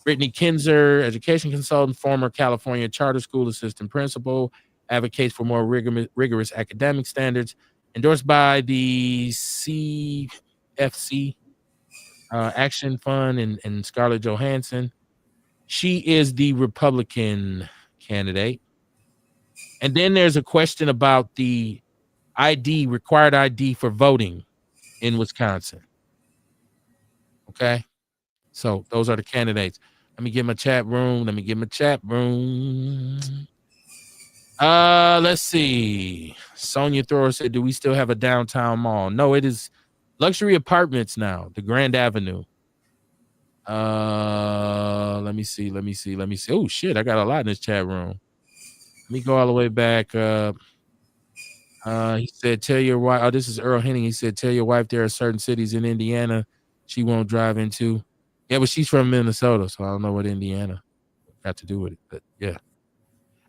Brittany Kinzer, education consultant, former California charter school assistant principal, advocates for more rigorous academic standards. Endorsed by the CFC, Action Fund and Scarlett Johansson. She is the Republican candidate. And then there's a question about the required ID for voting in Wisconsin. Okay. So those are the candidates. Let me get my chat room. Let's see. Sonia Thrower said, do we still have a downtown mall? No, it is luxury apartments now, the Grand Avenue. Let me see. Oh shit, I got a lot in this chat room. Let me go all the way back. He said, tell your wife. Oh, this is Earl Henning. He said, tell your wife there are certain cities in Indiana she won't drive into. Yeah, but she's from Minnesota, so I don't know what Indiana got to do with it. But yeah.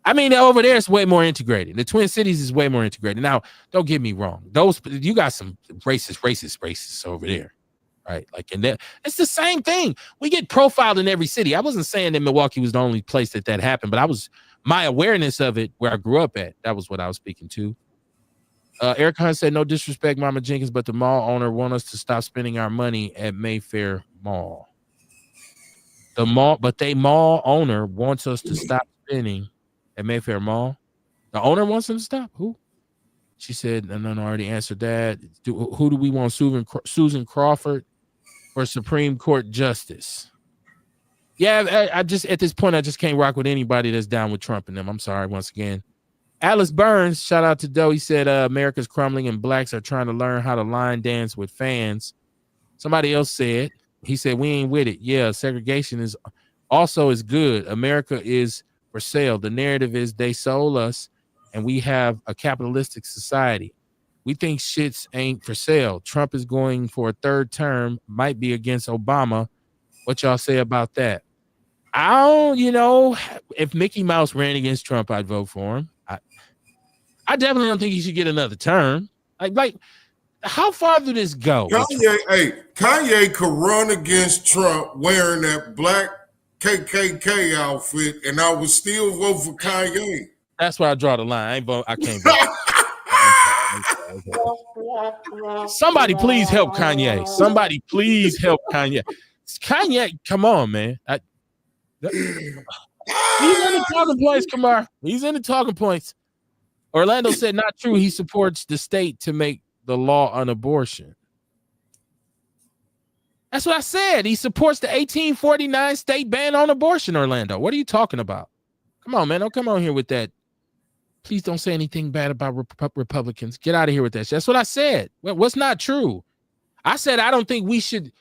I mean, over there it's way more integrated. The Twin Cities is way more integrated. Now, don't get me wrong. You got some racist over there. Right. Like, and that it's the same thing. We get profiled in every city. I wasn't saying that Milwaukee was the only place that happened, but my awareness of it where I grew up at. That was what I was speaking to. Eric Hunt said, no disrespect, Mama Jenkins, but the mall owner want us to stop spending our money at Mayfair Mall. The mall owner wants us to stop spending at Mayfair Mall. The owner wants them to stop. Who? She said, no, I already answered that. Who do we want? Susan Crawford for Supreme Court Justice? Yeah, I just at this point I just can't rock with anybody that's down with Trump and them. I'm sorry once again. Alice Burns, shout out to Doe. He said America's crumbling and blacks are trying to learn how to line dance with fans. Somebody else said, he said, we ain't with it. Yeah, segregation is good. America is for sale. The narrative is they sold us and we have a capitalistic society. We think shits ain't for sale. Trump is going for a third term, might be against Obama. What y'all say about that? If Mickey Mouse ran against Trump, I'd vote for him. I definitely don't think he should get another term. Like, how far did this go? Kanye could run against Trump wearing that black KKK outfit, and I would still vote for Kanye. That's where I draw the line. I can't vote. Somebody please help Kanye. Kanye, come on, man. He's in the talking points, Kamar. He's in the talking points. Orlando said, not true. He supports the state to make the law on abortion. That's what I said. He supports the 1849 state ban on abortion, Orlando. What are you talking about? Come on, man. Don't come on here with that. Please don't say anything bad about Republicans. Get out of here with that. That's what I said. What's not true? I said I don't think we should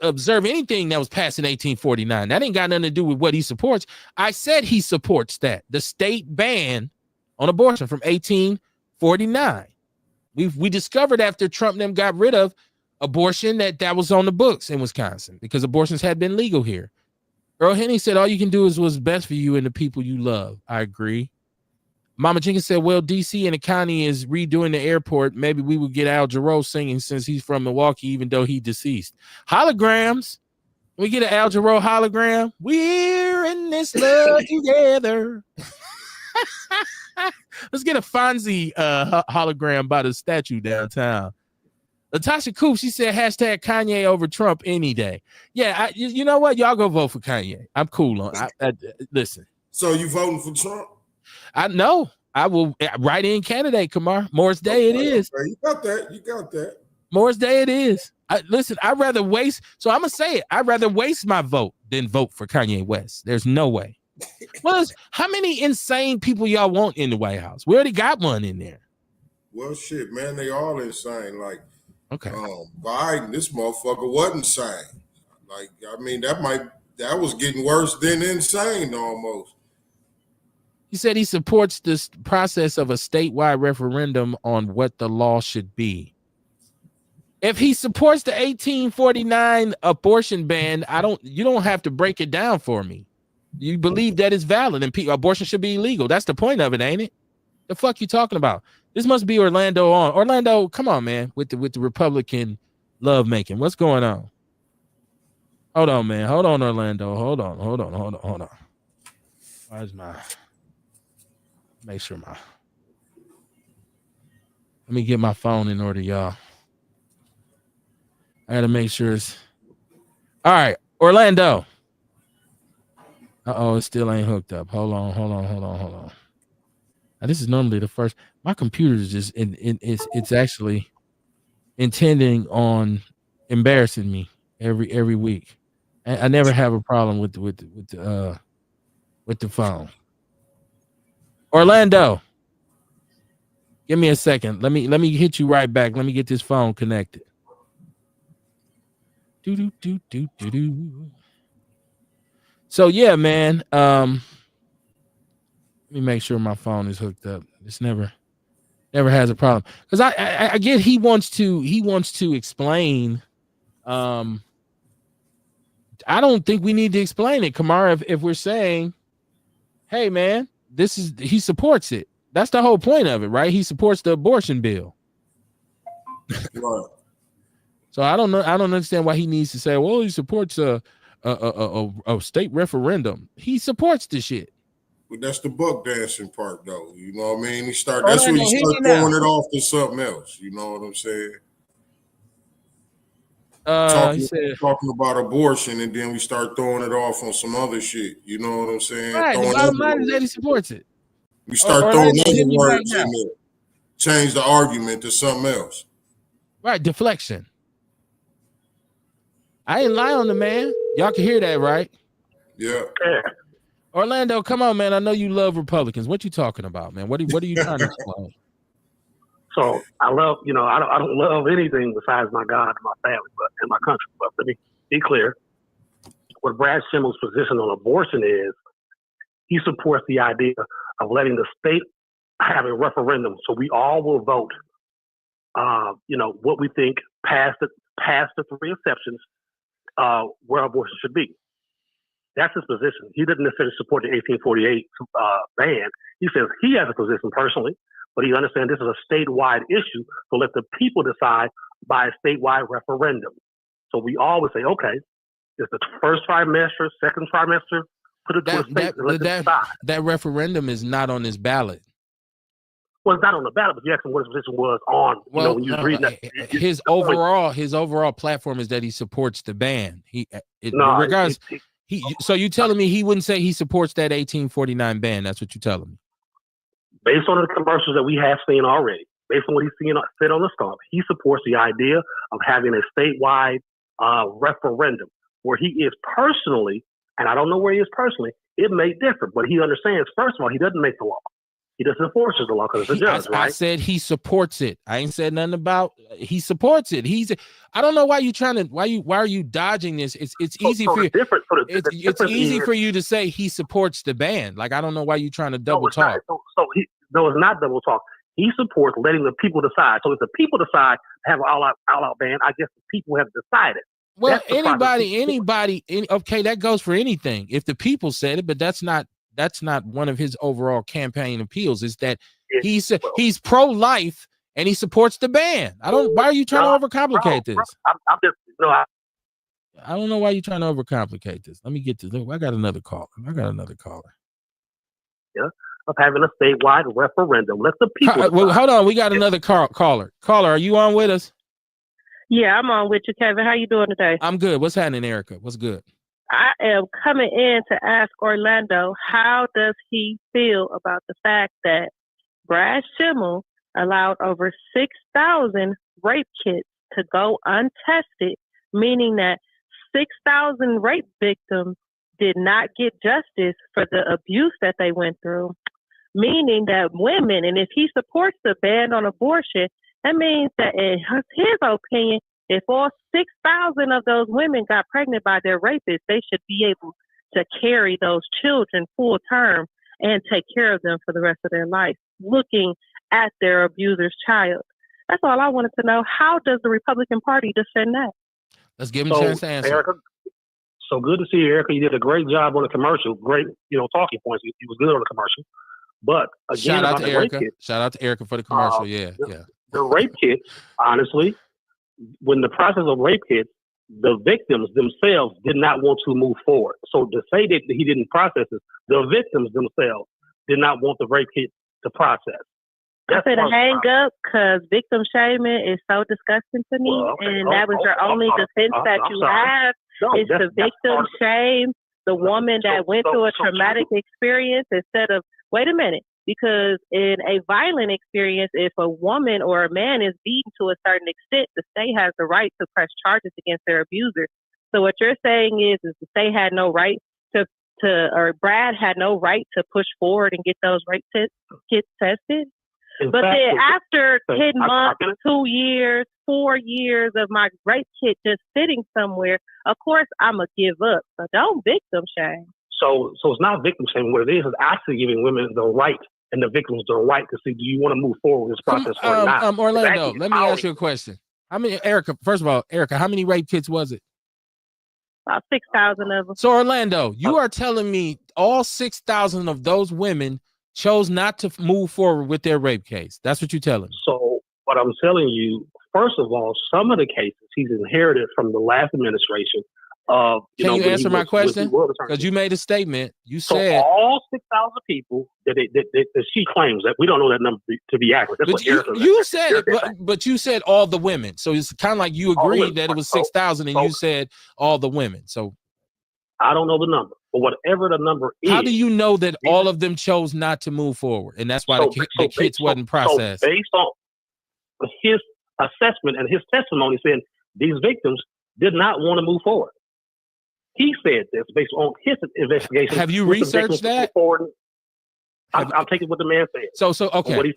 observe anything that was passed in 1849. That ain't got nothing to do with what he supports. I said he supports that. The state ban on abortion from 1849. We discovered after Trump and them got rid of abortion that was on the books in Wisconsin because abortions had been legal here. Earl Henning said all you can do is what's best for you and the people you love. I agree. Mama Jenkins said, well, DC and the county is redoing the airport. Maybe we would get Al Jarreau singing since he's from Milwaukee, even though he deceased. Holograms. We get an Al Jarreau hologram. We're in this love together. Let's get a Fonzie hologram by the statue downtown. Latasha Coop, she said hashtag Kanye over Trump any day. Yeah, you know what? Y'all go vote for Kanye. I'm cool on. Listen. So you voting for Trump? I know. I will write in candidate, Kamar. Morris Day it is. Okay, you got that. Morris Day it is. Listen, I'd rather waste. So I'm gonna say it. I'd rather waste my vote than vote for Kanye West. There's no way. Well, how many insane people y'all want in the White House? We already got one in there. Well, shit, man, they all insane. Like, okay, Biden, this motherfucker wasn't insane. Like, I mean, that was getting worse than insane almost. He said he supports this process of a statewide referendum on what the law should be. If he supports the 1849 abortion ban, you don't have to break it down for me. You believe that is valid and abortion should be illegal. That's the point of it, ain't it? The fuck you talking about? This must be Orlando on. Orlando, come on, man, with the Republican love making. What's going on? Hold on, man. Hold on, Orlando. Hold on. Where's my... Make sure let me get my phone in order, y'all. I gotta make sure it's All right, Orlando. It still ain't hooked up. Hold on. Now, this is normally the first. My computer is just it's actually intending on embarrassing me every week. I never have a problem with the phone. Orlando, give me a second. Let me hit you right back. Let me get this phone connected. Do. So yeah, man. Let me make sure my phone is hooked up. It's never has a problem because I get he wants to explain. I don't think we need to explain it, Kamara. If we're saying, hey man, he supports it. That's the whole point of it, right? He supports the abortion bill. Right. So I don't know. I don't understand why he needs to say, well, he supports a state referendum. He supports the shit. But that's the buck dancing part, though. You know what I mean? That's where you hit start me now. throwing it off to something else. You know what I'm saying? Talking about abortion, and then we start throwing it off on some other shit. You know what I'm saying? Right. The bottom line is that he supports it. We start throwing other words in there. Change the argument to something else. Right. Deflection. I ain't lie on the man. Y'all can hear that, right? Yeah. Orlando, come on, man. I know you love Republicans. What you talking about, man? What are you trying to explain? So I love, I don't love anything besides my God and my family, and my country. But let me be clear. What Brad Schimmel's position on abortion is, he supports the idea of letting the state have a referendum, so we all will vote. What we think past the three exceptions, where abortion should be. That's his position. He didn't necessarily support the 1848 ban. He says he has a position personally, but he understands this is a statewide issue, so let the people decide by a statewide referendum. So we always say, okay, it's the first trimester, second trimester, put it to a state and let them decide. That referendum is not on this ballot. Well, it's not on the ballot, but you asked him what his position was on. Well, when you read that, his overall platform is that he supports the ban. So you telling me he wouldn't say he supports that 1849 ban? That's what you're telling me. Based on the commercials that we have seen already, based on what he's seen said on the stump, he supports the idea of having a statewide referendum where he is personally, and I don't know where he is personally, it may differ, but he understands, first of all, he doesn't make the law. He doesn't enforce the law because it's a judge, right? I said he supports it. I ain't said nothing about he supports it. I don't know why you trying to why are you dodging this? It's easy for you. It's easy for you to say he supports the ban. Like I don't know why you trying to double talk. It's not double talk. He supports letting the people decide. So if the people decide to have an all-out ban, I guess the people have decided. Well, anybody, okay, that goes for anything. If the people said it, but that's not one of his overall campaign appeals. Is that he's pro-life and he supports the ban. Why are you trying to overcomplicate this? I don't know why you're trying to overcomplicate this. Let me get to this. I got another caller. Yeah, of having a statewide referendum. Let the people decide. Well, hold on. We got another caller. Caller, are you on with us? Yeah, I'm on with you, Kevin. How you doing today? I'm good. What's happening, Erica? What's good? I am coming in to ask Orlando, how does he feel about the fact that Brad Schimmel allowed over 6,000 rape kits to go untested, meaning that 6,000 rape victims did not get justice for the abuse that they went through, meaning that women, and if he supports the ban on abortion, that means that in his opinion, if all 6,000 of those women got pregnant by their rapists, they should be able to carry those children full term and take care of them for the rest of their life, looking at their abuser's child. That's all I wanted to know. How does the Republican Party defend that? Let's give him a chance to answer. Erica, so good to see you, Erica. You did a great job on the commercial. Great, talking points. You was good on the commercial. But again, shout out to Erica. Shout out to Erica for the commercial. Yeah. The rape kits, honestly, when the process of rape hit, the victims themselves did not want to move forward. So to say that he didn't process it, the victims themselves did not want the rape kit to process. I'm finna hang up because victim shaming is so disgusting to me, and that was your only defense that you have is to victim shame the woman that went through a traumatic experience instead of, wait a minute, because in a violent experience, if a woman or a man is beaten to a certain extent, the state has the right to press charges against their abuser. So what you're saying is the state had no right or Brad had no right to push forward and get those rape kits tested. But then after 10 months, 2 years, 4 years of my rape kit just sitting somewhere, of course I'm going to give up. So don't victim shame. So it's not victim shaming. What it is actually giving women the right and the victims the right to see, do you want to move forward with this process or not? Orlando, let me ask you a question. First of all, Erica, how many rape kits was it? About 6,000 of them. So Orlando, you are telling me all 6,000 of those women chose not to move forward with their rape case. That's what you're telling me. So what I'm telling you, first of all, some of the cases he's inherited from the last administration. Can you answer my question? Because you made a statement. You said all 6,000 people that she claims that we don't know that number to be accurate. That's what you said, but you said all the women. So it's kind of like you agreed that it was 6,000, and you said all the women. So I don't know the number, but whatever the number is, how do you know that all of them chose not to move forward, and that's why the kits wasn't processed? So based on his assessment and his testimony, saying these victims did not want to move forward. He said this based on his investigation. Have you researched that? I'll take it what the man said. So okay.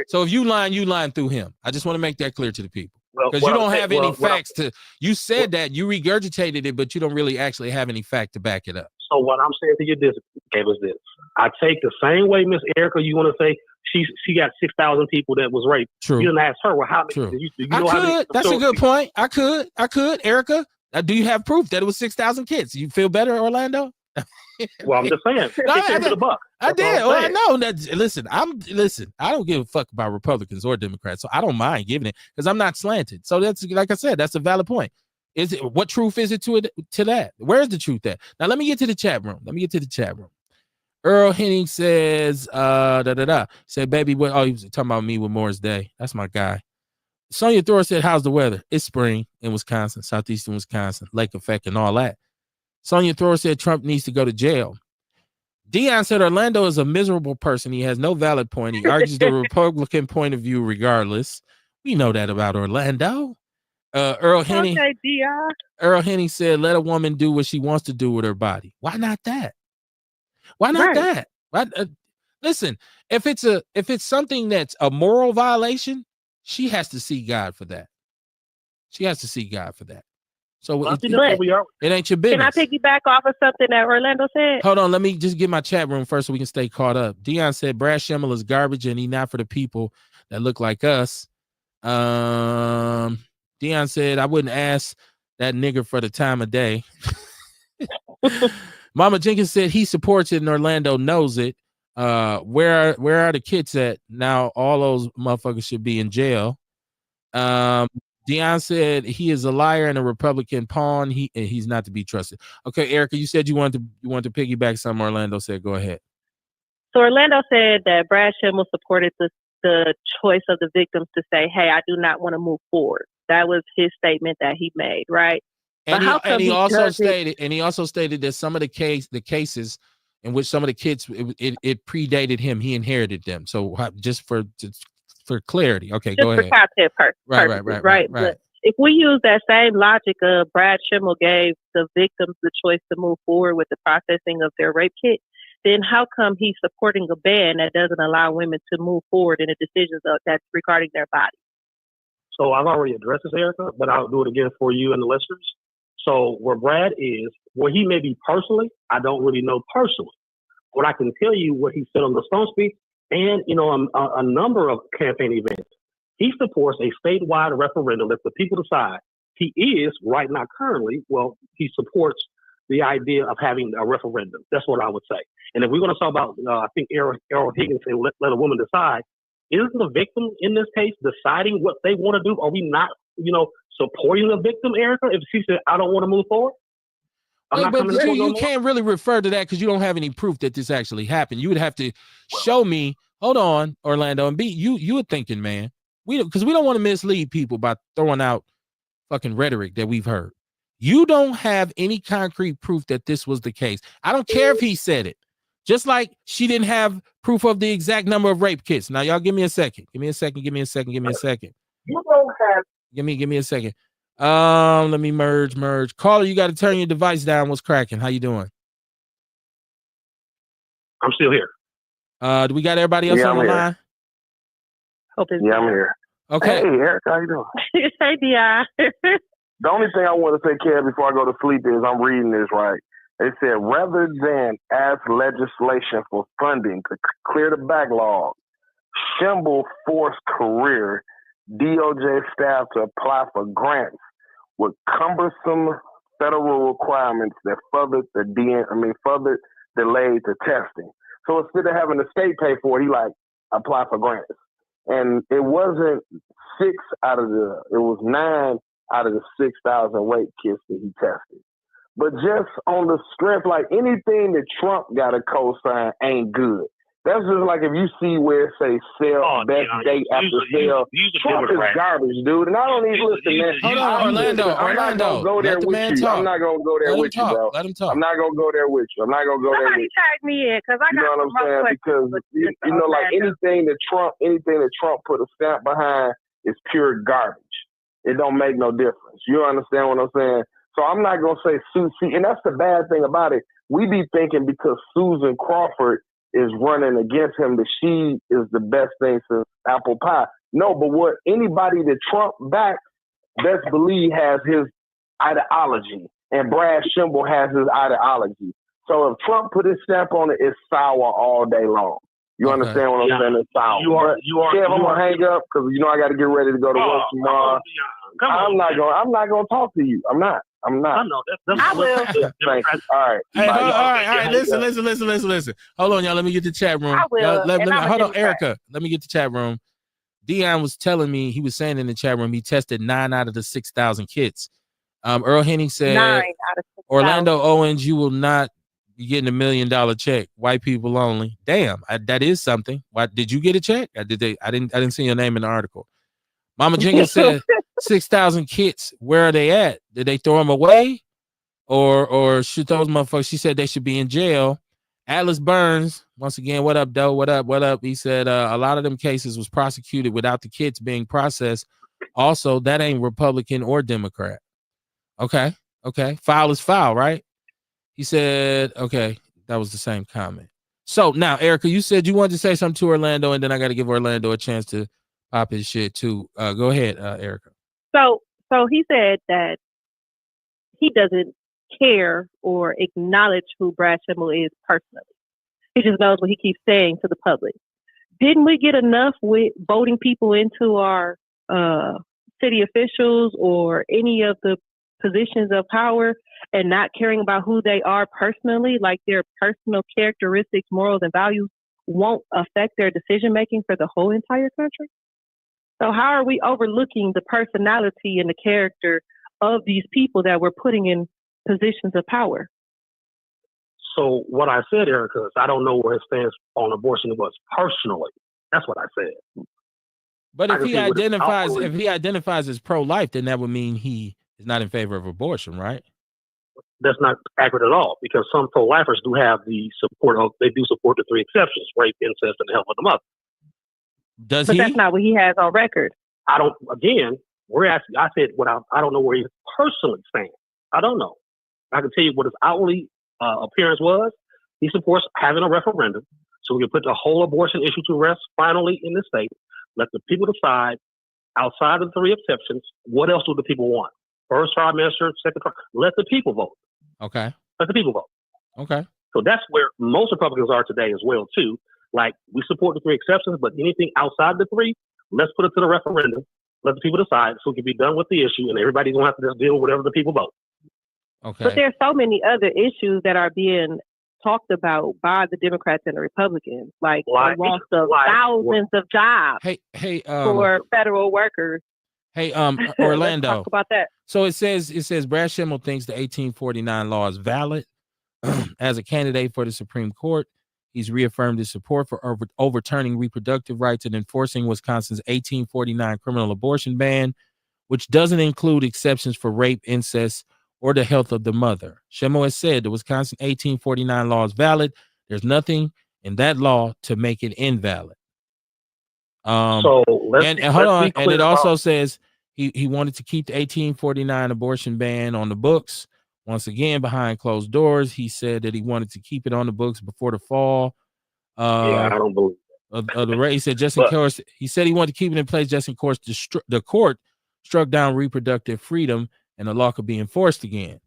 So if you lying through him. I just want to make that clear to the people. Because you don't have any facts to. You said that you regurgitated it, but you don't really actually have any fact to back it up. So what I'm saying to you is this: I take the same way, Miss Erica. You want to say she got 6,000 people that was raped. True. You didn't ask her. Well, how many? Do you know how many? That's a good point. I could, Erica. Do you have proof that it was 6,000 kids? You feel better, Orlando? Well, I'm just saying. I did. Well, I know that. Listen, I don't give a fuck about Republicans or Democrats, so I don't mind giving it because I'm not slanted. So that's, like I said, that's a valid point. Is it what truth is it to that? Where's the truth at? Now let me get to the chat room. Earl Henning says, said, baby, what? Oh, he was talking about me with Morris Day. That's my guy. Sonia Thor said, how's the weather? It's spring in Wisconsin, southeastern Wisconsin, lake effect and all that. Sonia Thor said Trump needs to go to jail. Dion said Orlando is a miserable person. He has no valid point. He argues the Republican point of view regardless. We know that about Orlando. Earl Henning said, let a woman do what she wants to do with her body. Why not that? Listen, if it's something that's a moral violation, she has to see God for that. So it ain't your business. Can I piggyback off of something that Orlando said? Hold on, let me just get my chat room first so we can stay caught up. Dion said Brad Schimmel is garbage and he not for the people that look like us. Dion said I wouldn't ask that nigger for the time of day. Mama Jenkins said he supports it and Orlando knows it. Where are the kids at? Now all those motherfuckers should be in jail. Dion said he is a liar and a Republican pawn. He's not to be trusted. Okay, Erica, you said you want to piggyback something Orlando said. Go ahead. So Orlando said that Brad Schimmel supported the choice of the victims to say, hey, I do not want to move forward. That was his statement that he made, right? And he also stated that some of the cases in which some of the kids it predated him, he inherited them. So just for clarity, okay, just go ahead. Content right. But if we use that same logic of Brad Schimmel gave the victims the choice to move forward with the processing of their rape kit, then how come he's supporting a ban that doesn't allow women to move forward in the decisions that's regarding their body? So I've already addressed this, Erica, but I'll do it again for you and the listeners. So where Brad is, where he may be personally, I don't really know personally. What I can tell you, what he said on the Stone speech, and a number of campaign events, he supports a statewide referendum. Let the people decide. He is right now currently. Well, he supports the idea of having a referendum. That's what I would say. And if we're going to talk about, I think Errol Higgins said, let a woman decide. Isn't the victim in this case deciding what they want to do? Are we not, supporting the victim, Erica? If she said, I don't want to move forward. I'm not coming to school no you more. can't really refer to that because you don't have any proof that this actually happened. You would have to show me. Hold on, Orlando, and B, you were thinking, man. Because we don't want to mislead people by throwing out fucking rhetoric that we've heard. You don't have any concrete proof that this was the case. I don't care if he said it. Just like she didn't have proof of the exact number of rape kits. Now, y'all give me a second. Give me a second. You don't have. Give me a second. Let me merge. Caller, you got to turn your device down. What's cracking? How you doing? I'm still here. Do we got everybody else on the line? Hope it's Yeah, I'm here. Okay. Hey, Eric, how you doing? Hey, Di. The only thing I want to take care of before I go to sleep is I'm reading this right. It said, rather than ask legislation for funding to clear the backlog, Schimble forced career DOJ staff to apply for grants with cumbersome federal requirements that further delayed the testing. So instead of having the state pay for it, he apply for grants. And it wasn't it was 9 out of the 6,000 rape kits that he tested. But just on the strength, anything that Trump got a co-sign ain't good. That's just like if you see where it say sell best date after sale. Trump is garbage, dude. And I don't even listen, man. Hold on, Orlando. I'm not gonna go there with you. I'm not gonna go there with you, bro. Let him talk. I'm not gonna go there with you. I'm not gonna go there with you. Tag me in because I got. You know what I'm saying? Because anything that Trump put a stamp behind is pure garbage. It don't make no difference. You understand what I'm saying? So I'm not gonna say Susie, and that's the bad thing about it. We be thinking because Susan Crawford is running against him that she is the best thing since apple pie. No, but what anybody that Trump backs best believe has his ideology, and Brad Schimble has his ideology. So if Trump put his stamp on it, it's sour all day long. You understand what I'm saying? It's sour. Kev, I'm gonna hang up because I got to get ready to go to work tomorrow. I'm not gonna talk to you. I'm not. I know. I will. Thanks. All right. Hey, all right. Listen. Hold on, y'all. Let me get the chat room. I will. Hold on, Erica. Let me get the chat room. Dion was telling me, he was saying in the chat room, he tested 9 out of the 6,000 kits. Earl Henning said, 9 out of 6,000. Orlando Owens, you will not be getting $1 million check. White people only. Damn, that is something. Why did you get a check? I didn't see your name in the article. Mama Jenkins said 6,000 kits. Where are they at? Did they throw them away, or should those motherfuckers? She said they should be in jail. Atlas Burns, once again, what up, Doe? What up? He said a lot of them cases was prosecuted without the kits being processed. Also, that ain't Republican or Democrat. Okay. Foul is foul, right? He said, okay, that was the same comment. So now, Erica, you said you wanted to say something to Orlando, and then I got to give Orlando a chance to pop his shit too. Go ahead, Erica. So he said that he doesn't care or acknowledge who Brad Schimble is personally. He just knows what he keeps saying to the public. Didn't we get enough with voting people into our city officials or any of the positions of power and not caring about who they are personally, like their personal characteristics, morals, and values won't affect their decision making for the whole entire country? So how are we overlooking the personality and the character of these people that we're putting in positions of power? So what I said, Erica, is I don't know where his stance on abortion was personally. That's what I said. But if he identifies as pro-life, then that would mean he is not in favor of abortion, right? That's not accurate at all, because some pro-lifers do have the support of, they do support the 3 exceptions: rape, incest, and the health of the mother. Does but he? That's not what he has on record. I said what I don't know where he personally stands. I don't know. I can tell you what his outwardly appearance was. He supports having a referendum so we can put the whole abortion issue to rest finally in the state. Let the people decide, outside of the 3 exceptions, what else do the people want? First trimester, second trimester. Let the people vote. Okay. Let the people vote. Okay. So that's where most Republicans are today as well, too. Like, we support the 3 exceptions, but anything outside the 3, let's put it to the referendum. Let the people decide so we can be done with the issue, and everybody's going to have to just deal with whatever the people vote. Okay. But there's so many other issues that are being talked about by the Democrats and the Republicans, like the loss of thousands of jobs Hey, for federal workers. Hey, Let's Orlando. talk about that. So it says Brad Schimmel thinks the 1849 law is valid. As a candidate for the Supreme Court, he's reaffirmed his support for overturning reproductive rights and enforcing Wisconsin's 1849 criminal abortion ban, which doesn't include exceptions for rape, incest, or the health of the mother. Schimmel has said the Wisconsin 1849 law is valid. There's nothing in that law to make it invalid. So and hold on, and it also says he wanted to keep the 1849 abortion ban on the books. Once again, behind closed doors, he said that he wanted to keep it on the books before the fall. Yeah, I don't believe of the race. He said just in course, he said he wanted to keep it in place just in course the court struck down reproductive freedom and the law could be enforced again.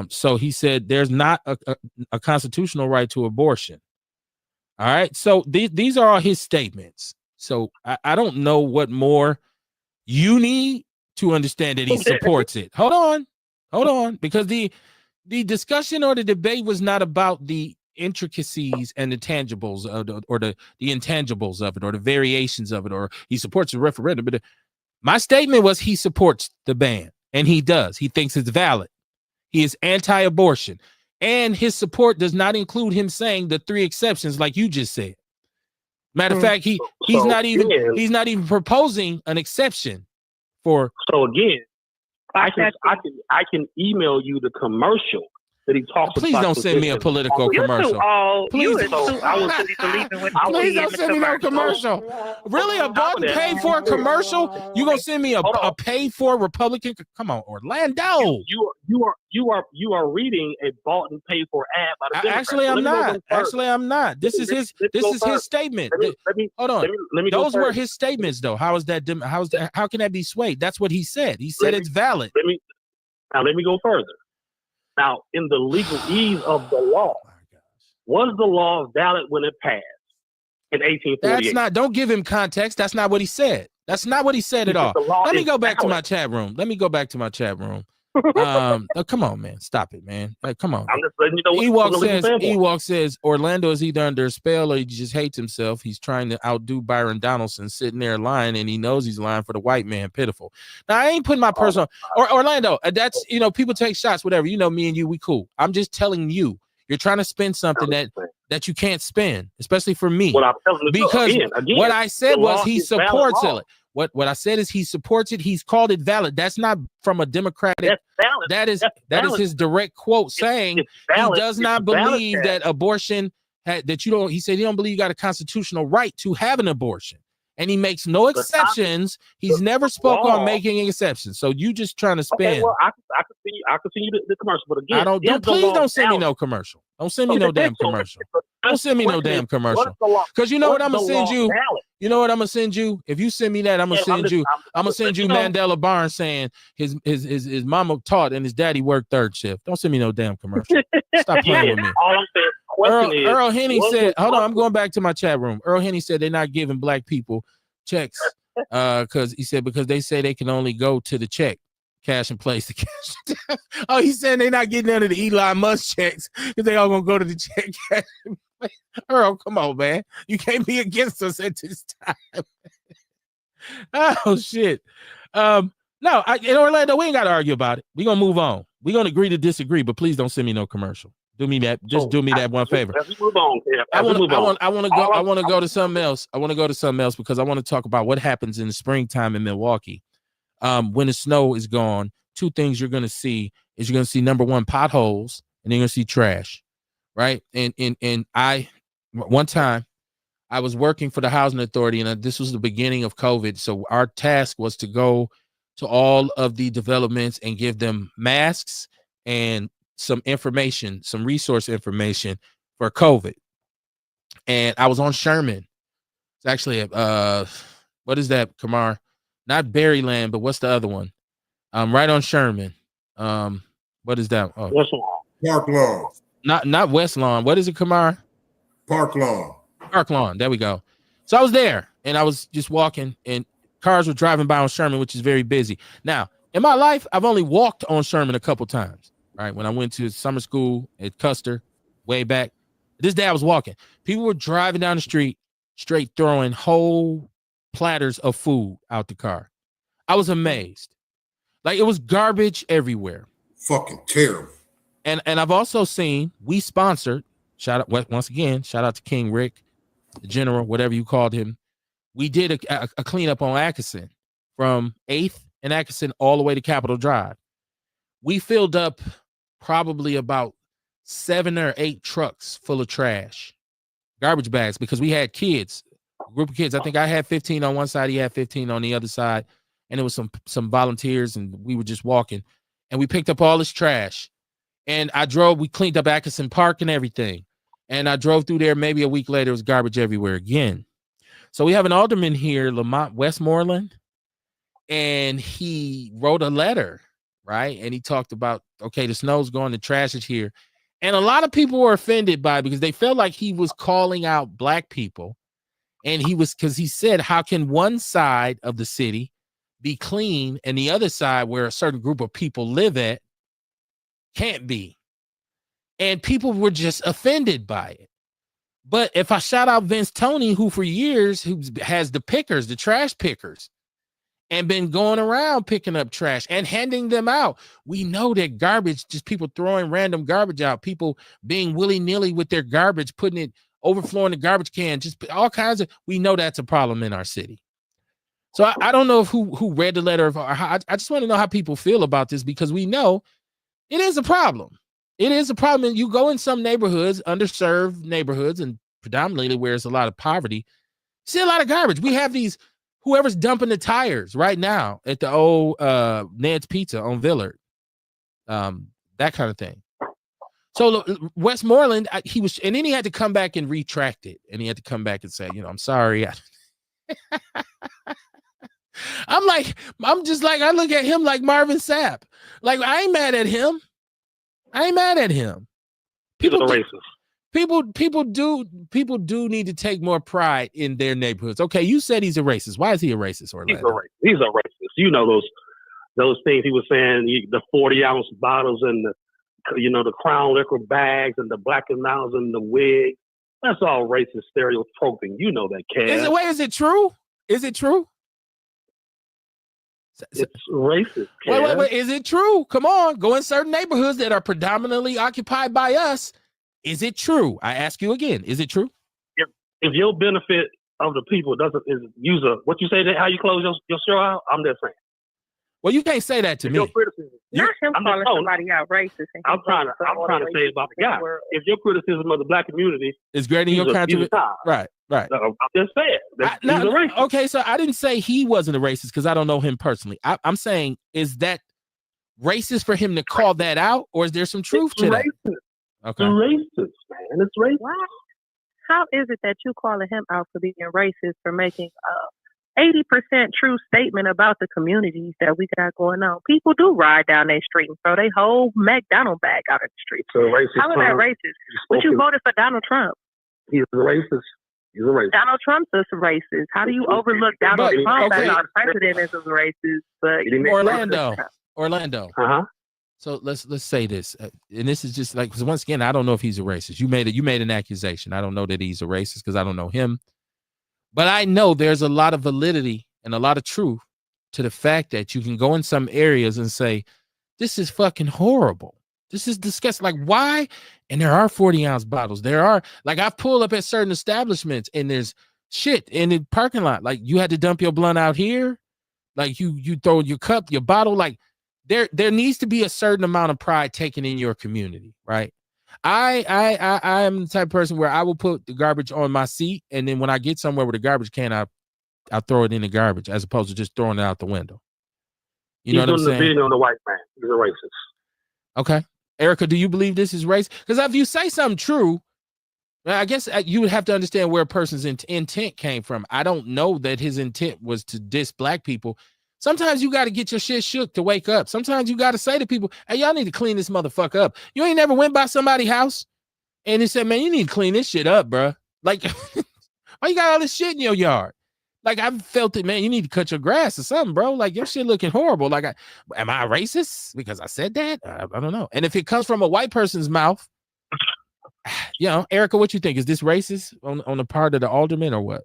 So he said there's not a constitutional right to abortion. All right. So these are all his statements. So I don't know what more you need to understand that he supports it. Hold on, because the discussion or the debate was not about the intricacies and the tangibles or the intangibles of it or the variations of it, or he supports the referendum. But my statement was he supports the ban, and he does. He thinks it's valid. He is anti-abortion, and his support does not include him saying the 3 exceptions like you just said. Matter of fact, he's not even proposing an exception for. So again, I can email you the commercial that he talks about. Please don't send me a political commercial. Please don't send me no commercial. Really, a bought and paid for commercial? You gonna send me a paid for Republican? Come on, Orlando. You are reading a bought and paid for ad by the Democrats. Actually, I'm not. This is his statement. Hold on. Those were his statements, though. How is that? How can that be swayed? That's what he said. He said it's valid. Let me go further. Now, in the legalese of the law, was the law valid when it passed in 1848? That's not. Don't give him context. That's not what he said. That's not what he said at all. Let me go back to my chat room. Come on, man. Stop it, man. Come on. I'm just letting you know Ewok says Orlando is either under a spell or he just hates himself. He's trying to outdo Byron Donaldson, sitting there lying, and he knows he's lying for the white man. Pitiful. Now, I ain't putting my personal Orlando. That's people take shots, whatever. Me and you, we cool. I'm just telling you, you're trying to spin something that you can't spin, especially for me. Because what I said was he supports it. What I said is he supports it. He's called it valid. That's not from a Democratic. That is his direct quote saying he does not believe that abortion he said he don't believe you got a constitutional right to have an abortion. And he makes no exceptions. He's never spoke on making exceptions. So you just trying to spin. Okay, well, I can see you the commercial, but again, please don't send me no commercial. Don't send me no damn commercial. Don't send me no damn commercial. Because you know what I'm gonna send you? You know what I'm gonna send you? If you send me that, I'm gonna send you Mandela Barnes saying his mama taught and his daddy worked third shift. Don't send me no damn commercial. Stop playing with me. All I'm saying, Earl Henny said, hold on, I'm going back to my chat room. Earl Henny said they're not giving black people checks because he said because they say they can only go to the check, cash in place. Oh, he's saying they're not getting none of the Elon Musk checks because they all gonna go to the check. Cash in place. Earl, come on, man. You can't be against us at this time. Oh shit. No, in Orlando, we ain't gotta argue about it. We're gonna move on. We're gonna agree to disagree, but please don't send me no commercial. Do me that. Just do me that one favor. As we move on, I want to go to something else. I want to go to something else because I want to talk about what happens in the springtime in Milwaukee. When the snow is gone, 2 things you're going to see is you're going to see number 1, potholes, and then you're going to see trash, right? And one time I was working for the housing authority, and this was the beginning of COVID. So our task was to go to all of the developments and give them masks and some information, some resource information for COVID. And I was on Sherman. It's actually what is that, Kamar? Not Berryland, but what's the other one? Right on Sherman. What is that? Oh, West Lawn. Park Lawn. Not West Lawn. What is it, Kamar? Park Lawn. Park Lawn. There we go. So I was there, and I was just walking, and cars were driving by on Sherman, which is very busy. Now, in my life, I've only walked on Sherman a couple times. Right, when I went to summer school at Custer way back, this day I was walking. People were driving down the street, straight throwing whole platters of food out the car. I was amazed. Like, it was garbage everywhere. Fucking terrible. And I've also seen, we sponsored, shout out once again, shout out to King Rick, the general, whatever you called him. We did a cleanup on Atkinson from 8th and Atkinson all the way to Capitol Drive. We filled up probably about 7 or 8 trucks full of trash, garbage bags, because we had kids, a group of kids. I think I had 15 on one side, he had 15 on the other side, and it was some volunteers, and we were just walking, and we picked up all this trash. And we cleaned up Atkinson Park and everything. And I drove through there. Maybe a week later, it was garbage everywhere again. So we have an alderman here, Lamont Westmoreland, and he wrote a letter, right? And he talked about, okay, the snow's going, the trash is here. And a lot of people were offended by it because they felt like he was calling out black people. And because he said, how can one side of the city be clean and the other side, where a certain group of people live at, can't be? And people were just offended by it. But if I shout out Vince Toney, who for years has the pickers, the trash pickers, and been going around picking up trash and handing them out, we know that garbage, just people throwing random garbage out, people being willy-nilly with their garbage, overflowing the garbage can, just all kinds of, we know that's a problem in our city. So I don't know who read the letter, I just want to know how people feel about this, because we know it is a problem. It is a problem. And you go in some neighborhoods, underserved neighborhoods, and predominantly where there's a lot of poverty, you see a lot of garbage. We have whoever's dumping the tires right now at the old Ned's Pizza on Villard, that kind of thing. So Westmoreland, and then he had to come back and retract it. And he had to come back and say, I'm sorry. I'm just like, I look at him like Marvin Sapp. Like, I ain't mad at him. People are racist. People do need to take more pride in their neighborhoods. Okay, you said he's a racist. Why is he a racist, Orlando? He's a racist. You know those things he was saying, the 40-ounce bottles and the Crown Liquor bags and the Black & Milds and the wig. That's all racist stereotyping. You know that, Cass. Is it true? Is it true? It's racist. Wait. Is it true? Come on. Go in certain neighborhoods that are predominantly occupied by us. Is it true? I ask you again. Is it true? If your benefit of the people what you say, that how you close your show out, I'm just saying. Well, you can't say that to me. Not him calling somebody out racist. I'm trying to say about the guy. If your criticism of the black community is greater than your country, right. I'm just saying. He's a racist. Okay, so I didn't say he wasn't a racist because I don't know him personally. I'm saying, is that racist for him to call that out, or is there some truth to that? Okay. It's racist, man. It's racist. What? How is it that you calling him out for being racist, for making 80% true statement about the communities that we got going on? People do ride down their street and throw their whole McDonald's bag out of the street. So racist. How is that racist? But you voted for Donald Trump. He's a racist. Donald Trump's a racist. How do you overlook Donald Trump as our president as a racist? But Orlando. Uh-huh. So let's say this, and this is just like, because once again, I don't know if he's a racist. You made an accusation. I don't know that he's a racist because I don't know him, but I know there's a lot of validity and a lot of truth to the fact that you can go in some areas and say, this is fucking horrible. This is disgusting. Like, why? And there are 40-ounce bottles. There are, like, I've pulled up at certain establishments and there's shit in the parking lot. Like, you had to dump your blunt out here. Like, you throw your cup, your bottle. Like, there needs to be a certain amount of pride taken in your community, right? I am the type of person where I will put the garbage on my seat, and then when I get somewhere with a garbage can, I'll throw it in the garbage as opposed to just throwing it out the window. You know what I'm saying? He's on the white man. He's a racist. Okay. Erica, do you believe this is racist? Because if you say something true, I guess you would have to understand where a person's intent came from. I don't know that his intent was to diss black people. Sometimes you got to get your shit shook to wake up. Sometimes you got to say to people, hey, y'all need to clean this motherfucker up. You ain't never went by somebody's house and they said, man, you need to clean this shit up, bro. Like, why you got all this shit in your yard? Like, I've felt it, man. You need to cut your grass or something, bro. Like, your shit looking horrible. Like, am I racist because I said that? I don't know. And if it comes from a white person's mouth, Erica, what you think? Is this racist on the part of the alderman or what?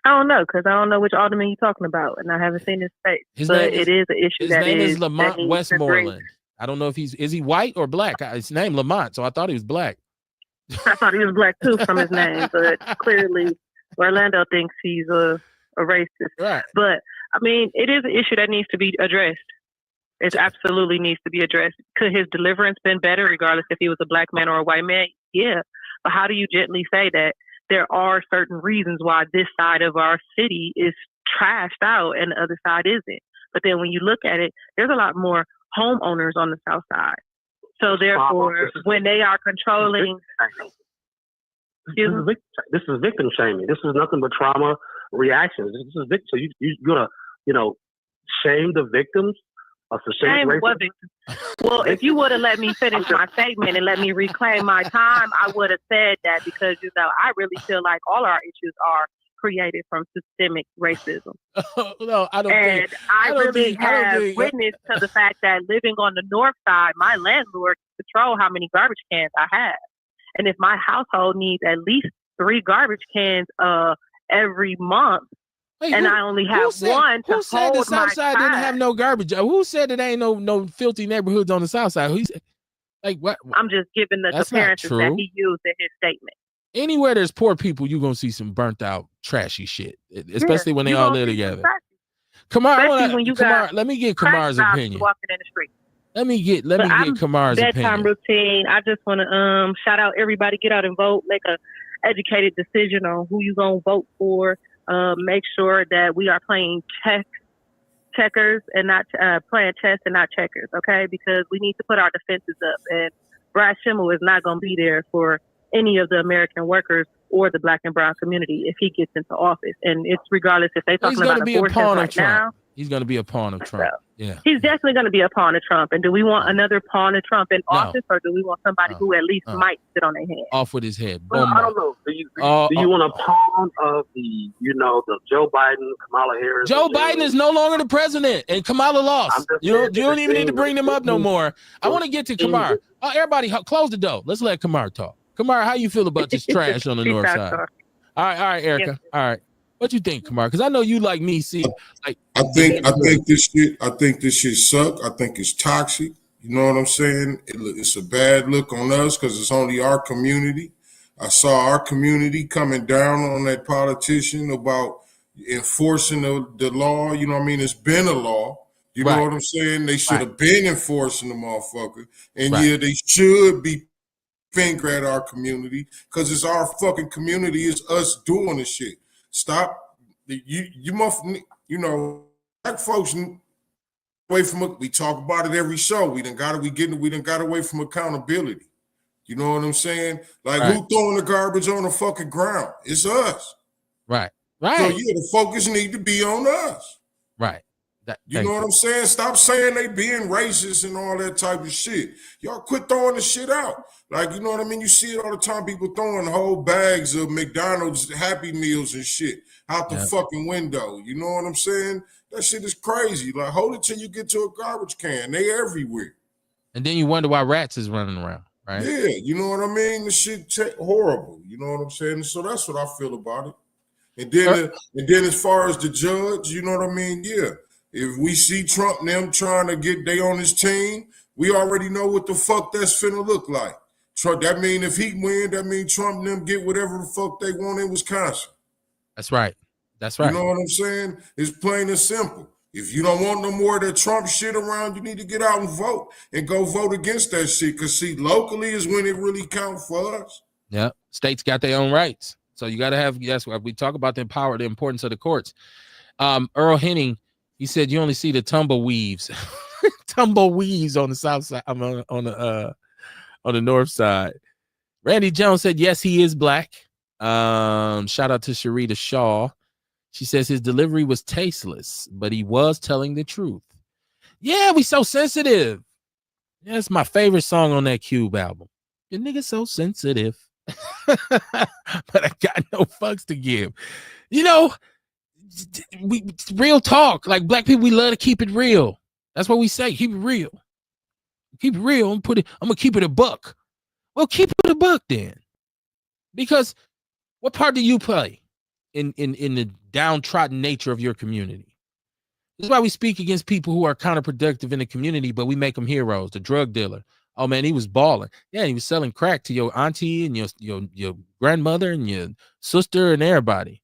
I don't know, because I don't know which alderman you're talking about, and I haven't seen his face. But it is an issue his that name is that Lamont needs to Westmoreland. I don't know if is he white or black. His name Lamont, so I thought he was black. I thought he was black too from his name, but clearly Orlando thinks he's a racist. Right. But I mean, it is an issue that needs to be addressed. It absolutely needs to be addressed. Could his deliverance been better, regardless if he was a black man or a white man? Yeah. But how do you gently say that there are certain reasons why this side of our city is trashed out and the other side isn't? But then when you look at it, there's a lot more homeowners on the south side. So therefore, when they are controlling, this is victim shaming. This is nothing but trauma reactions. This is victim. So you're gonna, shame the victims of systemic racism. Well, if you would have let me finish my statement and let me reclaim my time, I would have said that, because I really feel like all our issues are created from systemic racism. No, I don't. And I really have witnessed to the fact that living on the north side, my landlord control how many garbage cans I have, and if my household needs at least 3 garbage cans every month. Wait, and I only have one to who said hold the South Side didn't have no garbage? Who said it ain't no filthy neighborhoods on the South Side? Who's like what? I'm just giving the appearances that he used in his statement. Anywhere there's poor people, you're gonna see some burnt out, trashy shit, especially when they all live together. Kamar, let me get Kamar's opinion. Walking in the street. Let me get Kamar's opinion. Bedtime routine. I just want to shout out everybody. Get out and vote. Make a educated decision on who you gonna vote for. Make sure that we are playing checkers and not playing chess and not checkers, okay? Because we need to put our defenses up. And Brad Schimmel is not going to be there for any of the American workers or the black and brown community if he gets into office. And it's regardless if they're talking about abortion right now. He's going to be a pawn of Trump. Yeah, he's definitely going to be a pawn of Trump. And do we want another pawn of Trump in office, or do we want somebody who at least might sit on their head? Off with his head. Well, I don't know. Do you want a pawn of the Joe Biden, Kamala Harris? Joe Biden is no longer the president, and Kamala lost. You don't even need to bring them up no more. I want to get to Kamar. Everybody, close the door. Let's let Kamar talk. Kamar, how you feel about this trash on the north side? All right, Erica. All right. What you think, Kamar? Because I know you like me. See, like I think this shit suck. I think it's toxic. You know what I'm saying? It's a bad look on us because it's only our community. I saw our community coming down on that politician about enforcing the law. You know what I mean? It's been a law. You know what I'm saying? They should have been enforcing the motherfucker. And yeah, they should be finger at our community because it's our fucking community. It's us doing the shit. Stop. You must, black folks away from. We talk about it every show. We done got away from accountability. You know what I'm saying? Like who throwing the garbage on the fucking ground? It's us. Right. So yeah, the focus need to be on us. Right. You know what I'm saying? Stop saying they being racist and all that type of shit. Y'all quit throwing the shit out. Like, you know what I mean? You see it all the time, people throwing whole bags of McDonald's Happy Meals and shit out the fucking window. You know what I'm saying? That shit is crazy. Like, hold it till you get to a garbage can. They everywhere. And then you wonder why rats is running around, right? Yeah, you know what I mean? The shit horrible. You know what I'm saying? So that's what I feel about it. And then as far as the judge, you know what I mean? Yeah. If we see Trump and them trying to get they on his team, we already know what the fuck that's finna look like. Trump, that mean if he win, that mean Trump and them get whatever the fuck they want in Wisconsin. That's right. That's right. You know what I'm saying? It's plain and simple. If you don't want no more of that Trump shit around, you need to get out and vote and go vote against that shit. Because see, locally is when it really counts for us. Yeah. States got their own rights. So you got to have, that's why we talk about the importance of the courts. Earl Henning, he said you only see the tumbleweaves on the south side, on the north side. Randy Jones said yes, he is black. Shout out to Sharita Shaw. She says his delivery was tasteless, but he was telling the truth. Yeah, we so sensitive. Yeah, it's my favorite song on that Cube album. The nigga so sensitive. But I got no fucks to give. You know, we real talk. Like black people, we love to keep it real. That's what we say. Keep it real. Keep it real. I'm gonna keep it a buck. Well, keep it a buck then. Because what part do you play? in the downtrodden nature of your community. This is why we speak against people who are counterproductive in the community, but we make them heroes. The drug dealer. Oh man, he was balling. Yeah, he was selling crack to your auntie and your grandmother and your sister and everybody.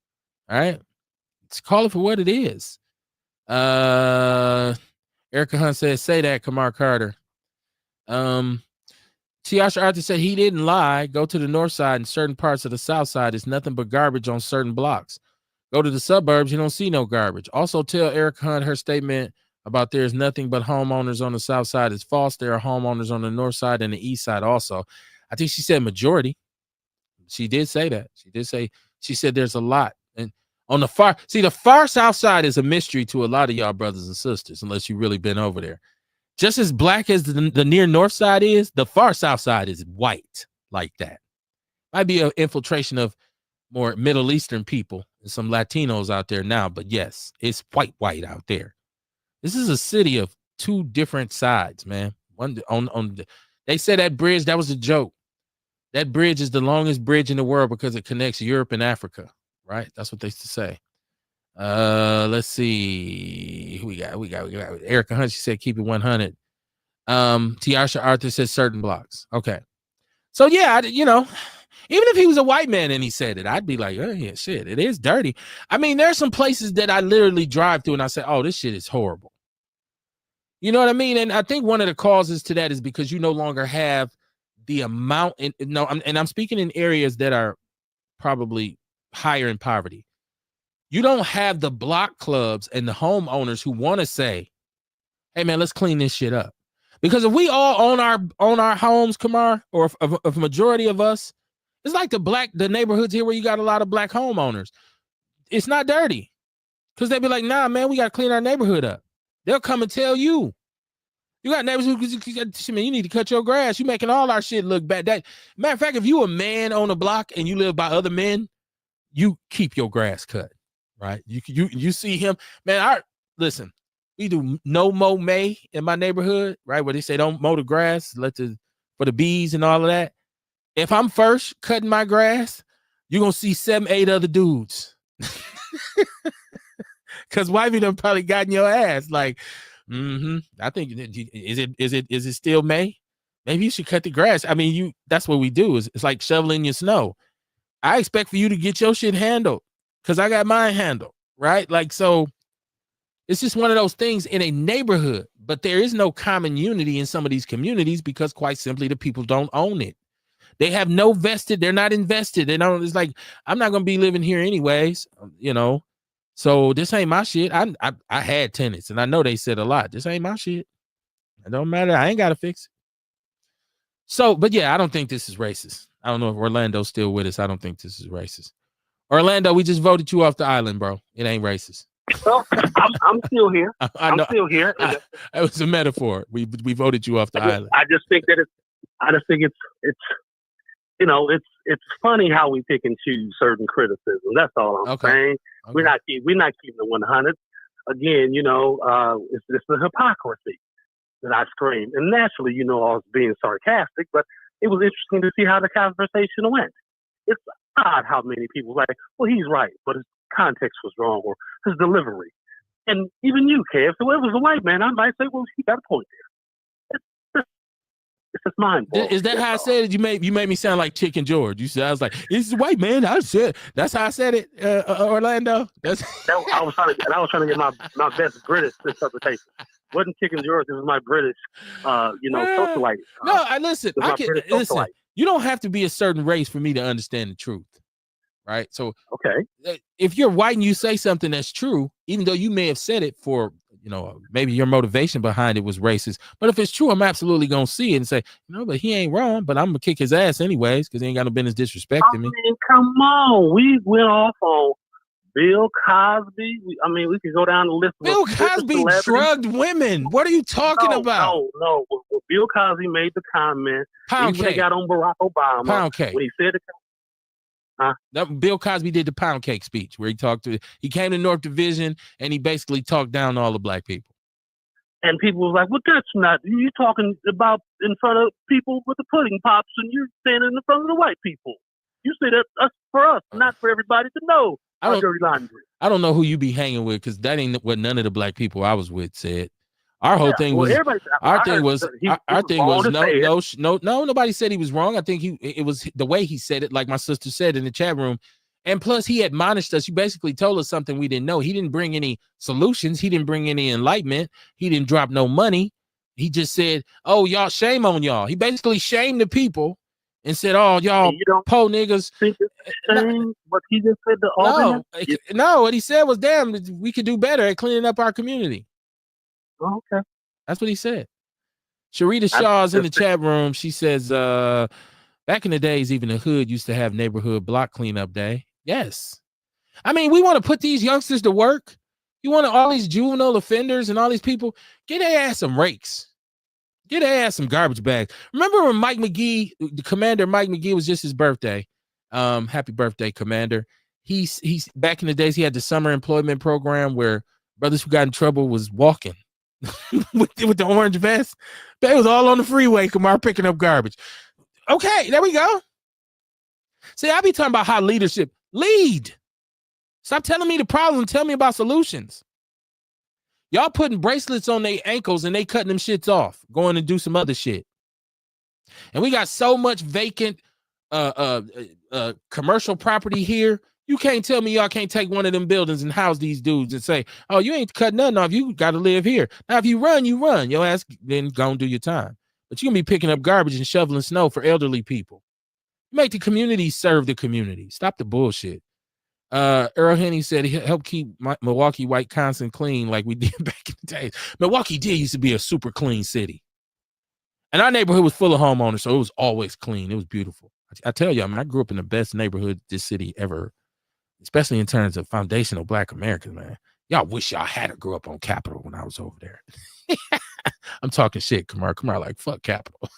All right. Let's call it for what it is. Erica Hunt says, say that, Kamar Carter. Tiasha Arthur said he didn't lie. Go to the north side and certain parts of the south side. It's nothing but garbage on certain blocks. Go to the suburbs, you don't see no garbage. Also tell Erica Hunt her statement about there's nothing but homeowners on the south side is false. There are homeowners on the north side and the east side also. I think she said majority. She did say that. She said there's a lot. And on the far south side is a mystery to a lot of y'all brothers and sisters, unless you've really been over there. Just as black as the near north side is, the far south side is white like that. Might be an infiltration of more Middle Eastern people and some Latinos out there now, but yes, it's white out there. This is a city of two different sides, man. One they said that bridge, that was a joke. That bridge is the longest bridge in the world because it connects Europe and Africa, right? That's what they used to say. Let's see. We got Erica Hunt. She said keep it 100. Tiasha Arthur says certain blocks. Okay. So yeah, even if he was a white man and he said it, I'd be like, oh yeah, shit, it is dirty. I mean, there's some places that I literally drive through and I say, oh, this shit is horrible. You know what I mean? And I think one of the causes to that is because you no longer have the amount. I'm speaking in areas that are probably higher in poverty. You don't have the block clubs and the homeowners who want to say, hey man, let's clean this shit up. Because if we all own our homes, Kamar, or if a majority of us, it's like the neighborhoods here where you got a lot of black homeowners. It's not dirty. Because they'd be like, nah, man, we got to clean our neighborhood up. They'll come and tell you. You got neighbors who, man, you need to cut your grass. You're making all our shit look bad. Matter of fact, if you a man on a block and you live by other men, you keep your grass cut, right? You see him, man. Listen, we do no mow May in my neighborhood, right? Where they say don't mow the grass, for the bees and all of that. If I'm first cutting my grass, you're gonna see 7-8 other dudes. Cause wifey done probably gotten your ass. Like, I think is it still May? Maybe you should cut the grass. I mean, that's what we do. It's like shoveling your snow. I expect for you to get your shit handled because I got mine handled, right? Like, so it's just one of those things in a neighborhood, but there is no common unity in some of these communities because quite simply the people don't own it. They have no vested, they're not invested. They don't, it's like, I'm not gonna be living here anyways, So this ain't my shit. I had tenants and I know they said a lot. This ain't my shit. It don't matter. I ain't gotta fix it. So, but yeah, I don't think this is racist. I don't know if Orlando's still with us. I don't think this is racist. Orlando, we just voted you off the island, bro. It ain't racist. Well, I'm still here. I'm still here. It was a metaphor. We voted you off the island. I just think it's it's funny how we pick and choose certain criticism. That's all I'm saying. Okay. We're not keeping it 100. Again, it's the hypocrisy that I scream. And naturally, I was being sarcastic, but it was interesting to see how the conversation went. It's odd how many people were like, well, he's right, but his context was wrong or his delivery. And even you, Kev, so if it was a white man, I might say, well, he got a point there. It's just mind-blowing. Is that how I said it? You made me sound like Chicken George. You said I was like, "It's a white man." I said that's how I said it, Orlando. I was trying to get my best British interpretation. Wasn't Chicken George? It was my British, socialite. Listen. Listen. You don't have to be a certain race for me to understand the truth, right? So, okay, if you're white and you say something that's true, even though you may have said it for, maybe your motivation behind it was racist, but if it's true, I'm absolutely gonna see it and say, but he ain't wrong, but I'm gonna kick his ass anyways because he ain't got no business disrespecting me. Come on, we went off on Bill Cosby. We could go down the list. Bill Cosby drugged women. What are you talking about? No. Well, Bill Cosby made the comment. When he got on Barack Obama. Pound cake. When he said it. Bill Cosby did the pound cake speech where he came to North Division and he basically talked down to all the black people. And people was like, well, that's not, you're talking about in front of people with the pudding pops and you're standing in front of the white people. You say that's for us, not for everybody to know our dirty laundry. I don't know who you be hanging with, because that ain't what none of the black people I was with said. Our whole thing was no, nobody said he was wrong. I think it was the way he said it, like my sister said in the chat room. And plus, he admonished us. He basically told us something we didn't know. He didn't bring any solutions. He didn't bring any enlightenment. He didn't drop no money. He just said, "Oh, y'all, shame on y'all." He basically shamed the people and said, "Oh, y'all, po niggas." What he just said to all no, what he said was, "Damn, we could do better at cleaning up our community." Oh, okay, that's what he said. Sharita Shaw's in the chat room. She says, "Back in the days, even the hood used to have neighborhood block cleanup day." Yes, I mean, we want to put these youngsters to work. You want all these juvenile offenders and all these people, get their ass some rakes. Get their ass some garbage bags. Remember when Mike McGee, the Commander Mike McGee, was just his birthday. Happy birthday, Commander. He's back in the days, he had the summer employment program where brothers who got in trouble was walking with the orange vest. They was all on the freeway, Kamar, picking up garbage. Okay, there we go. See, I be talking about how leadership lead. Stop telling me the problem. Tell me about solutions. Y'all putting bracelets on their ankles and they cutting them shits off, going to do some other shit. And we got so much vacant commercial property here. You can't tell me y'all can't take one of them buildings and house these dudes and say, "Oh, you ain't cutting nothing off. You got to live here." Now, if you run, you run. Your ass then go and do your time. But you're going to be picking up garbage and shoveling snow for elderly people. Make the community serve the community. Stop the bullshit. Earl Henny said he helped keep Milwaukee, Wisconsin clean like we did back in the days. Milwaukee used to be a super clean city. And our neighborhood was full of homeowners, so it was always clean. It was beautiful. I tell you, I mean, I grew up in the best neighborhood this city ever, especially in terms of foundational Black Americans, man. Y'all wish y'all had to grow up on Capitol when I was over there. I'm talking shit, Kamar, like, fuck Capitol.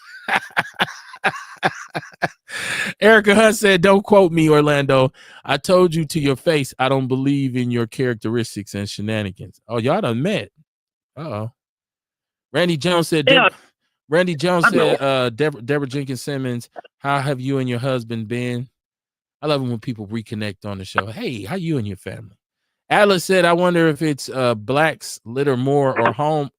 Erica Hunt said, "Don't quote me, Orlando. I told you to your face, I don't believe in your characteristics and shenanigans." Oh, y'all done met. Uh-oh. Randy Jones said, Deborah Jenkins Simmons, how have you and your husband been? I love it when people reconnect on the show. Hey, how you and your family? Atlas said, "I wonder if it's blacks litter more or home."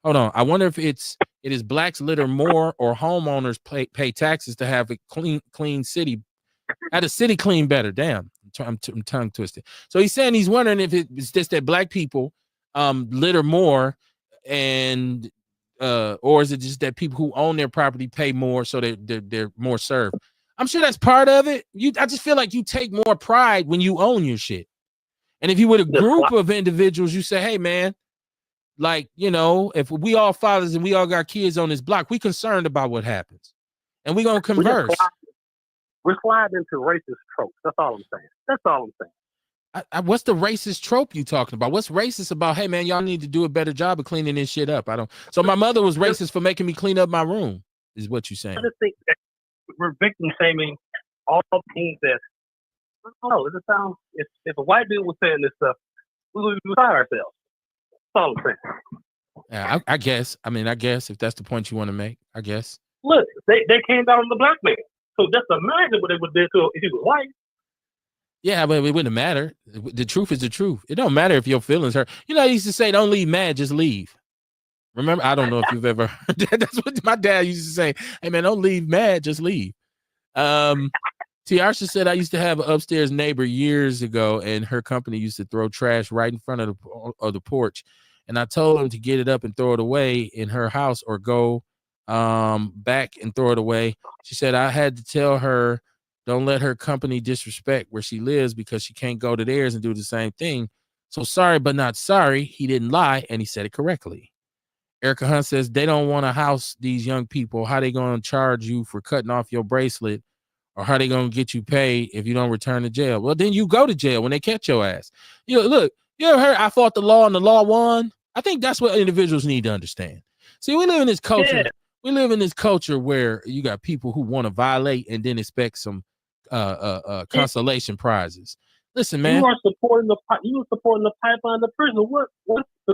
Hold on. I wonder if it is blacks litter more or homeowners pay taxes to have a clean city. Had a city clean better. Damn, I'm tongue twisted. So he's saying he's wondering if it's just that black people litter more, and or is it just that people who own their property pay more, so they're more served? I'm sure that's part of it. I just feel like you take more pride when you own your shit. And if you were a group of individuals, you say, "Hey, man, like, you know, if we all fathers and we all got kids on this block, we concerned about what happens, and we gonna converse." We're sliding into racist tropes. That's all I'm saying. What's the racist trope you talking about? What's racist about, "Hey, man, y'all need to do a better job of cleaning this shit up"? So my mother was racist for making me clean up my room, is what you're saying? I just think that we're victim shaming all things that, I don't know, it sounds, if a white dude was saying this stuff, we would be beside ourselves. That's all I'm saying. Yeah, I guess. I mean, I guess if that's the point you want to make, I guess. Look, they came down on the black man. So just imagine what they would do to if he was white. Yeah, but it wouldn't matter. The truth is the truth. It don't matter if your feelings hurt. You know, I used to say, "Don't leave mad, just leave." Remember? I don't know if you've ever heard that. That's what my dad used to say. "Hey, man, don't leave mad, just leave." Tiarsha said, "I used to have an upstairs neighbor years ago, and her company used to throw trash right in front of the porch. And I told him to get it up and throw it away in her house, or go back and throw it away. She said, I had to tell her, don't let her company disrespect where she lives, because she can't go to theirs and do the same thing. So sorry, but not sorry. He didn't lie, and he said it correctly." Erica Hunt says, "They don't want to house these young people. How they going to charge you for cutting off your bracelet? Or how they going to get you paid if you don't return to jail?" Well, then you go to jail when they catch your ass. You know, look, you ever heard "I fought the law and the law won"? I think that's what individuals need to understand. See, we live in this culture. Yeah. We live in this culture where you got people who want to violate and then expect some consolation prizes. Listen, man. You are supporting the pipeline, the prison.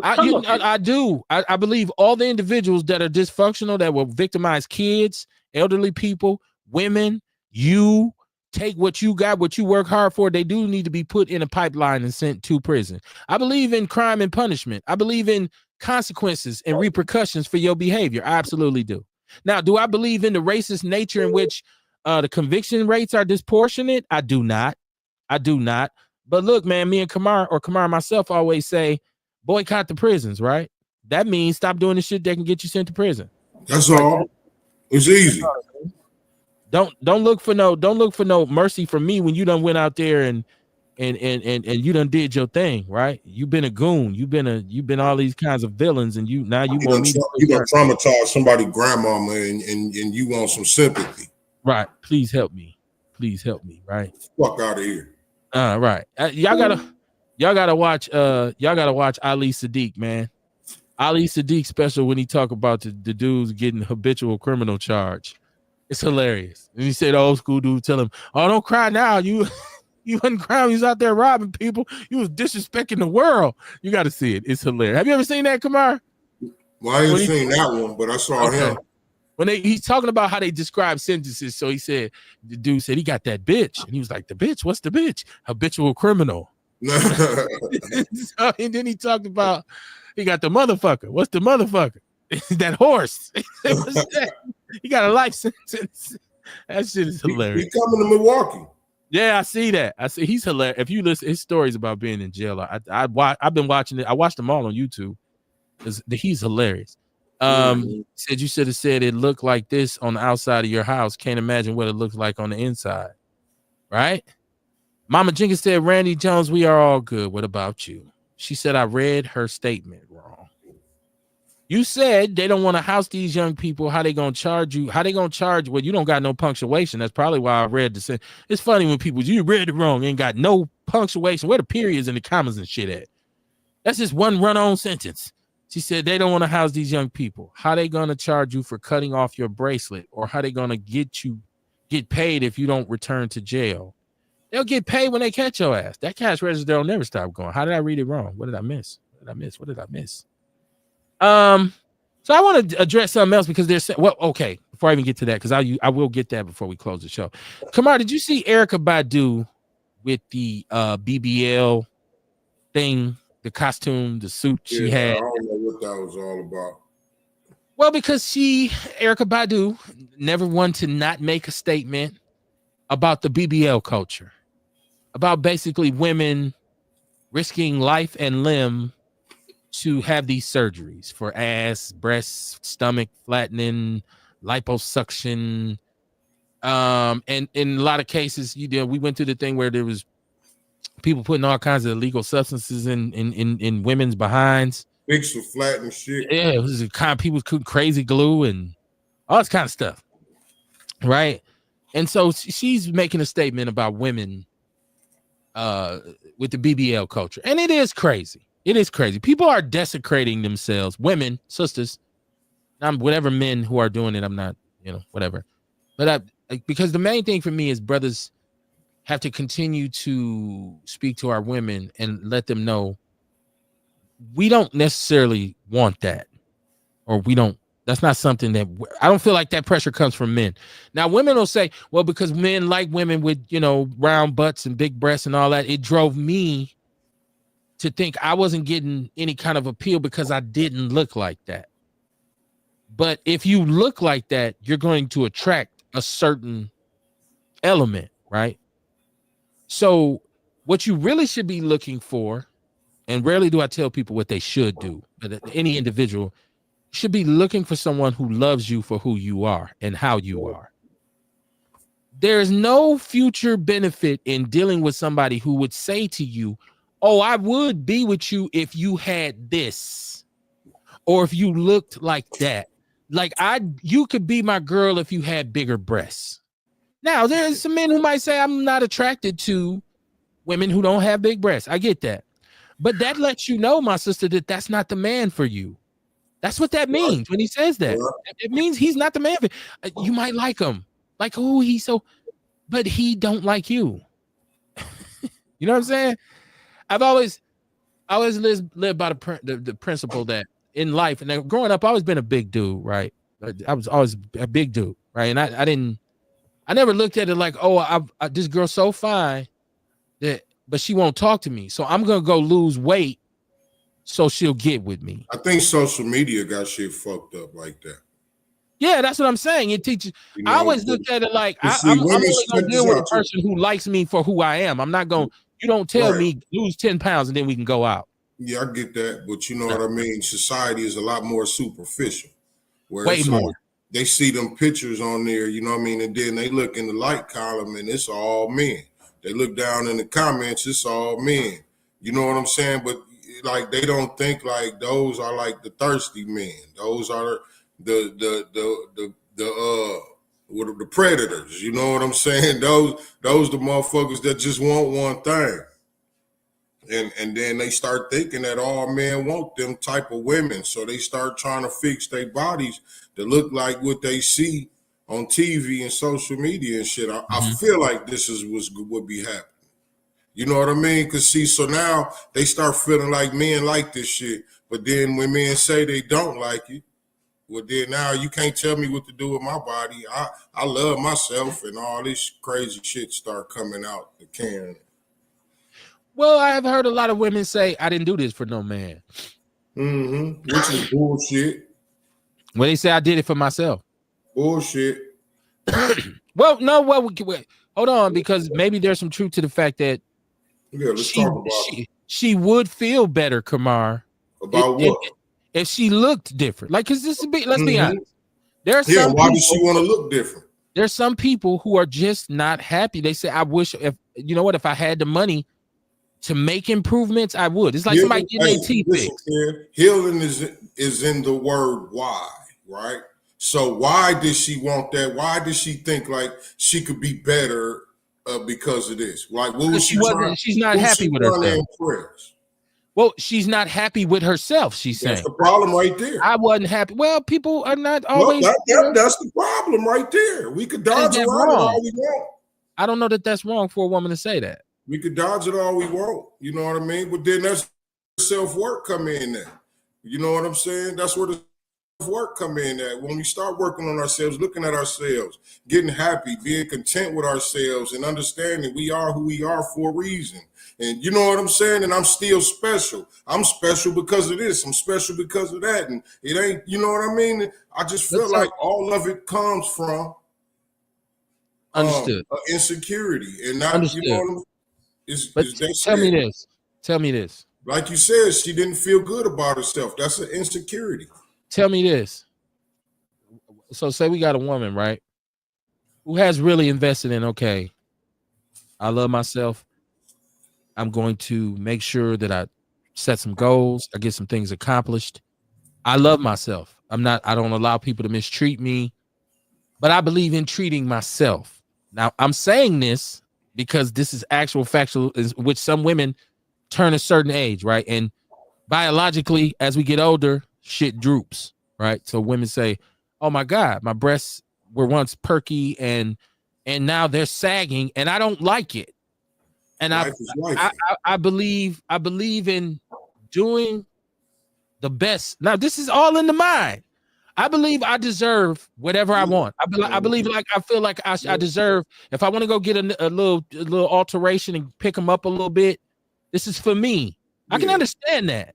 I do. I believe all the individuals that are dysfunctional, that will victimize kids, elderly people, women, you, take what you got, what you work hard for. They do need to be put in a pipeline and sent to prison. I believe in crime and punishment. I believe in consequences and repercussions for your behavior. I absolutely do. Now, do I believe in the racist nature in which the conviction rates are disproportionate? I do not. But look, man, me and Kamar myself always say, boycott the prisons, right? That means stop doing the shit that can get you sent to prison. That's all. It's easy. Don't look for no mercy from me when you done went out there and you done did your thing, right? You've been a goon, you've been all these kinds of villains, and you want me to traumatize somebody's grandmama and you want some sympathy. Right. Please help me, right? Fuck out of here. Right. Y'all gotta watch Ali Sadiq, man. Ali Sadiq special when he talk about the dudes getting habitual criminal charge. It's hilarious. And he said the old school dude tell him, "Oh, don't cry now. You wasn't crying. You was out there robbing people. You was disrespecting the world." You got to see it. It's hilarious. Have you ever seen that, Kamar? Well, I ain't seen that one, but I saw him. When he's talking about how they describe sentences. So he said, the dude said he got that bitch. And he was like, the bitch? What's the bitch? Habitual criminal. So, and then he talked about he got the motherfucker. What's the motherfucker? That horse. He got a life sentence. That shit is hilarious. He coming to Milwaukee. Yeah, I see that. I see he's hilarious. If you listen, his stories about being in jail, I've been watching it. I watched them all on YouTube. He's hilarious. Said you should have said it looked like this on the outside of your house. Can't imagine what it looks like on the inside. Right? Mama Jenkins said, Randy Jones, we are all good. What about you? She said, I read her statement wrong. You said they don't want to house these young people. How they gonna charge you? How they gonna charge? Well, you don't got no punctuation. That's probably why I read the sentence. It's funny when people, you read it wrong, ain't got no punctuation. Where the periods and the commas and shit at? That's just one run-on sentence. She said they don't want to house these young people. How they gonna charge you for cutting off your bracelet? Or how they gonna get paid if you don't return to jail? They'll get paid when they catch your ass. That cash register will never stop going. How did I read it wrong? What did I miss? What did I miss? So I want to address something else because there's okay. Before I even get to that, because I will get that before we close the show. Kamar, did you see Erykah Badu with the BBL thing, the costume, the suit she had? I don't know what that was all about. Well, because Erykah Badu never wanted to not make a statement about the BBL culture, about basically women risking life and limb to have these surgeries for ass, breast, stomach flattening, liposuction. And in a lot of cases, we went through the thing where there was people putting all kinds of illegal substances in women's behinds. Fix for flatten shit. Yeah, it was kind of people putting crazy glue and all this kind of stuff. Right. And so she's making a statement about women with the BBL culture. And it is crazy. It is crazy. People are desecrating themselves. Women, sisters, whatever men who are doing it, I'm not, whatever. But because the main thing for me is brothers have to continue to speak to our women and let them know we don't necessarily want that, or we don't. That's not something that I don't feel like that pressure comes from men. Now, women will say, well, because men like women with, round butts and big breasts and all that, it drove me to think I wasn't getting any kind of appeal because I didn't look like that. But if you look like that, you're going to attract a certain element, right? So what you really should be looking for, and rarely do I tell people what they should do, but any individual should be looking for someone who loves you for who you are and how you are. There is no future benefit in dealing with somebody who would say to you, oh, I would be with you if you had this, or if you looked like that. Like you could be my girl if you had bigger breasts. Now, there's some men who might say I'm not attracted to women who don't have big breasts. I get that. But that lets you know, my sister, that that's not the man for you. That's what that means when he says that. It means he's not the man for you. You might like him. Like, oh, but he don't like you. You know what I'm saying? I've always lived by the principle that in life, and then growing up, I've always been a big dude, right? I was always a big dude, right? And I didn't I never looked at it like, oh, this girl's so fine but she won't talk to me. So I'm gonna go lose weight so she'll get with me. I think social media got shit fucked up like that. Yeah, that's what I'm saying. It teaches. You know, I always looked at it like I'm only gonna deal with a person who likes me for who I am. I'm not going. You don't tell me lose 10 pounds and then we can go out. Yeah, I get that, but you know what I mean. Society is a lot more superficial. Where Way more. Like, they see them pictures on there, you know what I mean, and then they look in the like column and it's all men. They look down in the comments, it's all men. You know what I'm saying? But like they don't think like those are like the thirsty men. Those are the predators. You know what I'm saying? Those the motherfuckers that just want one thing. And then they start thinking that all men want them type of women. So they start trying to fix their bodies to look like what they see on TV and social media and shit. I feel like this is what would be happening. You know what I mean? Because see, so now they start feeling like men like this shit. But then when men say they don't like it, well, then now you can't tell me what to do with my body. I love myself, and all this crazy shit start coming out the can. Well, I have heard a lot of women say, I didn't do this for no man. Which is bullshit. When they say I did it for myself. Bullshit. Well, no, hold on, because maybe there's some truth to the fact that she would feel better, Kamar. About what? If she looked different. Like, because let's be honest. Why does she want to look different? There's some people who are just not happy. They say, I wish if I had the money to make improvements, I would. It's like somebody getting their teeth fixed. Healing is in the word why, right? So why did she want that? Why did she think like she could be better because of this? Like, what was she trying? She's not happy with herself. Well, she's not happy with herself, she's saying. That's the problem right there. I wasn't happy. Well, people are not always. Well, that's the problem right there. We could dodge it all we want. I don't know that that's wrong for a woman to say that. We could dodge it all we want. You know what I mean? But then that's self-work come in there. You know what I'm saying? That's where the self-work come in at. When we start working on ourselves, looking at ourselves, getting happy, being content with ourselves, and understanding we are who we are for a reason. And you know what I'm saying? And I'm still special. I'm special because of this. I'm special because of that. And it ain't, you know what I mean? I just feel like all of it comes from insecurity and not, you know what I'm saying? Tell me this. Like you said, she didn't feel good about herself. That's an insecurity. Tell me this. So say we got a woman, right, who has really invested in, okay, I love myself. I'm going to make sure that I set some goals. I get some things accomplished. I love myself. I don't allow people to mistreat me, but I believe in treating myself. Now, I'm saying this because this is actual factual, which some women turn a certain age, right? And biologically, as we get older, shit droops, right? So women say, oh my God, my breasts were once perky and now they're sagging and I don't like it. And I believe in doing the best. Now, this is all in the mind. I believe I deserve whatever I want. I believe like I feel like I deserve. If I want to go get a little alteration and pick them up a little bit, this is for me. I can understand that.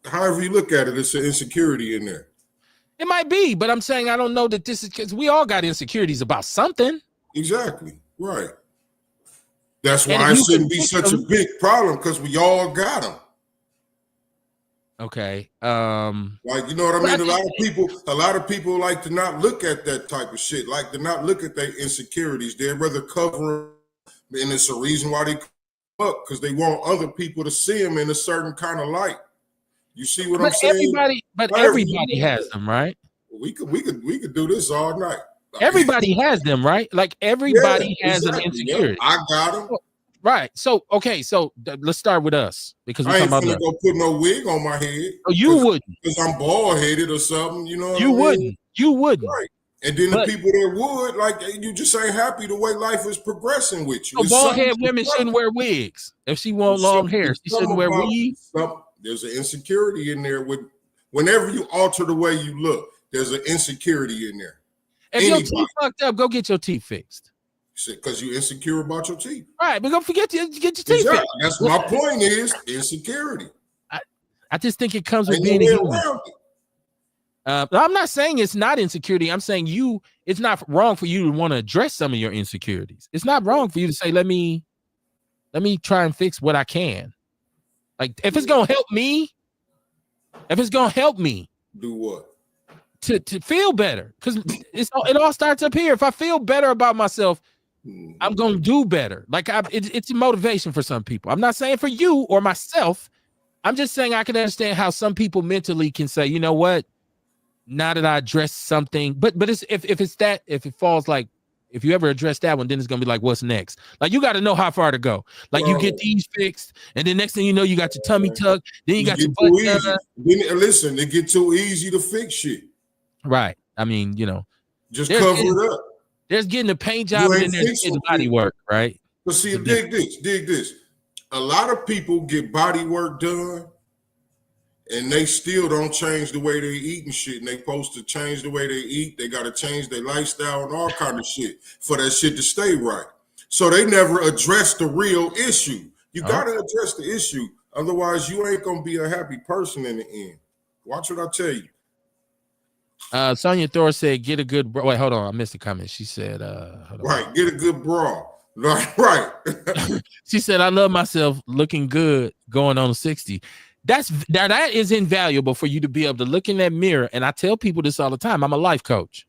However you look at it, it's an insecurity in there. It might be, but I'm saying I don't know that this is because we all got insecurities about something. Exactly. Right. That's why it shouldn't be such a big problem because we all got them. Okay. Like, you know what I mean? A lot of people like to not look at that type of shit, like to not look at their insecurities. They'd rather cover them, and it's a reason why they come up because they want other people to see them in a certain kind of light. You see what I'm saying? Everybody has them, right? We could do this all night. Everybody has them, right? Like everybody has an insecurity. Yeah, I got them. Right. So, okay. So let's start with us because I ain't finna go put no wig on my head. Oh, you wouldn't. Because I'm bald headed or something. You know what I mean? You wouldn't. Right. And then the people that would, like, you just ain't happy the way life is progressing with you. So bald head women shouldn't wear wigs. If she want long hair, she shouldn't wear wigs. There's an insecurity in there with whenever you alter the way you look, there's an insecurity in there. If your teeth fucked up, go get your teeth fixed. Because you're insecure about your teeth. All right, but don't forget to get your teeth fixed. That's my point is insecurity. I just think it comes with being a human. I'm not saying it's not insecurity. I'm saying it's not wrong for you to want to address some of your insecurities. It's not wrong for you to say, let me try and fix what I can. Like, if it's gonna help me, do what? To feel better, because it all starts up here. If I feel better about myself, I'm gonna do better. Like, it's a motivation for some people. I'm not saying for you or myself. I'm just saying I can understand how some people mentally can say, you know what? Now that I address something, but it's if it falls like, if you ever address that one, then it's gonna be like, what's next? Like, you got to know how far to go. Like, you get these fixed, and then next thing you know, you got your tummy tucked, then you got your butt done. Listen, it get too easy to fix shit. Right. I mean, just cover it up. There's getting a paint job and then there's getting body work, right? But see, dig this. A lot of people get body work done, and they still don't change the way they eat and shit. And they supposed to change the way they eat. They got to change their lifestyle and all kind of shit for that shit to stay right. So they never address the real issue. You got to address the issue. Otherwise, you ain't going to be a happy person in the end. Watch what I tell you. Sonia Thor said, get a good bra. Wait, hold on. I missed the comment. She said, right, get a good bra. Right. She said, I love myself looking good going on 60. That is invaluable for you to be able to look in that mirror. And I tell people this all the time. I'm a life coach.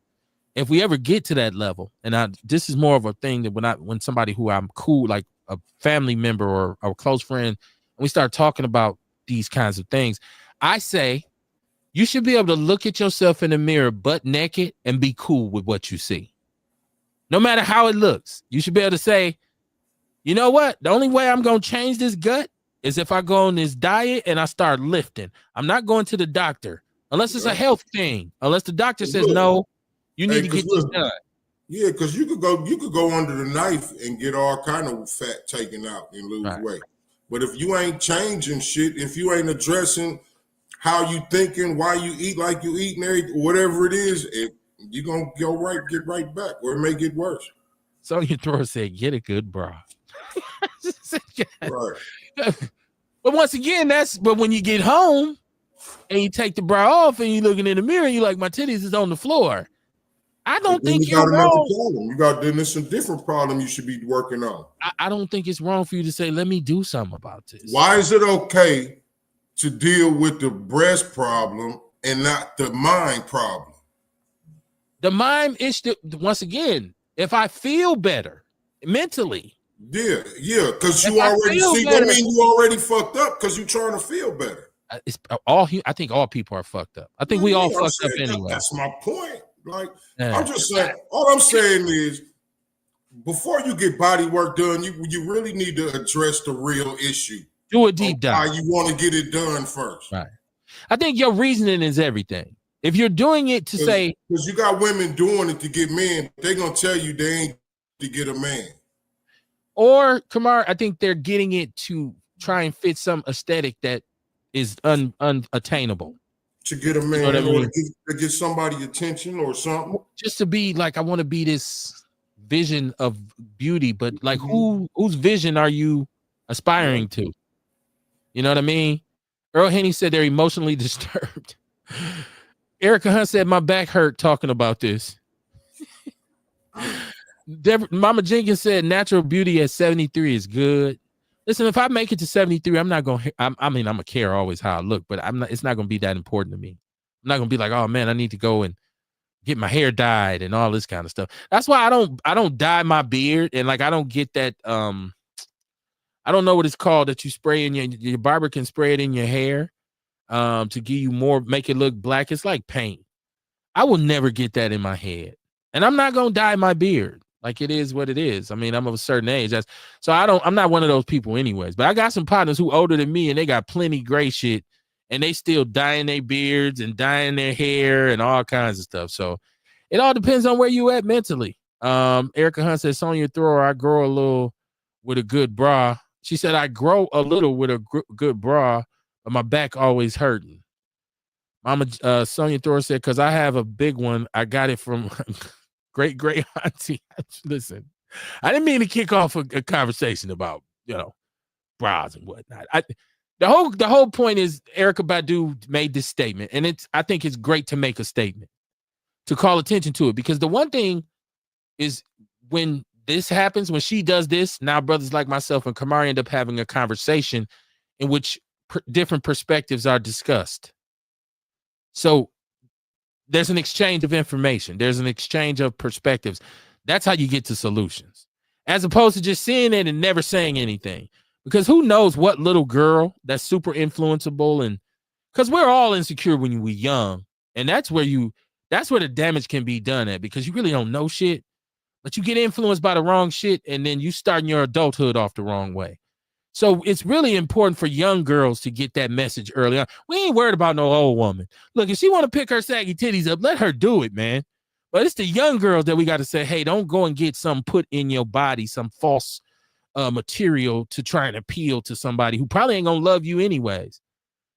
If we ever get to that level, and this is more of a thing that when somebody who I'm cool, like a family member or a close friend, and we start talking about these kinds of things, I say you should be able to look at yourself in the mirror butt naked and be cool with what you see. No matter how it looks, you should be able to say, you know what? The only way I'm going to change this gut is if I go on this diet and I start lifting. I'm not going to the doctor unless it's a health thing. Unless the doctor says, no, you need to get this done. Yeah, because you could go under the knife and get all kind of fat taken out and lose weight. But if you ain't changing shit, if you ain't addressing how you thinking, why you eat like you eat, and whatever it is, you're going to get right back, or it may get worse. So your thrower said, get a good bra. Right. But once again, but when you get home and you take the bra off and you're looking in the mirror, you're like, my titties is on the floor. I don't think you're wrong. Then there's some different problem you should be working on. I don't think it's wrong for you to say, let me do something about this. Why is it okay to deal with the breast problem and not the mind problem? The mind issue, once again, if I feel better mentally. Yeah, because you already see. I mean, you already fucked up because you're trying to feel better. I think all people are fucked up. I think we all fucked up anyway. That's my point. Like, I'm just saying. All I'm saying is, before you get body work done, you really need to address the real issue. Do a deep dive. Why you want to get it done first? Right. I think your reasoning is everything. If you're doing it to say, because you got women doing it to get men, they're gonna tell you they ain't to get a man. Or Kamar, I think they're getting it to try and fit some aesthetic that is unattainable. To get a man, you know what I mean? to get somebody attention or something. Just to be like, I want to be this vision of beauty, but like whose vision are you aspiring to? You know what I mean? Earl Henny said they're emotionally disturbed. Erica Hunt said my back hurt talking about this. Mama Jenkins said natural beauty at 73 is good. Listen, if I make it to 73, I'm not gonna. I'm gonna care always how I look, but I'm not. It's not gonna be that important to me. I'm not gonna be like, oh man, I need to go and get my hair dyed and all this kind of stuff. That's why I don't dye my beard, and like I don't get that. I don't know what it's called that you spray in your barber can spray it in your hair, to give you more, make it look black. It's like paint. I will never get that in my head, and I'm not gonna dye my beard. Like, it is what it is. I mean, I'm of a certain age. So I'm not one of those people anyways. But I got some partners who older than me and they got plenty gray shit and they still dyeing their beards and dyeing their hair and all kinds of stuff. So it all depends on where you at mentally. Erica Hunt says, Sonya Thrower, I grow a little with a good bra. She said, I grow a little with a good bra, but my back always hurting. Mama Sonya Thrower said, because I have a big one. I got it from great auntie. Listen, I didn't mean to kick off a conversation about, bras and whatnot. The whole point is Erykah Badu made this statement, and I think it's great to make a statement to call attention to it, because the one thing is when this happens, when she does this, now brothers like myself and Kamari end up having a conversation in which different perspectives are discussed. So there's an exchange of information. There's an exchange of perspectives. That's how you get to solutions, as opposed to just seeing it and never saying anything. Because who knows what little girl that's super influenceable, and because we're all insecure when we're young, and that's where the damage can be done at, because you really don't know shit, but you get influenced by the wrong shit, and then you start your adulthood off the wrong way. So it's really important for young girls to get that message early on. We ain't worried about no old woman. Look, if she want to pick her saggy titties up, let her do it, man. But it's the young girls that we got to say, hey, don't go and get some put in your body, some false material to try and appeal to somebody who probably ain't gonna love you anyways.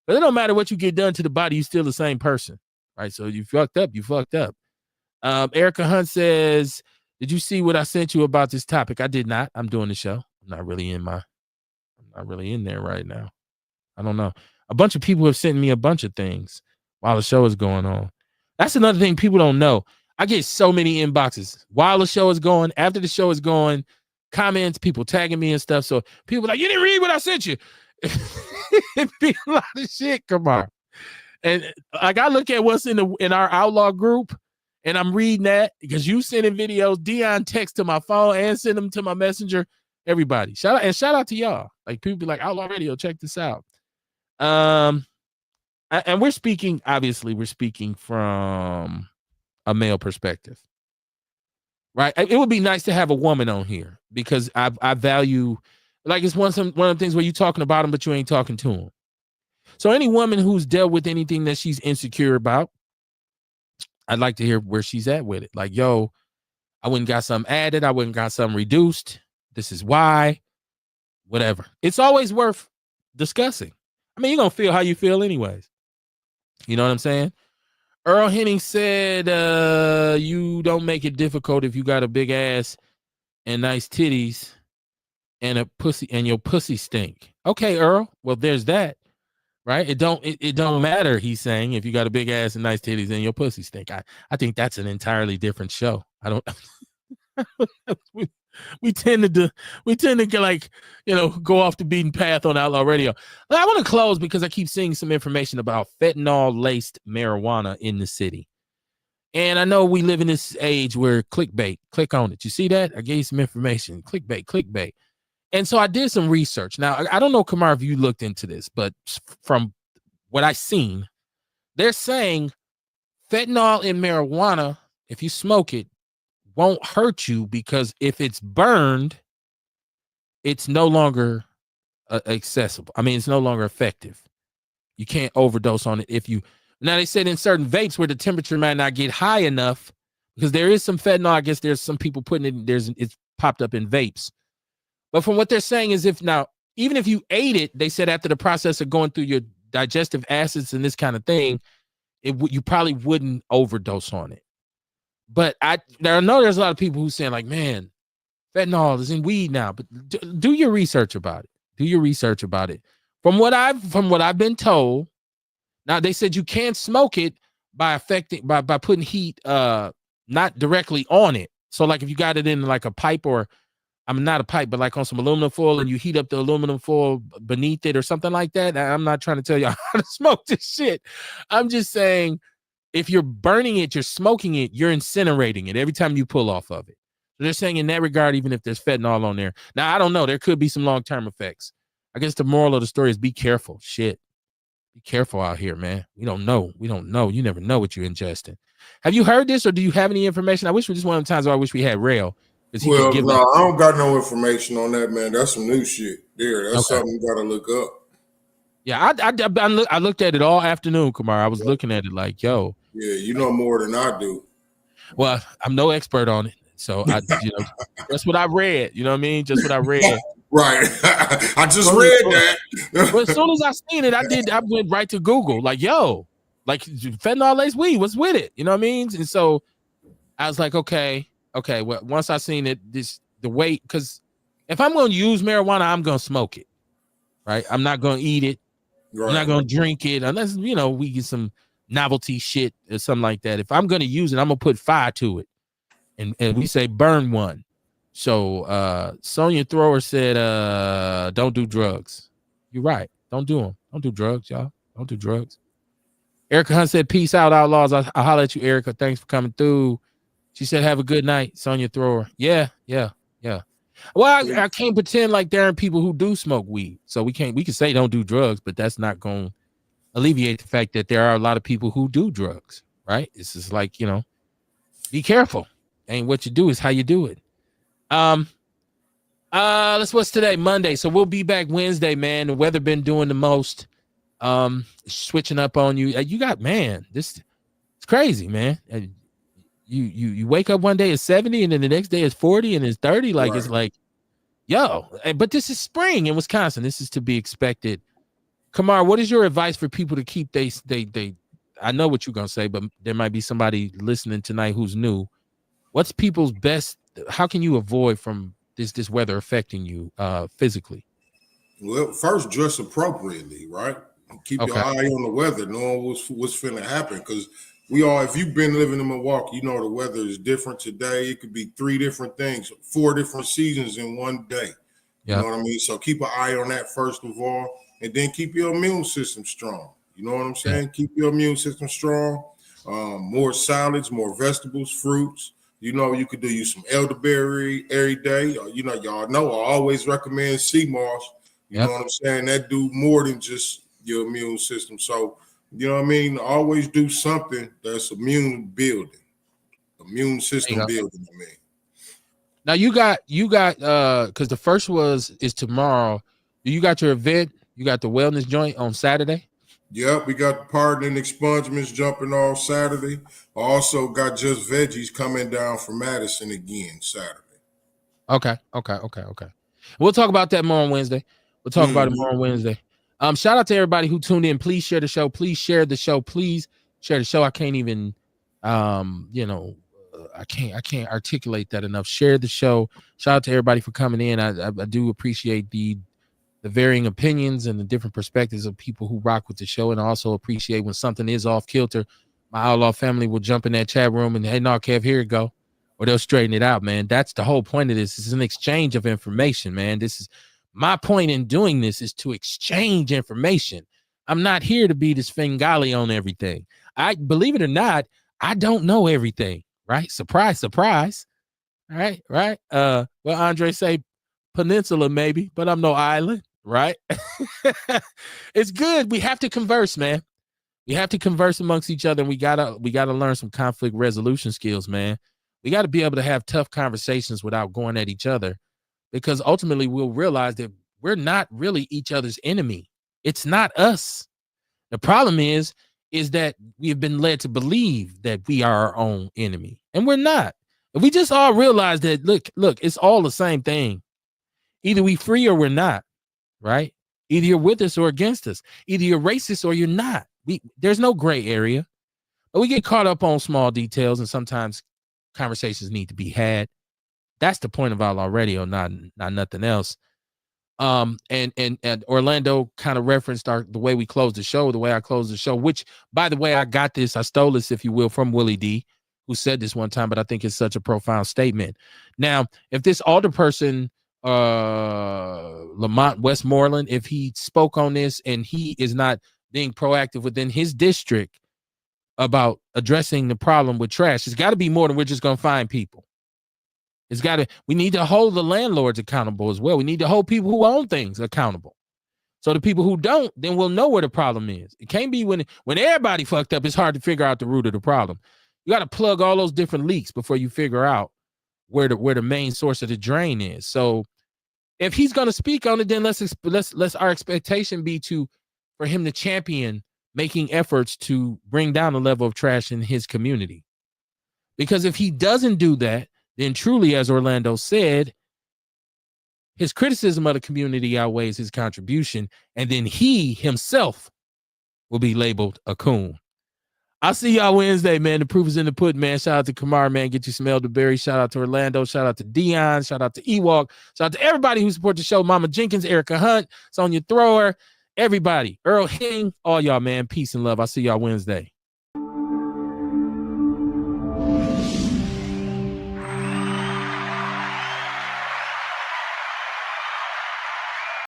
But it don't matter what you get done to the body, you're still the same person, right? So you fucked up. Erica Hunt says, did you see what I sent you about this topic? I did not. I'm doing the show. I'm not really in there right now. I don't know. A bunch of people have sent me a bunch of things while the show is going on. That's another thing people don't know. I get so many inboxes while the show is going, after the show is going, comments, people tagging me and stuff. So people are like, you didn't read what I sent you. It'd be a lot of shit. Come on. And like, I look at what's in our Outlaw group, and I'm reading that because you sending videos. Dion text to my phone and send them to my messenger. Everybody, shout out to y'all. Like, people be like, Outlaw Radio, check this out. And we're speaking from a male perspective, right? It would be nice to have a woman on here, because I value, like, it's one of the things where you're talking about them, but you ain't talking to them. So any woman who's dealt with anything that she's insecure about, I'd like to hear where she's at with it. Like, yo, I went and got something added. I went and got something reduced. This is why, whatever. It's always worth discussing. I mean, you're going to feel how you feel anyways. You know what I'm saying? Earl Henning said, you don't make it difficult if you got a big ass and nice titties and a pussy, and your pussy stink. Okay, Earl. Well, there's that, right? It don't matter, he's saying, if you got a big ass and nice titties and your pussy stink. I think that's an entirely different show. I don't we tend to like, go off the beaten path on Outlaw Radio. I want to close because I keep seeing some information about fentanyl laced marijuana in the city. And I know we live in this age where clickbait, click on it. You see that? I gave you some information. Clickbait. And so I did some research. Now, I don't know, Kamar, if you looked into this, but from what I've seen, they're saying fentanyl in marijuana, if you smoke it, won't hurt you, because if it's burned, it's no longer accessible. I mean, it's no longer effective. You can't overdose on it. Now they said in certain vapes where the temperature might not get high enough, because there is some fentanyl. I guess there's some people putting it, it's popped up in vapes. But from what they're saying is, even if you ate it, they said after the process of going through your digestive acids and this kind of thing, you probably wouldn't overdose on it. But I know there's a lot of people who saying, like, man, fentanyl is in weed now. But do your research about it. From what I've been told, now they said you can't smoke it by putting heat not directly on it. So like if you got it in like a pipe, or not a pipe, but like on some aluminum foil, and you heat up the aluminum foil beneath it or something like that. I'm not trying to tell you how to smoke this shit. I'm just saying, if you're burning it, you're smoking it, you're incinerating it every time you pull off of it. So they're saying in that regard, even if there's fentanyl on there. Now, I don't know. There could be some long-term effects. I guess the moral of the story is be careful. Shit. Be careful out here, man. We don't know. You never know what you're ingesting. Have you heard this, or do you have any information? I wish this one of the times where I wish we had Rail. Well, no, I don't got no information on that, man. That's some new shit there. That's something you got to look up. Yeah, I looked at it all afternoon, Kumar. I was looking at it like, yo. Yeah, you know more than I do. Well, I'm no expert on it. So, that's what I read. You know what I mean? Just what I read. Right. I just read that. But as soon as I seen it, I went right to Google. Like, yo, like fentanyl laced weed. What's with it? You know what I mean? And so I was like, okay. Well, once I seen it, the weight, because if I'm going to use marijuana, I'm going to smoke it, right? I'm not going to eat it. Right. I'm not going to drink it unless, we get some novelty shit or something like that. If I'm going to use it, I'm going to put fire to it. And we say burn one. So Sonia Thrower said, don't do drugs. You're right. Don't do them. Don't do drugs, y'all. Don't do drugs. Erica Hunt said, peace out, Outlaws. I'll holler at you, Erica. Thanks for coming through. She said, have a good night, Sonia Thrower. Yeah. Well, I can't pretend like there aren't people who do smoke weed. So we can say don't do drugs, but that's not going to alleviate the fact that there are a lot of people who do drugs, right? It's just like, be careful. And what you do is how you do it. What's today? Monday. So we'll be back Wednesday, man. The weather been doing the most. Switching up on you. It's crazy, man. You wake up one day it's 70 and then the next day it's 40 and it's 30. Like, right. It's like, but this is spring in Wisconsin. This is to be expected. Kamar, what is your advice for people to keep they I know what you're gonna say, but there might be somebody listening tonight who's new. What's people's best? How can you avoid from this weather affecting you physically? Well, first dress appropriately, right? Keep your eye on the weather, knowing what's finna happen. Because if you've been living in Milwaukee, the weather is different today. It could be 3 different things, 4 different seasons in one day. You know what I mean? So keep an eye on that first of all, and then keep your immune system strong. You know what I'm saying? Yeah. Keep your immune system strong. More salads, more vegetables, fruits. You could do some elderberry every day. Y'all know I always recommend sea moss. You know what I'm saying? That do more than just your immune system. So, always do something that's immune system building. Now you got because the first is tomorrow. You got your event. You got the wellness joint on Saturday. Yep, we got the pardon and expungements jumping off Saturday. I also got Just Veggies coming down from Madison again Saturday. Okay. We'll talk about that more on Wednesday. We'll talk about it more on Wednesday. Shout out to everybody who tuned in. Please share the show. Please share the show. Please share the show. I can't even, I can't articulate that enough. Share the show. Shout out to everybody for coming in. I do appreciate the varying opinions and the different perspectives of people who rock with the show, and I also appreciate when something is off kilter. My Outlaw family will jump in that chat room and, hey, no, Kev, here it go. Or they'll straighten it out, man. That's the whole point of this. It's an exchange of information, man. This is my point in doing this, is to exchange information. I'm not here to be this Fingali on everything. I believe it or not, I don't know everything, right? Surprise, surprise. All right. Well, Andre say peninsula maybe, but I'm no island, right? It's good. We have to converse, man. We have to converse amongst each other, and we gotta learn some conflict resolution skills, man. We got to be able to have tough conversations without going at each other, because ultimately we'll realize that we're not really each other's enemy. It's not us. The problem is that we have been led to believe that we are our own enemy, and we're not. If we just all realize that, look, it's all the same thing. Either we free or we're not, right? Either you're with us or against us. Either you're racist or you're not. There's no gray area. But we get caught up on small details, and sometimes conversations need to be had. That's the point of Outlaw Radio, not nothing else. And Orlando kind of referenced the way we closed the show, the way I closed the show, which, by the way, I stole this, if you will, from Willie D, who said this one time, but I think it's such a profound statement. Now, if this alderperson, Lamont Westmoreland, if he spoke on this and he is not being proactive within his district about addressing the problem with trash, it's got to be more than we're just going to find people. We need to hold the landlords accountable as well. We need to hold people who own things accountable. So the people who don't, then we'll know where the problem is. It can't be when everybody fucked up, it's hard to figure out the root of the problem. You got to plug all those different leaks before you figure out where the main source of the drain is. So if he's going to speak on it, then let's our expectation be for him to champion making efforts to bring down the level of trash in his community. Because if he doesn't do that, then truly, as Orlando said, his criticism of the community outweighs his contribution, and then he himself will be labeled a coon. I'll see y'all Wednesday, man. The proof is in the pudding, man. Shout out to Kamar, man. Get you some elderberry. Shout out to Orlando. Shout out to Dion. Shout out to Ewok. Shout out to everybody who supports the show. Mama Jenkins, Erica Hunt, Sonia Thrower, everybody. Earl Hing, all y'all, man. Peace and love. I'll see y'all Wednesday.